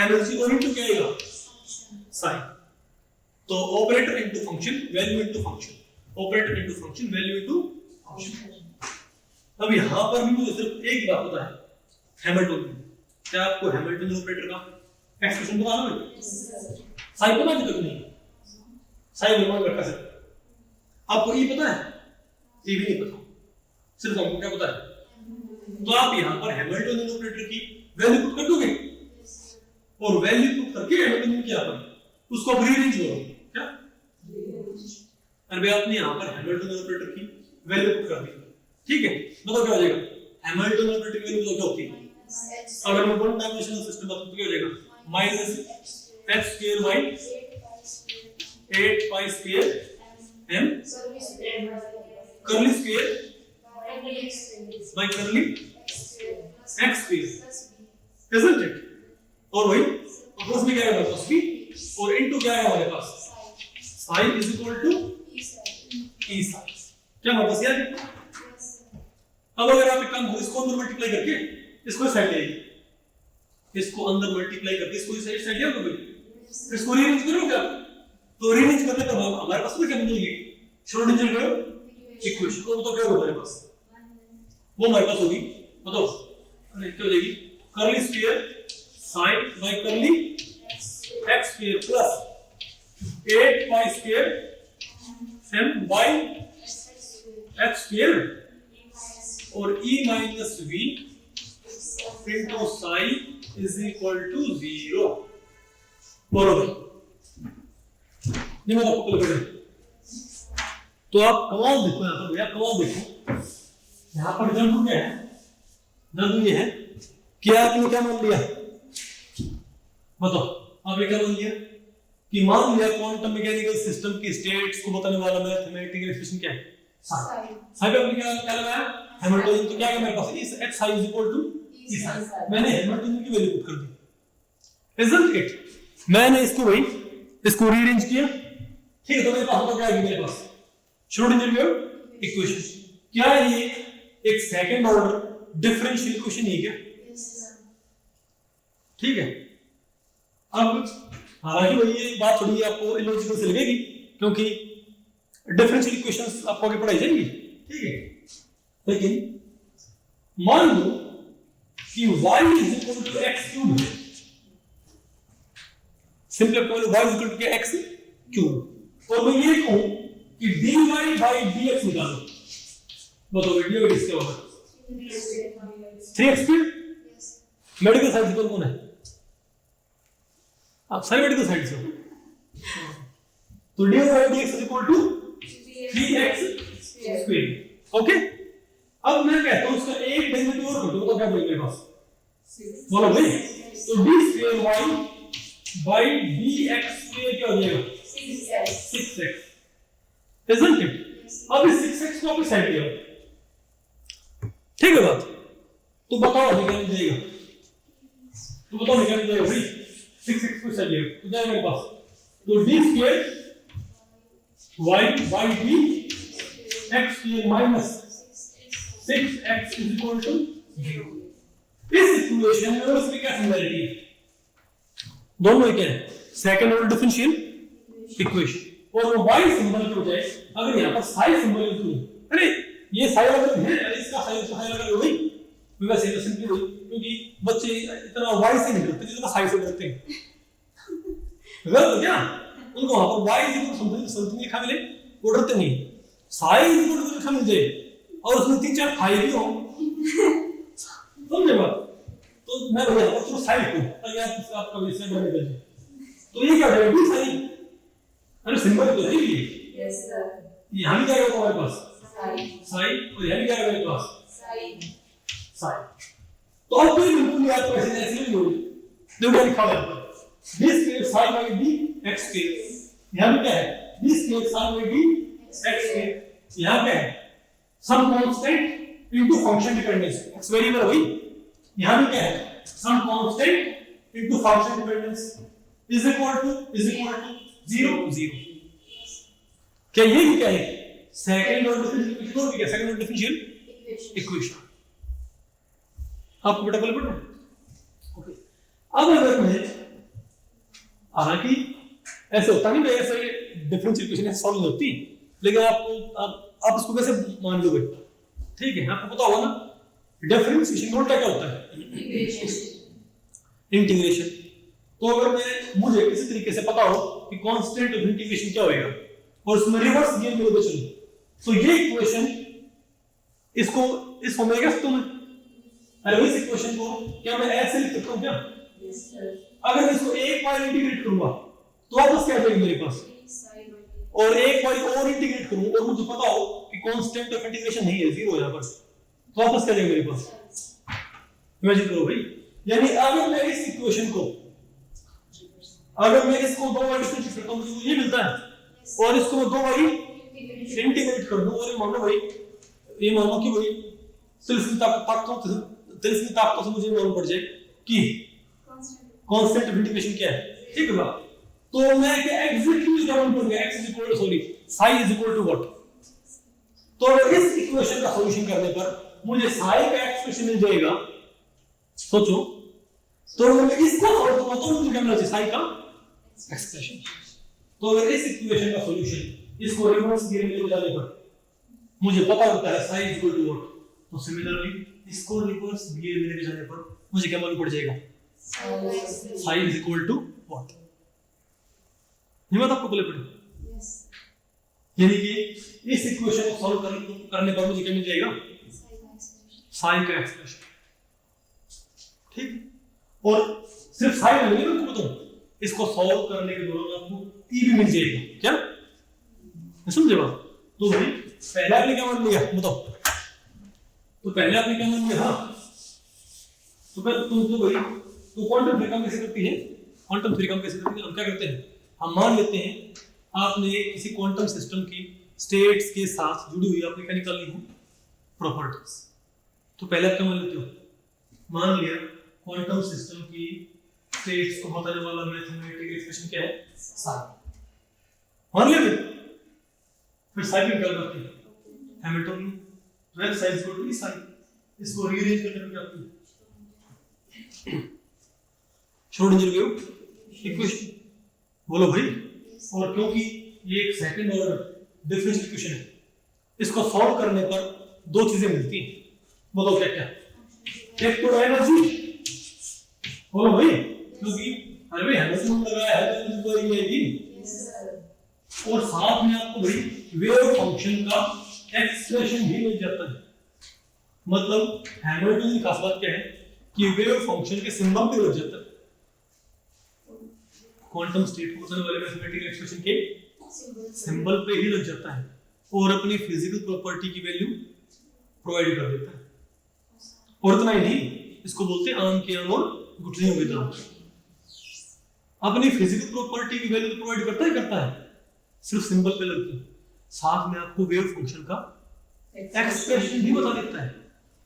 एनर्जी और इनटू क्या आएगा, साइन, तो operator into function value into function, operator into function value into function. अब यहां पर भी मुझे सिर्फ एक बात पता है, हैमिल्टोनियन, क्या आपको हैमिल्टोनियन ऑपरेटर का एक्सप्रेशन पता है? साइन पता है कि नहीं, साइन मान रखा सर, आपको ये पता है, ये भी नहीं पता, सिर्फ हमको क्या पता है, तो आप यहां पर हैमिल्टोनियन ऑपरेटर की वैल्यू पुट कर दोगे, और वैल्यू पुट करके हैमिल्टोनियन क्या पर उसको रीअरेंज करो, क्या अरे आपने यहां पर हैमिल्टोनियन ऑपरेटर की वैल्यू पुट कर दी, ठीक है, बताओ क्या हो जाएगा, हैमिल्टोनियन ऑपरेटर की वैल्यू क्या होती है, अगर मैं वन डायमेंशनल सिस्टम बताऊं तो क्या हो जाएगा? Minus x square by 8 pi square m curly square by curly x square, isn't it? और वही प्लस में क्या है हमारे पास b और इनटू क्या है हमारे पास psi is equal to e psi। क्या हमारे पास यार? अब अगर आप एक काम करो, इसको अंदर मल्टीप्लाई करके इसको इस साइड ले आइए, इसको अंदर मल्टीप्लाई करके इसको इस साइड ले आओ कभी, इसको रीअरेंज करो क्या? तो रीअरेंज करने के बाद हमारे पास क्या मिलेगी? Schrodinger wave equation. तो क्या होगा हमारे पास? वो हमारे पास होगी, बताओ अरे क्या हो जाएगी? Curly square sign by curly x square plus 8 pi square m by x square और e minus v into psi is equal to 0। बरोबर? ये मैं आपको क्लियर कर दूं। तो आप कमाल देखो, यहाँ पर भैया कमाल देखो, यहाँ पर जल्द क्या है? जल्द ये है कि आपने क्या मान लिया? बताओ आपने क्या मान लिया? कि मान लिया क्वांटम मैकेनिकल सिस्टम की स्टेट्स को बताने वाला मैथमेटिकल एक्सप्रेशन क्या है? साई। साई पे आपने क्या लगाया? हैमिल्टन। तो क्या है मेरे पास? इस x psi is equal to e psi. मैंने हैमिल्टन की वैल्यू पुट कर दी, isn't it? मैंने इसको भाई इसको रीअरेंज किया, ठीक है? तो मेरे पास क्या आएगी? मेरे पास श्रोडिंगर वेव इक्वेशन। क्या ये एक सेकंड ऑर्डर डिफरेंशियल इक्वेशन है क्या? ठीक है। अब हालांकि भाई ये बात थोड़ी आपको इलॉजिकल से लगेगी क्योंकि डिफरेंशियल इक्वेशंस आपको आगे पढ़ाई जाएंगी, ठीक है? लेकिन मान लो कि y is equal to x cube है, सिंपली आपको y is equal to x cube, और मैं ये कहूं कि dy बाय dx निकालो, बताओ dy बाय dx क्या होगा? 3x cube. मेडिकल साइड से कौन है? आप सारे मेडिकल साइड से हो, तो dy by dx is equal to 3x square. Okay, अब मैं कहता हूं उसका एक डेरिवेटिव और कर दो, तो क्या बचेगा मेरे पास? बोलो भाई, तो d square y by dx square क्या हो जाएगा? 6x, isn't it? अब इस 6x को आप साइड ले आओ, ठीक है बात? तो बताओ अभी क्या मिल जाएगा? तो बताओ क्या मिल जाएगा भाई? 6x को साइड ले आओ तो क्या है मेरे पास? तो d square y by dx square minus 6x is equal to 0। इस इक्वेशन में उसमें क्या सिमिलरिटी है? दोनों एक है, सेकंड ऑर्डर डिफरेंशियल इक्वेशन। और वो y सिंबल की बजाय अगर यहाँ पर psi सिंबल यूज करूं, अरे ये psi अलग है, अरे इसका psi अलग है भाई, वैसे ही सिंपली वही, क्योंकि बच्चे इतना y से नहीं डरते जितना psi से डरते हैं। गलत क्या? उनको वहां पर y इक्वल समथिंग समथिंग लिखा मिले वो डरते नहीं, psi इक्वल लिखा मिल जाए और उसमें 3-4 फाई भी हो, समझे बात? तो मैं भैया तो साइड को और यार आपका विषय बने दीजिए, तो ये क्या है? भी साइड, अरे सिंबल तो है ये, यस सर। यहां भी क्या होगा हमारे पास? साइड, और यहां भी क्या है मेरे पास? साइड। तो अब कोई बिल्कुल याद तो ऐसे नहीं होगी, देखो क्या लिखा है? This square sign by d x square, यहां भी क्या है? This square sign by d x square, यहां क्या है? Some constant into function dependence, x variable वही, यहां भी क्या है? Some constant into function dependence is equal to 0 0। क्या ये क्या है? सेकंड ऑर्डर डिफरेंशियल इक्वेशन, क्या सेकंड ऑर्डर डिफरेंशियल इक्वेशन। आपको बेटा बोले पढ़ो, ओके? अब अगर मैं, हालांकि ऐसे होता नहीं, ऐसे डिफरेंशियल इक्वेशन ऐसे सॉल्व होती, लेकिन आप इसको कैसे मान लोगे? ठीक है, आपको पता होगा ना डिफरेंशिएशन उल्टा क्या होता है? इंटीग्रेशन। तो अगर मुझे किसी तरीके से पता हो कि कांस्टेंट ऑफ इंटीग्रेशन क्या होएगा और उसमें रिवर्स गेम में चलो, तो ये इक्वेशन इसको इस फॉर्म में लिख सकता हूं मैं? अरे इस इक्वेशन को क्या मैं ऐसे लिख सकता हूं क्या? Yes sir. अगर मैं इसको एक बार इंटीग्रेट करूंगा तो वापस क्या आ जाएगा मेरे पास? और एक बार और इंटीग्रेट करूं और मुझे पता हो कि कांस्टेंट ऑफ इंटीग्रेशन नहीं है, 0 यहां पर, तो वापस क्या आ जाएगा मेरे पास? इमेजिन करो भाई, यानी अगर मैं इस इक्वेशन को, अगर मैं इसको 2 बार डिफरेंशिएट करता हूं मुझे ये मिलता है, और इसको मैं 2 बार इंटीग्रेट कर दूं, और ये मानो भाई, ये मानो कि भाई तिलिस्मी ताकतों से मुझे मालूम पड़ जाए कि कांस्टेंट ऑफ इंटीग्रेशन क्या है, ठीक है बात। तो मैं क्या एग्जैक्टली क्या मालूम पड़ गया, x is equal to sorry psi is equal to what. तो अगर इस इक्वेशन का सॉल्यूशन करने पर मुझे psi का एक्सप्रेशन मिल जाएगा, सोचो, तो अगर मैं इसको सॉल्व करूं तो मुझे क्या मिलना चाहिए, psi का एक्सप्रेशन। तो अगर इस इक्वेशन का सॉल्यूशन इसको रिवर्स गियर में ले जाने पर मुझे पता होता है psi is equal to what, तो सिमिलरली इसको रिवर्स गियर में ले जाने पर मुझे क्या मालूम पड़ जाएगा, psi is equal to what. हिम्मत आपको बोले पड़े, यानी कि इस इक्वेशन को सॉल्व करने पर मुझे क्या मिल जाएगा, psi का एक्सप्रेशन, ठीक। और सिर्फ psi नहीं, मैं आपको बताऊं इसको सॉल्व करने के दौरान आपको e भी मिल जाएगा, क्या समझे बात। तो भाई पहले आपने क्या मान लिया बताओ, तो पहले आपने क्या मान लिया, हाँ तो पहले तुमको भाई, तो क्वांटम थ्योरी काम कैसे करती है, क्वांटम थ्योरी काम कैसे करती है, हम क्या करते हैं, हम मान लेते हैं आपने किसी क्वांटम सिस्टम की स्टेट्स के साथ जुड़ी हुई आपने क्या निकालनी है, प्रॉपर्टीज। तो पहले आप क्या मान लेते हो, मान लिया क्वांटम सिस्टम की स्टेट्स को बताने वाला मैथमेटिकल एक्सप्रेशन क्या है, psi। मान लिया, फिर psi की निकाल करते हैं Hamilton, well psi equal to psi। इसको रीअरेंज करने पे क्या होता है, श्रोडिंगर वेव इक्वेशन, बोलो भाई। और क्योंकि ये एक सेकंड ऑर्डर डिफरेंशियल इक्वेशन है, इसको सॉल्व करने पर 2 चीजें मिलती हैं, बोलो क्या क्या, एक तो एनर्जी, बोलो भाई, क्योंकि अरे भाई हैमिल्टन लगाया है तो इसको ये आएगी, और साथ में आपको भाई वेव फंक्शन का एक्सप्रेशन भी मिल जाता है। मतलब हैमिल्टन की खास बात क्या है कि वेव फंक्शन के सिंबल पे लग जाता है, क्वांटम स्टेट को बताने वाले मैथमेटिकल एक्सप्रेशन के सिंबल पे ही लग जाता है, और अपनी फिजिकल प्रॉपर्टी की वैल्यू प्रोवाइड कर देता है। और इतना ही नहीं, इसको बोलते हैं आम के आम और गुठलियों के दाम। अपनी फिजिकल प्रॉपर्टी की वैल्यू प्रोवाइड करता है, सिर्फ सिंबल पे लगती है, साथ में आपको वेव फंक्शन का एक्सप्रेशन भी बता देता है।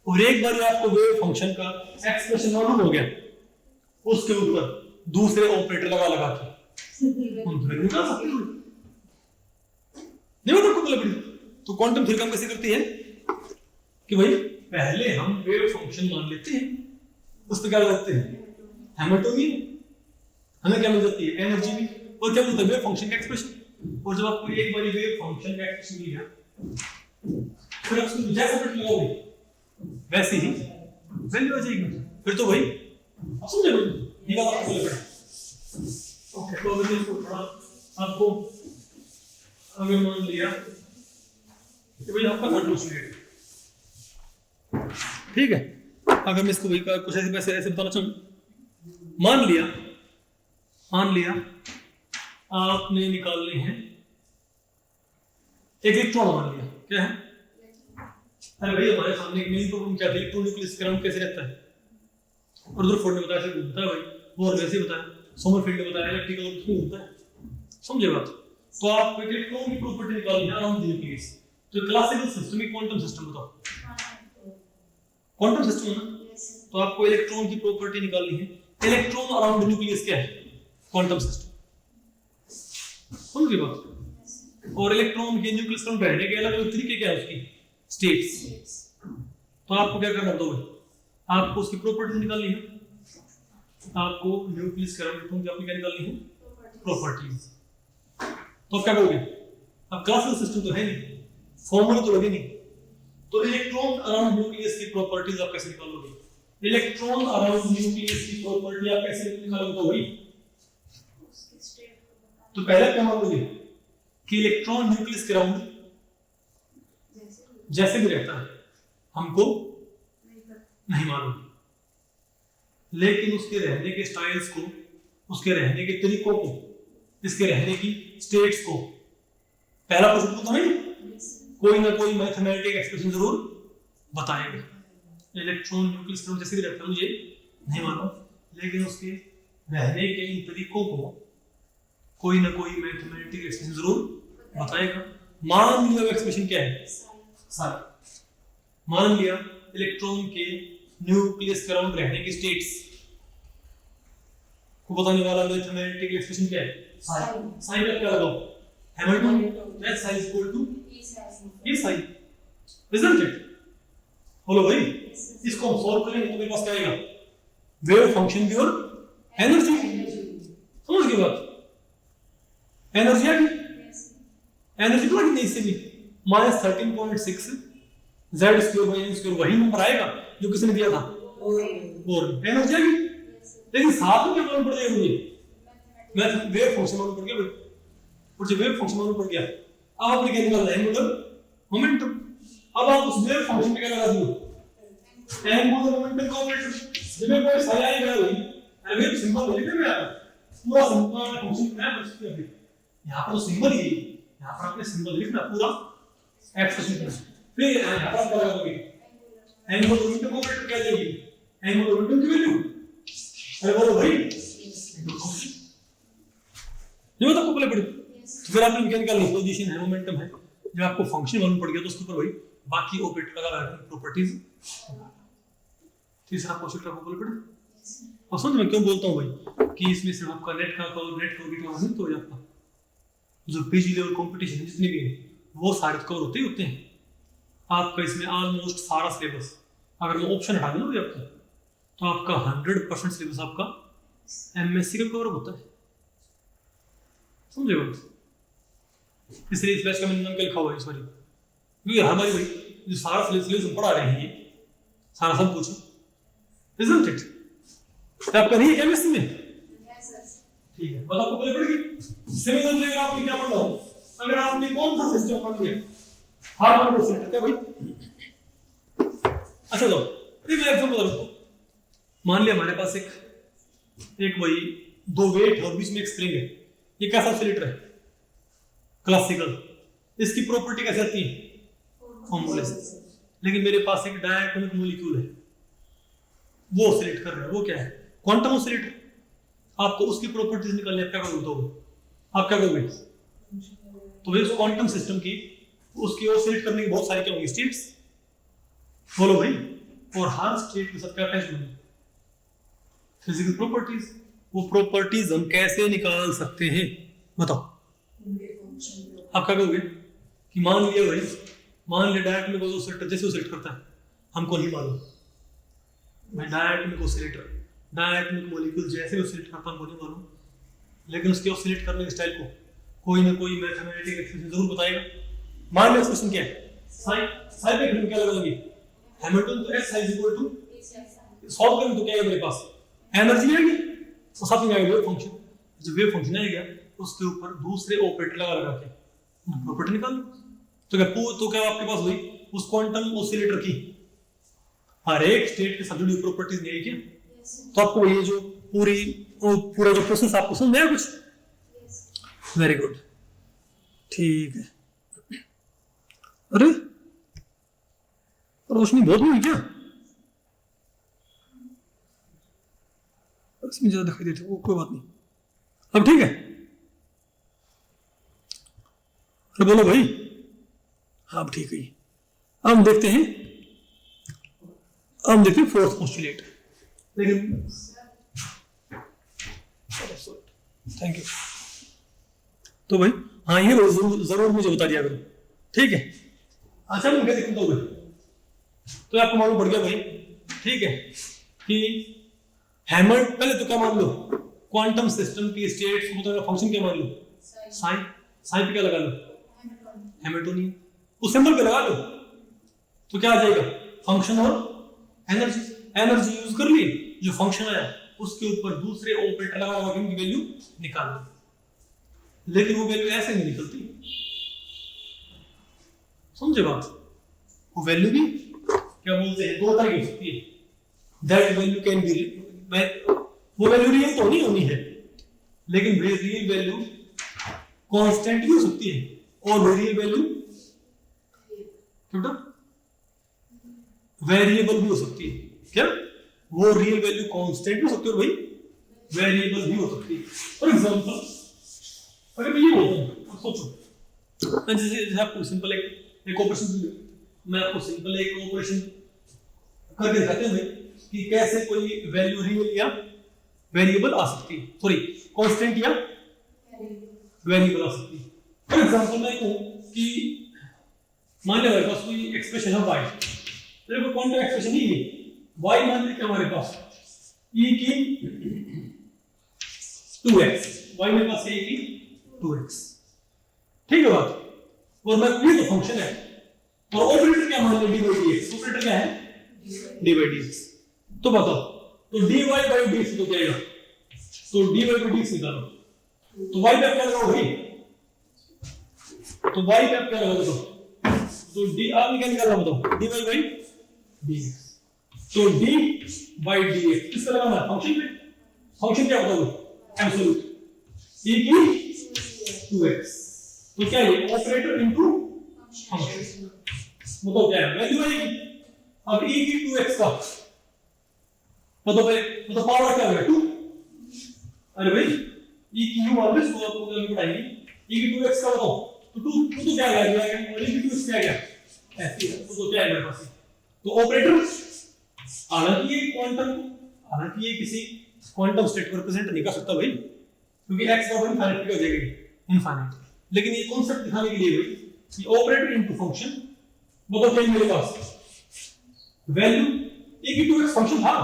और एक बार आपको वेव फंक्शन का एक्सप्रेशन मालूम हो गया, उसके ऊपर दूसरे ऑपरेटर लगा के निकाल सकते हो, नहीं मतलब। तो क्वांटम थ्योरी काम कैसे करती है कि भाई पहले हम वेव फंक्शन मान लेते हैं, उस पर क्या करते हैं, हैमिल्टनियन, हमें क्या मिल जाती है, एनर्जी भी, और क्या मिलता है, वेव फंक्शन का एक्सप्रेशन। और जब आपको एक बार वेव फंक्शन का एक्सप्रेशन मिल गया, फिर आप उसको जैसे ऑपरेटर लगाओगे वैसे ही वैल्यू आ जाएगी। फिर तो भाई आप समझे, ये बात आपको लग रहा है। ओके, तो अगर इसको थोड़ा आपको अगर मान लिया कि भाई आपका कंट्रोल है, ठीक है, अगर मैं इसको भाई कुछ ऐसे बताना चाहूँ, मान लिया आपने निकालने हैं एक इलेक्ट्रॉन, मान लिया क्या है, अरे भाई हमारे सामने एक मेन प्रॉब्लम क्या थी, इलेक्ट्रॉन न्यूक्लियस ग्राउंड कैसे रहता है, और रुदरफोर्ड ने बताया ऐसे घूमता है भाई, बोर वैसे बताया, सोमरफील्ड ने बताया इलेक्ट्रिकल क्यों घूमता है, समझे बात। तो आप इलेक्ट्रॉन की प्रॉपर्टी निकालनी है अराउंड द न्यूक्लियस। तो क्लासिकल सिस्टम में क्वांटम सिस्टम बताओ, क्वांटम सिस्टम है ना, तो आपको इलेक्ट्रॉन की प्रॉपर्टी निकालनी है, इलेक्ट्रॉन अराउंड न्यूक्लियस क्या है, क्वांटम सिस्टम, समझे बात। और इलेक्ट्रॉन के न्यूक्लियस अराउंड रहने के अलग अलग तरीके क्या है उसकी, स्टेट्स। तो आपको क्या करना होगा, आपको उसकी प्रॉपर्टी निकालनी है, आपको न्यूक्लियस के अराउंड इलेक्ट्रॉन की आपने क्या निकालनी है, प्रॉपर्टीज। तो क्या करोगे, अब क्लासिकल सिस्टम तो है नहीं, फॉर्मूला तो लगे नहीं, तो इलेक्ट्रॉन अराउंड न्यूक्लियस की प्रॉपर्टीज आप कैसे निकालोगे, इलेक्ट्रॉन अराउंड न्यूक्लियस की प्रॉपर्टी आप कैसे निकालोगे, तो वही तो पहले क्या मानोगे कि इलेक्ट्रॉन न्यूक्लियस के अराउंड जैसे भी रहता है हमको नहीं मालूम, लेकिन उसके रहने के स्टाइल्स को, उसके रहने के तरीकों को, इसके रहने की स्टेट्स को पहला कुछ तो नहीं, कोई ना कोई मैथमेटिकल एक्सप्रेशन जरूर बताएगा। इलेक्ट्रॉन न्यूक्लियस नोड जैसे भी रखता हूँ मुझे नहीं मालूम, लेकिन उसके रहने के इन तरीकों को कोई ना कोई मैथमेटिकल एक्सप्रेशन जरूर बताएगा। मान लिया एक्सप्रेशन क्या है, मान लिया इलेक्ट्रॉन के न्यूक्लियस के अराउंड रहने की स्टेट्स को बताने वाला मैथमेटिकल एक्सप्रेशन क्या है, साइन का क्या लगाओ, Hamilton s psi equal to a psi, isn't it? बोलो भाई, इसको हम सॉल्व करेंगे तो मेरे पास क्या आएगा, वेव फंक्शन की और एनर्जी। समझ गए बात? एनर्जी आ गई, एनर्जी तो कितनी इससे भी -13.6 z square by n square, वही नंबर आएगा जो किसने दिया था, और एनर्जी आ गई। लेकिन साथ में क्या मालूम पड़ जाएगा मुझे, मैं वेव फंक्शन मालूम पड़ गया भाई, और जब वेव फंक्शन मालूम पड़ गया अब आपने क्या निकालना है, एंगुलर मोमेंटम। अब आप उस वेव फंक्शन पे क्या लगा दियो, एंगुलर मोमेंटम का ऑपरेटर। जब मैं कोई साया ही गया भाई, अरे वेव सिंबल लिखने में आया पूरा सिंबल फंक्शन है बस क्या है, यहां पर तो सिंबल ही है, यहां पर आपने सिंबल लिखना पूरा एक्सप्रेशन लिखना, फिर यहां पर क्या लगाओगे, एंगुलर मोमेंटम का ऑपरेटर क्या देगी, एंगुलर मोमेंटम की वैल्यू। अरे बोलो भाई, जो तो आपको पहले पढ़ी, तो फिर आपने मैकेनिकल पोजीशन है, मोमेंटम है, जब आपको फंक्शन मालूम पड़ गया तो उसके ऊपर भाई बाकी ऑपरेटर लगा रखने प्रॉपर्टीज। तीसरा पोस्टर आपको बोले पड़े। और समझ में क्यों बोलता हूँ भाई कि इसमें सिर्फ आपका नेट का ऑर्बिट नहीं तो हो जाता, जो पीजी लेवल कंपटीशन जितने भी हैं वो सारे कवर होते हैं। आपका इसमें ऑलमोस्ट सारा सिलेबस अगर मैं ऑप्शन हटा दूँ आपका, तो आपका 100% सिलेबस आपका एमएससी का कवर होता है। समझे बात? इसलिए इस बैच का मैंने नाम क्या लिखा हुआ है, सॉरी, क्योंकि हमारी भाई जो सारा सिलेबस हम पढ़ा रहे हैं ये सारा सब कुछ, isn't it? तो आपका नहीं है एमएससी में, ठीक है, बस आपको पहले पड़ेगी सिमिलर लेकर आपने क्या पढ़ना हो, अगर आपने कौन सा सिस्टम पढ़ लिया, हार्डवेयर सिस्टम क्या भाई। अच्छा लो ये मैं एग्जांपल बता दूं, मान लिया हमारे पास एक वही दो वेट और बीच में एक स्प्रिंग है, ये कैसा ऑसिलेटर है, क्लासिकल, इसकी प्रॉपर्टी कैसे आती है, फॉर्मूलेस। लेकिन मेरे पास एक डायटोनिक मॉलिक्यूल है, वो ऑसिलेट कर रहा है, वो क्या है, क्वांटम ऑसिलेटर। आपको उसकी प्रॉपर्टीज निकालने क्या करोगे, तो आप क्या करोगे, तो भाई उस क्वांटम सिस्टम की उसकी ऑसिलेट करने की बहुत सारी क्या होंगी, स्टेट्स। बोलो भाई, और हर स्टेट के साथ क्या अटैच होंगे, फिजिकल प्रॉपर्टीज। वो प्रॉपर्टीज हम कैसे निकाल सकते हैं बताओ। आप क्या करोगे कि मान लिया भाई, मान लिया डायटोनिक ऑसिलेटर जैसे ऑसिलेट करता है, हमको नहीं मालूम, मैं डायटोनिक ऑसिलेटर, डायटोनिक मॉलिक्यूल जैसे ऑसिलेट करता हमको नहीं मालूम, लेकिन उसके ऑसिलेट करने के स्टाइल को कोई ना कोई मैथमेटिकल एक्सप्रेशन जरूर बताएगा। मान लो एक्सप्रेशन क्या है, साइन पे क्या लगाएंगे, हैमिल्टन तो s is equal to, solve करेंगे तो क्या आएगा मेरे पास, एनर्जी आएगी, तो साथ में आएगा वेव फंक्शन। जब वेव फंक्शन आएगा उसके ऊपर दूसरे ऑपरेटर लगा के प्रॉपर्टी निकाल लो, तो क्या आपके पास हुई उस क्वांटम ऑसिलेटर की हर एक स्टेट के साथ जुड़ी प्रॉपर्टीज नहीं है क्या। तो आपको ये जो पूरा जो प्रोसेस आपको समझ आया कुछ, वेरी गुड, ठीक है। अरे रोशनी बहुत हुई क्या, इसमें ज्यादा दिखाई देती, वो कोई बात नहीं, अब ठीक है। अरे बोलो भाई, हाँ अब ठीक है। अब देखते हैं फोर्थ पोस्टुलेट, लेकिन थैंक यू। तो भाई हाँ ये जरूर मुझे बता दिया करो, ठीक है। अच्छा मैं क्या देखता हूँ भाई, तो आपको मालूम पड़ गया भाई, ठीक है, कि हैमर पहले तो क्या मान लो, क्वांटम सिस्टम की स्टेट्स को बताने का फंक्शन क्या मान लो, साइन पे क्या लगा लो, हैमिल्टोनियन, उस सिंबल पे लगा लो, तो क्या आ जाएगा, फंक्शन और एनर्जी यूज कर ली, जो फंक्शन आया उसके ऊपर दूसरे ऑपरेटर लगा के उनकी वैल्यू निकाल लो। लेकिन वो वैल्यू ऐसे नहीं निकलती, समझे बात। वो वैल्यू भी क्या बोलते हैं, दो तरह की हो सकती है, दैट वैल्यू कैन बी, वो वैल्यू रियल तो नहीं होनी है, लेकिन रियल वैल्यू कांस्टेंट भी हो सकती है, और रियल वैल्यू वेरिएबल भी हो सकती है। क्या वो रियल वैल्यू कांस्टेंट भी हो सकती है और भाई वेरिएबल भी हो सकती है। फॉर एग्जांपल अगर मैं ये बोलता हूं, सोचो मैं जैसे आपको सिंपल एक ऑपरेशन, मैं आपको सिंपल एक ऑपरेशन करके दिखाते हैं भाई कि कैसे कोई वैल्यू रियल या वेरिएबल आ सकती है, सॉरी कांस्टेंट या वेरिएबल आ सकती है। फॉर एग्जांपल मैं कहूं कि मान लिया हमारे पास कोई एक्सप्रेशन है y, तो कोई क्वांटम एक्सप्रेशन नहीं है y, मान लिया हमारे पास e की 2x, y मेरे पास है e की 2x, ठीक है बात। और मैं ये तो फंक्शन है और ऑपरेटर क्या मान लिया dy dx, ऑपरेटर क्या है dy dx। तो बताओ तो dy by dx तो क्या आएगा, तो dy by dx निकालो, तो y पे क्या लगाओ भाई, तो y पे क्या लगाओ तो d आपने क्या निकाला बताओ dy by dx, तो d by dx किसका लगाना है फंक्शन पे, फंक्शन क्या बताओ एब्सोल्यूट e की 2x, तो क्या है ऑपरेटर इनटू फंक्शन, मतलब क्या है वैल्यू आएगी। अब e की 2x का मतलब पावर क्या होगा 2, अरे भाई e की u वापस को आपको कभी पढ़ाएंगे, e की 2x का बताओ तो 2 तो क्या आ गया और e की 2x क्या गया ऐसे है, तो क्या है मेरे पास, तो ऑपरेटर हालांकि ये किसी क्वांटम स्टेट को रिप्रेजेंट नहीं कर सकता भाई, क्योंकि x का वैल्यू इनफाइनाइट हो जाएगी इनफाइनाइट, लेकिन ये कॉन्सेप्ट दिखाने के लिए भाई कि ऑपरेटर इनटू फंक्शन, मतलब क्या मेरे पास वैल्यू e की 2x फंक्शन था,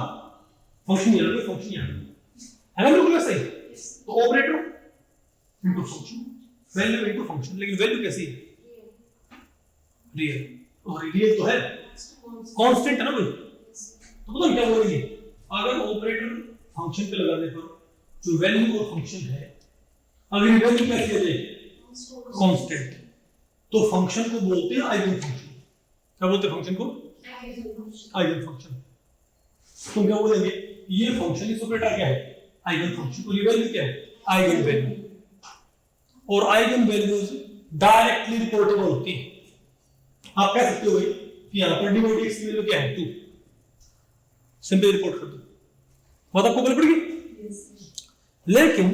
फंक्शन नहीं है, फंक्शन नहीं है ना बिल्कुल सही, तो operator into function, value into function, लेकिन वैल्यू कैसी है रियल, और रियल तो है कांस्टेंट है ना भाई। तो पता क्या बोलेंगे, अगर ऑपरेटर फंक्शन पे लगाने पर जो वैल्यू और फंक्शन है अगर वैल्यू कैसी है कांस्टेंट, तो फंक्शन को बोलते हैं आइगन फंक्शन। क्या बोलते हैं फंक्शन को आइगन फंक्शन। तो क्या बोलेंगे ये फंक्शन इस ऑपरेटर क्या है आइगन फंक्शन, और ये वैल्यू क्या है आइगन वैल्यू, और आइगन वैल्यूज डायरेक्टली रिपोर्टेबल होती है। आप कह सकते हो भाई कि यहां पर dy dx की वैल्यू क्या है 2, सिंपल रिपोर्ट कर दो, बात आपको बल पड़ेगी। लेकिन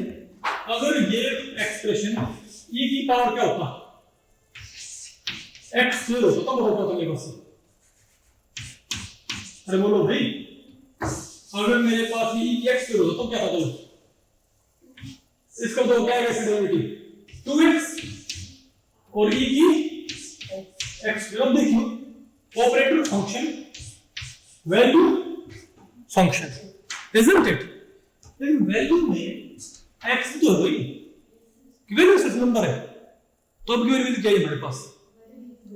अगर ये एक्सप्रेशन e की पावर क्या होता x स्क्वायर होता तब होता मेरे पास, अरे बोलो भाई अगर मेरे पास e की x स्क्वायर होता तो क्या होता, इसका तो क्या है डेरिवेटिव 2x और e की x स्क्वायर। अब देखिए operator function value function isn't it, लेकिन वैल्यू में x तो है भाई कि वैल्यू सिर्फ नंबर है, तो अब की वैल्यू क्या है हमारे पास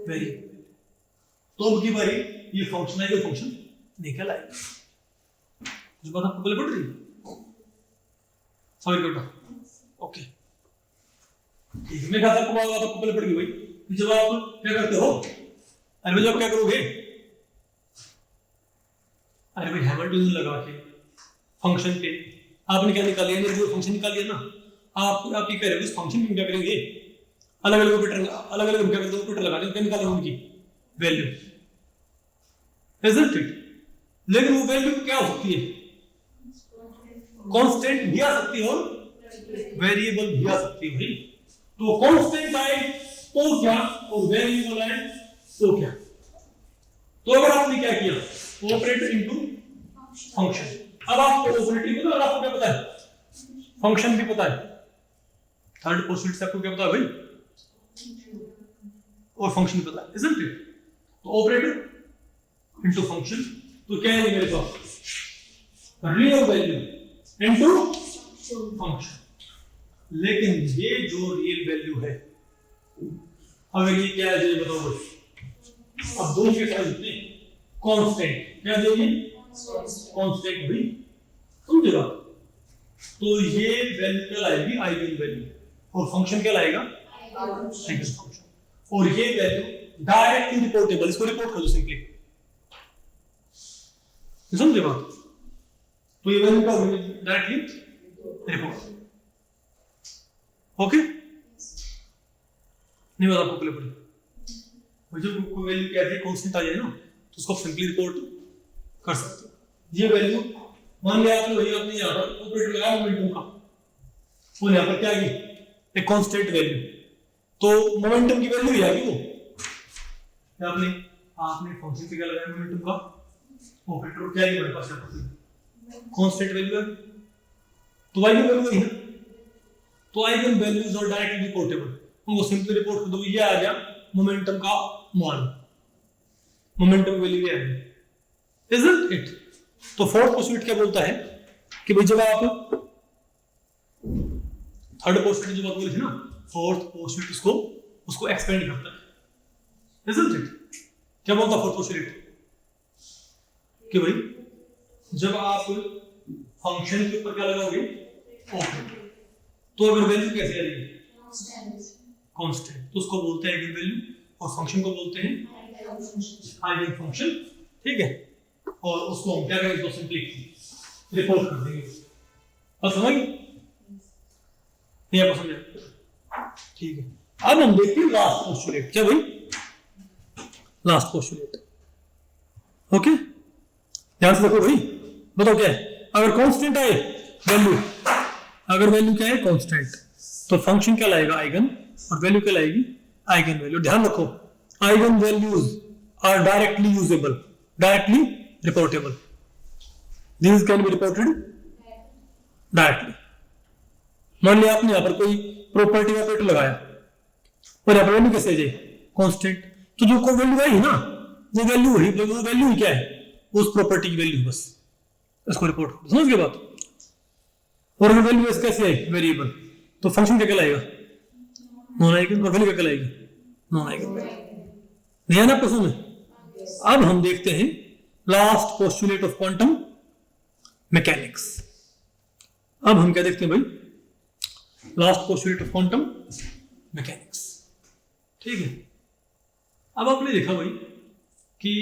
वेरिएबल, तो अब की बारी ये फंक्शन है, ये फंक्शन निकल आएगा। जो बात आपको पहले पढ़ रही है सॉरी बेटा, ओके ठीक है, मैं कहता हूं बात आपको पहले पढ़ गई भाई। जब आप क्या करते हो, अरे भाई जब क्या करोगे, अरे भाई हैमिल्टन लगा के फंक्शन पे आपने क्या निकाल लिया, एनर्जी फंक्शन निकाल लिया ना, आप ये कह रहे हो इस फंक्शन में क्या करेंगे अलग अलग ऑपरेटर क्या करते हैं ऑपरेटर लगाने क्या निकालेंगे उनकी वैल्यू, इजंट इट। लेकिन वो वैल्यू क्या हो सकती है कांस्टेंट भी आ सकती है और वेरिएबल भी आ सकती है भाई। तो कांस्टेंट आए तो क्या और वेरिएबल आए तो क्या, तो अगर आपने क्या किया ऑपरेटर इनटू फंक्शन, अब आपको ऑपरेटर पता है, आपको क्या पता है फंक्शन भी पता है, थर्ड पोस्टफिक्स से आपको क्या पता है भाई और फंक्शन भी पता है, इजंट इट। तो ऑपरेटर इनटू फंक्शन, तो क्या है मेरे पास रियल वैल्यू इनटू फंक्शन, लेकिन ये जो रियल वैल्यू है अगर ये क्या है बताओ भाई, अब दो के साथ जितने कांस्टेंट क्या देंगे कांस्टेंट भी, समझे बात। तो ये वैल्यू क्या लाएगी आइगन वैल्यू, और फंक्शन क्या लाएगा आइगन फंक्शन, और ये वैल्यू डायरेक्टली रिपोर्टेबल, इसको रिपोर्ट कर दो सिंपली, समझे बात। तो ये वैल्यू क्या होगी डायरेक्टली रिपोर्ट, ओके नहीं बात आपको पहले पड़ी, जो कोई वैल्यू क्या है कांस्टेंट आ जाए ना तो उसको सिंपली रिपोर्ट कर सकते हो। ये वैल्यू मान लिया आपने, वही आपने यहाँ पर ऑपरेटर लगाया मोमेंटम का, और यहाँ पर क्या आ गई, एक कांस्टेंट वैल्यू, तो मोमेंटम की वैल्यू ही आ गई वो। क्या आपने फंक्शन पे क्या लगाया मोमेंटम का ऑपरेटर, क्या है हमारे पास यहाँ पर कांस्टेंट वैल्यू है, तो आइगन वैल्यू है ना, तो आइगन वैल्यूज और डायरेक्टली रिपोर्टेबल, उनको सिंपली रिपोर्ट कर दो, ये आ गया मोमेंटम का मान, मोमेंटम वैल्यू ये आ गई, इजंट इट। तो फोर्थ पोस्टुलेट क्या बोलता है कि भाई जब आप थर्ड पोस्टुलेट जो बात बोली थी ना, फोर्थ पोस्टुलेट उसको एक्सपेंड करता है, इजंट इट। क्या बोलता है फोर्थ पोस्टुलेट कि भाई जब आप फंक्शन के ऊपर क्या लगाओगे ऑपरेटर, तो अगर वैल्यू कैसे आ जाएगी कांस्टेंट, तो उसको बोलते हैं आइगन वैल्यू, और फंक्शन को बोलते हैं आइगन फंक्शन, ठीक है। और उसको हम क्या करेंगे, तो सिंपली रिपोर्ट कर देंगे। और समझ ये समझ, ठीक है। अब हम देखते हैं लास्ट पोस्टुलेट, क्या भाई लास्ट पोस्टुलेट, ओके ध्यान से देखो भाई, बताओ क्या है, अगर कांस्टेंट आए वैल्यू, अगर वैल्यू क्या है कांस्टेंट, तो फंक्शन क्या लाएगा आइगन, और वैल्यू क्या लाएगी आइगन वैल्यू। ध्यान रखो eigen values are directly usable, directly reportable, these can be reported directly. मान लिया आपने यहाँ पर कोई प्रॉपर्टी ऑपरेटर लगाया, और यहाँ पर वैल्यू कैसे जाए कांस्टेंट, तो जो कोई वैल्यू आई ना, वो वैल्यू ही क्या है उस प्रॉपर्टी की वैल्यू, बस इसको रिपोर्ट करो, समझ गए बात। और अगर वैल्यू कैसे आई वेरिएबल, तो फंक्शन क्या कहलाएगा नॉन आइगन, और वैल्यू क्या कहलाएगी नॉन आइगन। ध्यान आपको समझ में। अब हम देखते हैं last postulate of quantum mechanics. अब हम क्या देखते हैं भाई, last postulate of quantum mechanics, ठीक है। अब आपने देखा भाई कि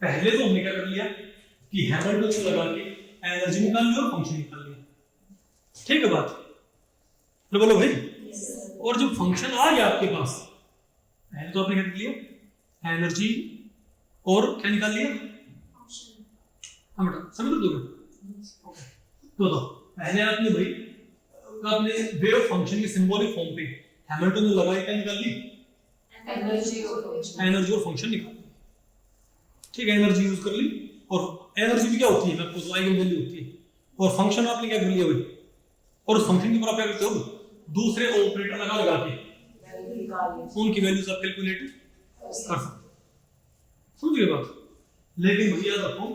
पहले तो हमने क्या कर लिया कि हैमिल्टन को लगा के एनर्जी निकाल ली और फंक्शन निकाल लिया, ठीक है बात, तो बोलो भाई। और जब फंक्शन आ गया आपके पास, पहले तो आपने क्या कर लिया एनर्जी और क्या निकाल लिया, बेटा समझ लो तो पहले आपने भाई वेव फंक्शन के सिंबॉलिक फॉर्म पे हैमिल्टन ने लगाई, क्या निकाल ली एनर्जी और फंक्शन निकाल ली, ठीक है। एनर्जी यूज कर ली, और एनर्जी भी क्या होती है, मैं आपको आइगन वैल्यू होती है, और फंक्शन आपने क्या कर लिया भाई, और उस फंक्शन के ऊपर आप क्या करते हो दूसरे ऑपरेटर लगा के उनकी वैल्यूज आप कैलकुलेट कर सकते हो, समझ गए बात। लेकिन भैया रखो,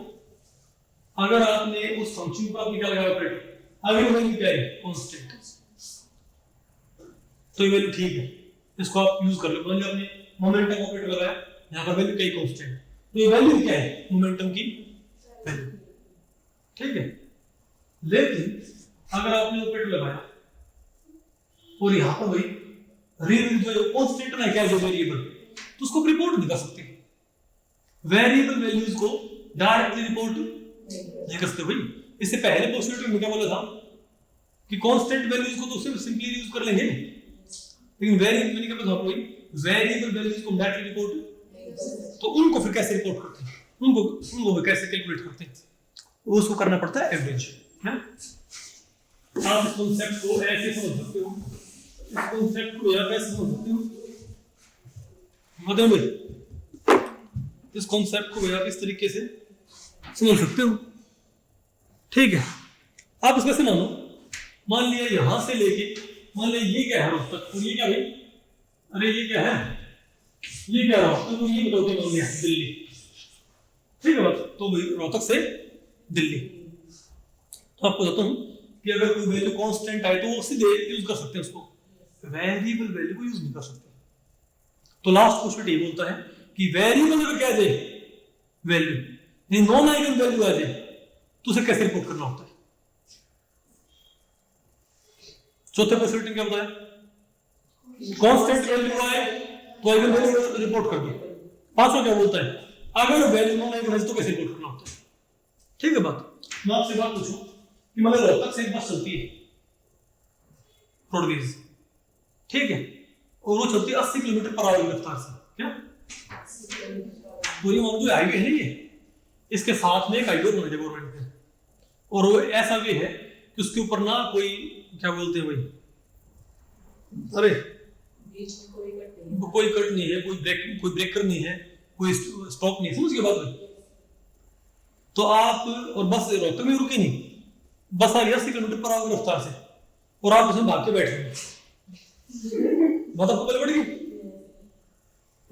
अगर आपने उस फंक्शन पर आपने क्या लगाया ऑपरेटर, अगर वैल्यू क्या है कांस्टेंट, तो ये वैल्यू ठीक है, इसको आप यूज कर लो। मान लो आपने मोमेंटम ऑपरेटर लगाया, यहां पर वैल्यू क्या है कांस्टेंट, तो ये वैल्यू क्या है मोमेंटम की वैल्यू, ठीक है। लेकिन अगर आपने ऑपरेटर लगाया और यहां पर भाई रियल जो कांस्टेंट ना क्या है जो वेरिएबल, तो उसको रिपोर्ट नहीं कर सकते, वेरिएबल वैल्यूज को डायरेक्टली रिपोर्ट नहीं कर सकते भाई। इससे पहले पोस्टुलेट में क्या बोला था कि कांस्टेंट वैल्यूज को तो सिर्फ सिंपली यूज कर लेंगे, लेकिन वेरिएबल मैंने क्या बोला था भाई, वेरिएबल वैल्यूज को डायरेक्टली रिपोर्ट, तो उनको फिर कैसे रिपोर्ट करते हैं, उनको कैसे कैलकुलेट करते हैं, उसको करना पड़ता है एवरेज, है। आप इस कांसेप्ट को ऐसे समझ सकते हो, इस कांसेप्ट को या कैसे समझ सकते हो, बताओ भाई, इस कांसेप्ट को आप इस तरीके से समझ सकते हो, ठीक है। आप इसको ऐसे मानो, मान लिया यहां से लेके, मान लिया ये क्या है रोहतक, और ये क्या भाई, अरे ये क्या है, ये क्या रोहतक, तो ये बताओ मान लिया दिल्ली, ठीक है बात। तो भाई रोहतक से दिल्ली, तो आपको बताता हूं कि अगर कोई वैल्यू कांस्टेंट आए तो वो सीधे यूज कर सकते हैं उसको, वेरिएबल वैल्यू को यूज नहीं कर सकते। तो लास्ट क्वेश्चन ये बोलता है कि वेरिएबल अगर क्या जाए वैल्यू, नहीं नॉन आइगन वैल्यू आ जाए, तो उसे कैसे रिपोर्ट करना होता है। चौथे क्वेश्चन क्या बताया, कांस्टेंट वैल्यू आए तो आइगन वैल्यू रिपोर्ट कर दो। पांचवा क्या बोलता है, अगर वैल्यू नॉन आइगन है तो कैसे रिपोर्ट करना होता है, ठीक है बात। मैं आपसे बात पूछूं कि मतलब रोहतक से एक बस चलती है रोडवेज, ठीक है, और वो चलती है 80 किलोमीटर पर आवर की रफ्तार से, क्या पूरी मान जो हाईवे है ना, ये इसके साथ में एक हाईवे बना है गवर्नमेंट ने, और वो ऐसा भी है कि उसके ऊपर ना कोई क्या बोलते हैं भाई, अरे बीच में कोई कट नहीं कोई कट नहीं है, कोई ब्रेकर नहीं है, कोई स्टॉप नहीं है, समझ के बात भाई। तो आप और बस रोकते में रुके नहीं, बस आ गया 80 किलोमीटर पर आवर रफ्तार से, और आप उसमें भाग के बैठ गए, बात आपको पहले पड़ेगी,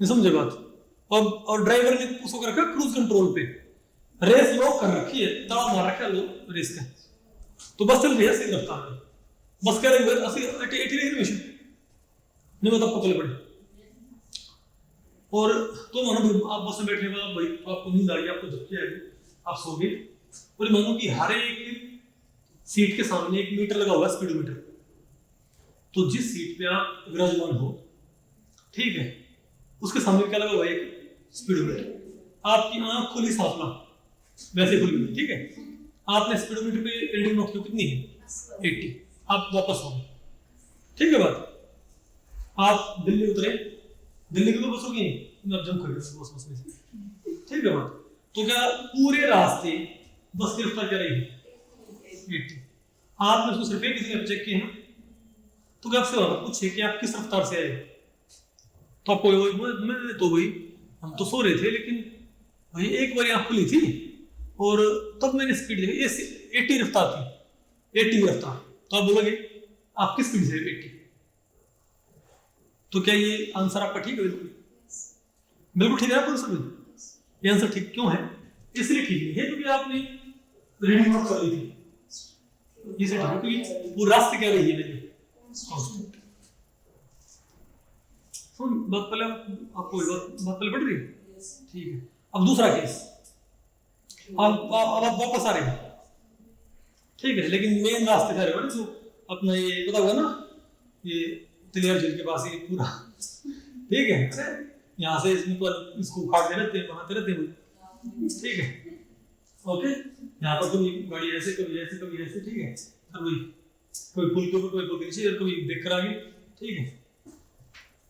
नहीं समझे बात। और ड्राइवर ने उसको कर रखा क्रूज कंट्रोल पे, रेस लॉक कर रखी है, ताला मार रखा है लो रेस का, तो बस चल रही है 80 रफ्तार में, बस कह रही है 80 रिजर्वेशन नहीं, बात आपको पहले पड़े। और तो मानो आप बस में बैठने के बाद भाई आपको नींद आ गई, आपको झपकी आ गई, आप सो गए, और मानो कि हर एक सीट के सामने एक मीटर लगा हुआ है, स्पीडोमीटर। तो जिस सीट पे आप विराजमान हो, ठीक है, उसके सामने क्या लगा हुआ है, एक स्पीडोमीटर। आपकी आंख खुली साफला वैसे खुली हुई, ठीक है, आपने स्पीडोमीटर पे रीडिंग नोट की, कितनी है 80, आप वापस हो गए, ठीक है बात। आप दिल्ली उतरे, दिल्ली की तो बस होगी नहीं, आप जंप कर गए बस में से, ठीक है बात। तो क्या पूरे रास्ते बस की रफ्तार क्या रहेगी 80, आपने उसको सिर्फ किसी ने चेक किया है, तो क्या आपसे पूछे कि आप किस रफ्तार से आए, तो आपको मैं तो भाई हम तो सो रहे थे, लेकिन भाई एक बार आंख खुली थी और तब मैंने स्पीड देखी 80 रफ्तार थी, 80 रफ्तार। तो आप बोलोगे आप किस स्पीड से 80, तो क्या ये आंसर आपका ठीक है? बिल्कुल ठीक है आपका आंसर। ये आंसर ठीक क्यों है? इसलिए ठीक नहीं है क्योंकि आपने रीडिंग नोट कर ली थी, इसलिए ठीक है क्योंकि वो रास्ते क्या रही है मेरी बात पहले आपको बात पहले पढ़ रही है, ठीक है। अब दूसरा केस, अब आप वापस आ रहे हैं, ठीक है, लेकिन मेन रास्ते जा रहे हो जो अपना ये पता होगा ना, ये तिलियर झील के पास ही पूरा, ठीक है, यहाँ से इसको काटते रहते हैं, बनाते रहते हैं, ठीक है, ओके। यहाँ पर कभी गाड़ी ऐसे, कभी ऐसे, कभी ऐसे, ठीक है, कभी पुल के ऊपर, कोई पुल के नीचे, और कभी देख कर आगे, ठीक है।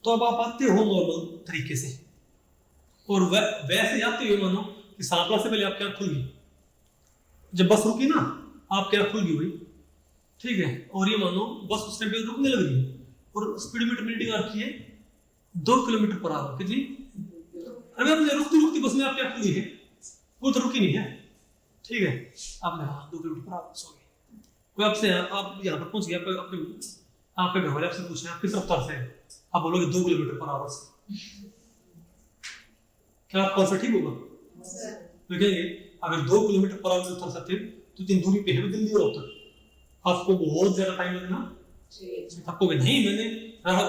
तो अब आप आते हो नॉर्मल तरीके से, और वैसे आते हुए मानो कि सांपला से पहले आपकी आंख खुल गई, जब बस रुकी ना आपकी आंख खुल गई भाई, ठीक है, और ये मानो बस उस टाइम पे रुकने लग रही है, और स्पीडोमीटर रीडिंग आ रखी है 2 किलोमीटर पर आवर, कितनी? अरे आपने रुकती रुकती बस में आपकी आंख खुली है, वो तो रुकी नहीं है, ठीक है, आपने 2 किलोमीटर पर आवर सो गए। कोई आपसे आप यहाँ पर पहुंच गया, आपके घर वाले आपसे पूछ रहे हैं आप किस रफ्तार से है, आप बोलोगे 2 किलोमीटर पर आवर से, क्या आपका आंसर ठीक होगा? तो कहेंगे अगर 2 किलोमीटर पर आवर उतर सकते तो इतनी दूरी पे है दिल्ली और उत्तर, आपको बहुत ज्यादा टाइम लगेगा। आपको नहीं, मैंने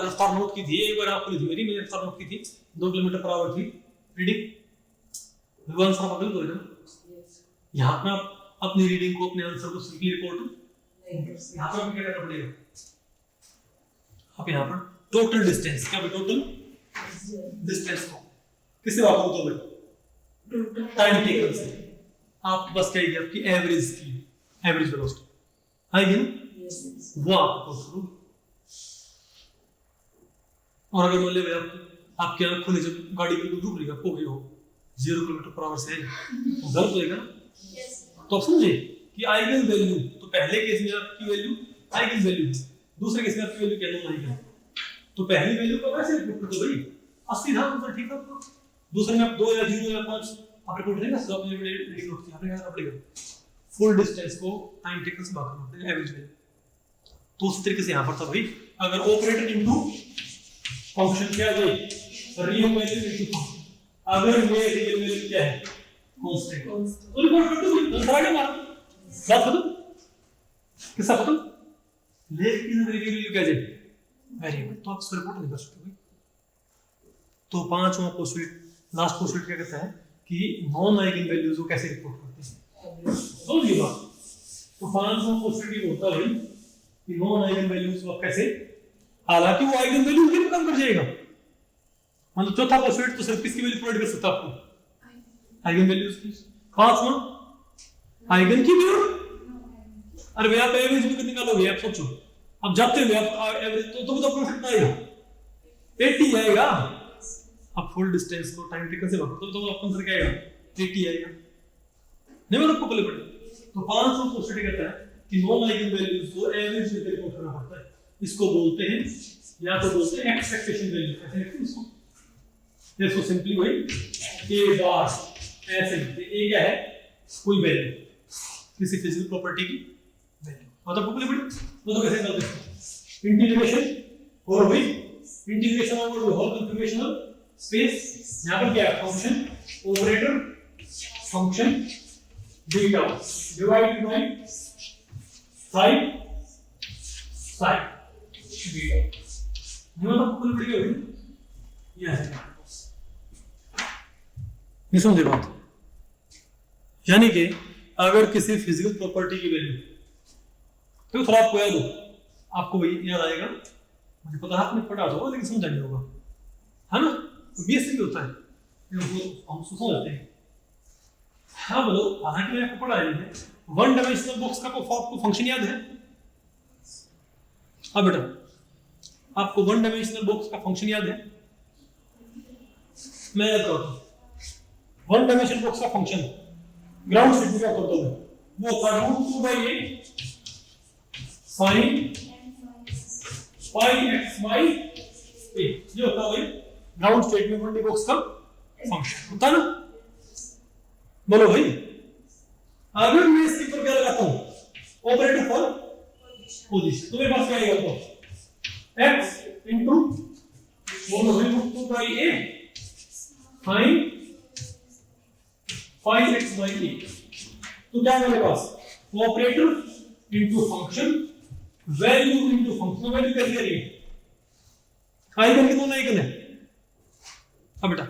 रफ्तार नोट की थी, एक बार आपको थी मेरी, मैंने रफ्तार नोट की थी 2 किलोमीटर पर आवर थी रीडिंग, वो आंसर आपका गलत हो जाएगा। यहाँ पे आप अपनी रीडिंग को, अपने आंसर को सिंपली रिपोर्ट यहाँ पर क्या करना पड़ेगा, आप यहाँ पर टोटल डिस्टेंस, क्या टोटल डिस्टेंस को किससे भाग होता है? टाइम टेकन से। आप बस क्या आपकी एवरेज स्पीड, एवरेज वेलोसिटी आएगी ना, वो आपको करो। और अगर मान लीजिए आपकी आंख खुली, जब गाड़ी बिल्कुल रुक रही है, आपको हो 0 किलोमीटर पर आवर से गलत होएगा ना, तो आप समझे कि आइगन वैल्यू, तो पहले केस में आपकी वैल्यू आइगन वैल्यू, दूसरे केस में आपकी वैल्यू क्या नॉन आइगन, तो पहली वैल्यू को वैसे रिपोर्ट कर दो भाई, 80 था आंसर ठीक है आपका। दूसरे में आप 2 या 0 या 5 आप रिपोर्ट करेंगे, सब आपने रीडिंग नोट किया, आपने क्या करना पड़ेगा, फुल डिस्टेंस को टाइम टेकन से भाग करना पड़ेगा, एवरेज वैल्यू। तो उस तरीके से यहाँ पर था भाई, अगर ऑपरेटर इनटू फंक्शन क्या है, रियल वैल्यू इनटू फंक्शन, अगर ये रियल वैल्यू क्या है, कांस्टेंट, तो रिपोर्ट कर दो, आंसर आ गया हमारा, बात खत्म, किसका खत्म। लेकिन रियल वैल्यू क्या है, वेरिएबल, तो आप इसको रिपोर्ट नहीं कर सकते भाई। तो 5वां पोस्टुलेट, लास्ट पोस्टुलेट क्या कहता है कि नॉन आइगन वैल्यूज को कैसे रिपोर्ट करते हैं, समझिए बात। तो 5वां पोस्टुलेट ये होता है कि नॉन आइगन वैल्यूज को कैसे, हालांकि वो आइगन वैल्यू भी कम कर जाएगा, मतलब चौथा पोस्टुलेट तो सिर्फ किसकी वैल्यू प्रोवाइड कर सकता है आपको, आइगन वैल्यूज की। 5वां आइगन की भी, अरे भैया आप एवरेज भी निकालोगे, आप सोचो, अब जाते हुए आप एवरेज तो भी तो अपना सकता आएगा 80 आएगा, आप फुल डिस्टेंस को टाइम टेकन से भागो तो आपका आंसर क्या आएगा 80 आएगा। नहीं मतलब आपको पहले पढ़े तो 500 पॉसिबिलिटी कहता है कि नॉन आइगन वैल्यूज को एवरेज में कैलकुलेट करना पड़ता है। इसको बोलते हैं या तो बोलते हैं एक्सपेक्टेशन वैल्यू, ऐसे लिखते हैं इसको। इसको सिंपली वही ए बार ऐसे लिखते हैं। ए क्या है? कोई वैल्यू किसी फिजिकल प्रॉपर्टी की वैल्यू। मतलब आपको पहले पढ़े तो कैसे करते हैं इंटीग्रेशन और वही integration over the whole confirmation of space. यहां पर क्या है? Function operator function beta divided by psi psi beta. ये मतलब कुल मिल गया ये है। ये समझे बात? यानी कि अगर किसी फिजिकल प्रॉपर्टी की वैल्यू तो थोड़ा आपको याद हो, आपको वही याद आएगा, मुझे पता है आपने पढ़ा होगा लेकिन समझा नहीं होगा, है ना? तो बेसिक होता है हम समझते हैं। हाँ बोलो, हालांकि मैंने आपको पढ़ा है वन डायमेंशनल बॉक्स का आपको फंक्शन याद है? हाँ बेटा, आपको वन डायमेंशनल बॉक्स का फंक्शन याद है? मैं याद करता हूँ वन डायमेंशनल बॉक्स का फंक्शन ग्राउंड स्टेट में क्या करता हूँ वो था √2/8 sin पाई एक्स बाई ए। ये होता है ग्राउंड स्टेट में वन डी बॉक्स का फंक्शन होता है ना। बोलो भाई, अगर मैं इसके ऊपर क्या लगाता हूं ऑपरेटर फॉर पोजीशन तो मेरे पास क्या आएगा? तो x इनटू बोलो भाई √2/8 sin pi x by a. तो क्या है मेरे पास? Operator into function value into function. Value कैसे करेंगे? आइगन कितना आइगन है? अब बेटा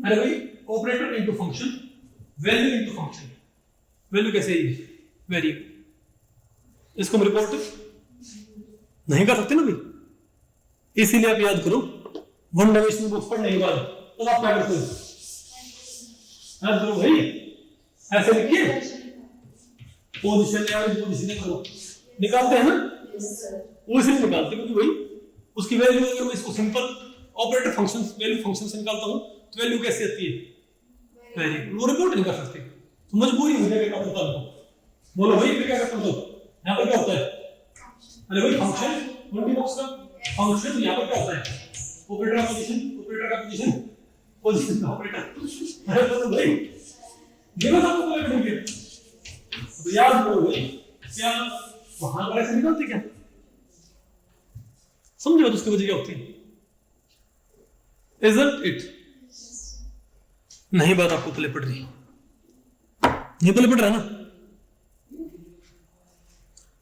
अरे भाई operator into function value into function. Value कैसे है? वेरिएबल। इसको हम रिपोर्ट नहीं कर सकते ना भाई, इसीलिए आप याद करो वन डायमेंशनल बुक्स पढ़ने के बाद तो आप क्या करते हो? याद करो भाई, ऐसे लिखिए पोजीशन एवरेज पोजीशन करो, निकालते हैं ना? वो इसलिए निकालते क्योंकि भाई उसकी वैल्यू अगर मैं इसको simple operator function value function से निकालता हूं तो वैल्यू कैसे आती है? वेरिएबल। वो रिपोर्ट नहीं कर सकते तो मजबूरी हो जाएगी क्या करता हूं। बोलो भाई फिर क्या करता हूं? यहां पर क्या होता है? अरे भाई फंक्शन वन डी बॉक्स का फंक्शन यहां पर क्या होता है? ऑपरेटर का पोजीशन पोजीशन का ऑपरेटर। अरे बोलो भाई ये बात आपको पता पड़ेगी तो याद करो भाई, क्या वहां पर ऐसे निकलते क्या? समझो तो उसकी वजह क्या होती है? Isn't it? नहीं बात आपको पहले पढ़ रही, नहीं पहले पढ़ रहा ना?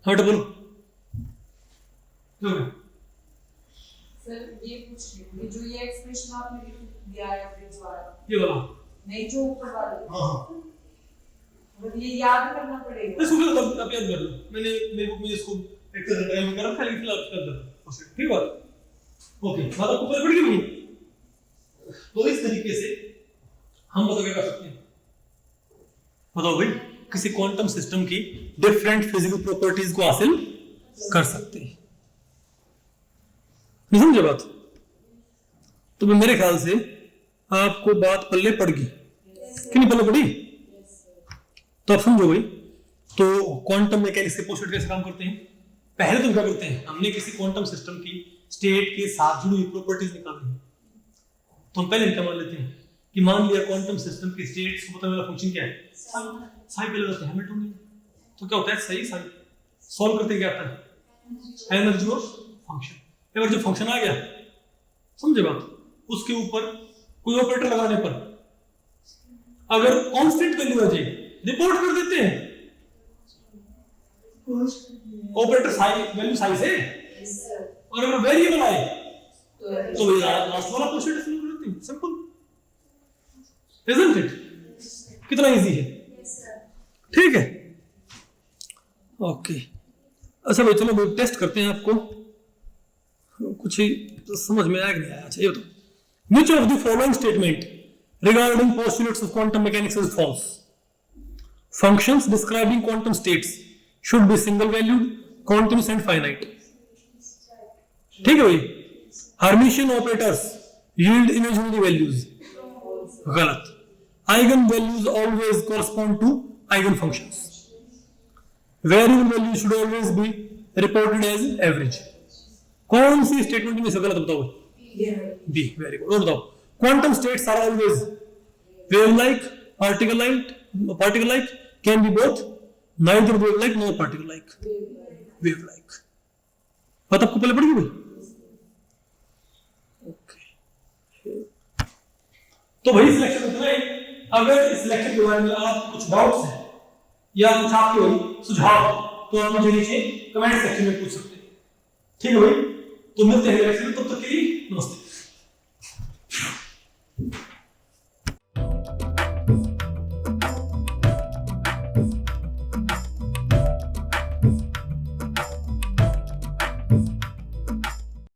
हाँ बेटा बोलो। सर ये पूछ रही हूँ, जो ये एक्सप्रेशन आपने दिया है अपने द्वारा, ये वाला नहीं जो ऊपर वाला, हाँ और ये याद करना पड़ेगा। इसको फिर आप याद कर लो। मैंने मेरे बुक में इसको एक तरह ड्राइव में कर रखा है लेकिन फिलहाल कर दो। ठीक बात ओके, बात आपको पहले पड़ गई। तो इस तरीके से हम बताओ क्या कर सकते हैं? बताओ भाई, किसी क्वांटम सिस्टम की डिफरेंट फिजिकल प्रॉपर्टीज को हासिल कर सकते हैं। नहीं समझे बात? तो मेरे ख्याल से आपको बात पल्ले पड़ गई कि नहीं पल्ले पड़ी? तो आप समझो भाई, तो क्वांटम मैकेनिक्स के पोस्टुलेट कैसे काम करते हैं? पहले तो क्या करते हैं, हमने किसी क्वांटम सिस्टम की स्टेट के साथ जुड़ी हुई प्रॉपर्टीज निकालनी है तो हम पहले क्या मान लेते हैं कि मान लिया क्वांटम सिस्टम की स्टेट्स को बताने वाला फंक्शन क्या है? साई पहले होता है हैमिल्टोनियन। तो क्या होता है? सही साई सॉल्व करते क्या आता है? एनर्जी और फंक्शन। अगर जो फंक्शन आ गया, समझे बात, उसके ऊपर कोई ऑपरेटर लगाने पर अगर कांस्टेंट वैल्यू आ जाए रिपोर्ट कर देते हैं ऑपरेटर साई वैल्यू साई से, और अगर वेरिएबल आए तो ये लास्ट वाला क्वेश्चन फिल कर देते हैं। Simple, isn't it? कितना इजी है? ठीक है ओके। अच्छा भाई चलो भाई टेस्ट करते हैं, आपको कुछ ही समझ में आया कि नहीं आया? अच्छा ये बताओ, which of the following statement regarding postulates of quantum mechanics is false? Functions describing quantum states should be single valued, continuous and finite. ठीक है भाई, Hermitian operators yield imaginary values, गलत. Eigen values always correspond to eigen functions. Variable values should always be reported as average. कौन सी statement में से गलत बताओ? B. Very good. और बताओ quantum states are always wave like, particle like, can be both, neither wave like nor particle like, wave like. बात आपको पहले पढ़ी भाई? ओके. तो भाई इस लेक्चर में तुम्हें, अगर इस लेक्चर के बारे में आप कुछ डाउट्स हैं या कुछ आपके भाई सुझाव तो आप मुझे नीचे कमेंट सेक्शन में पूछ सकते हैं. ठीक है भाई? तो मिलते हैं लेक्चर में, तब तक के लिए नमस्ते.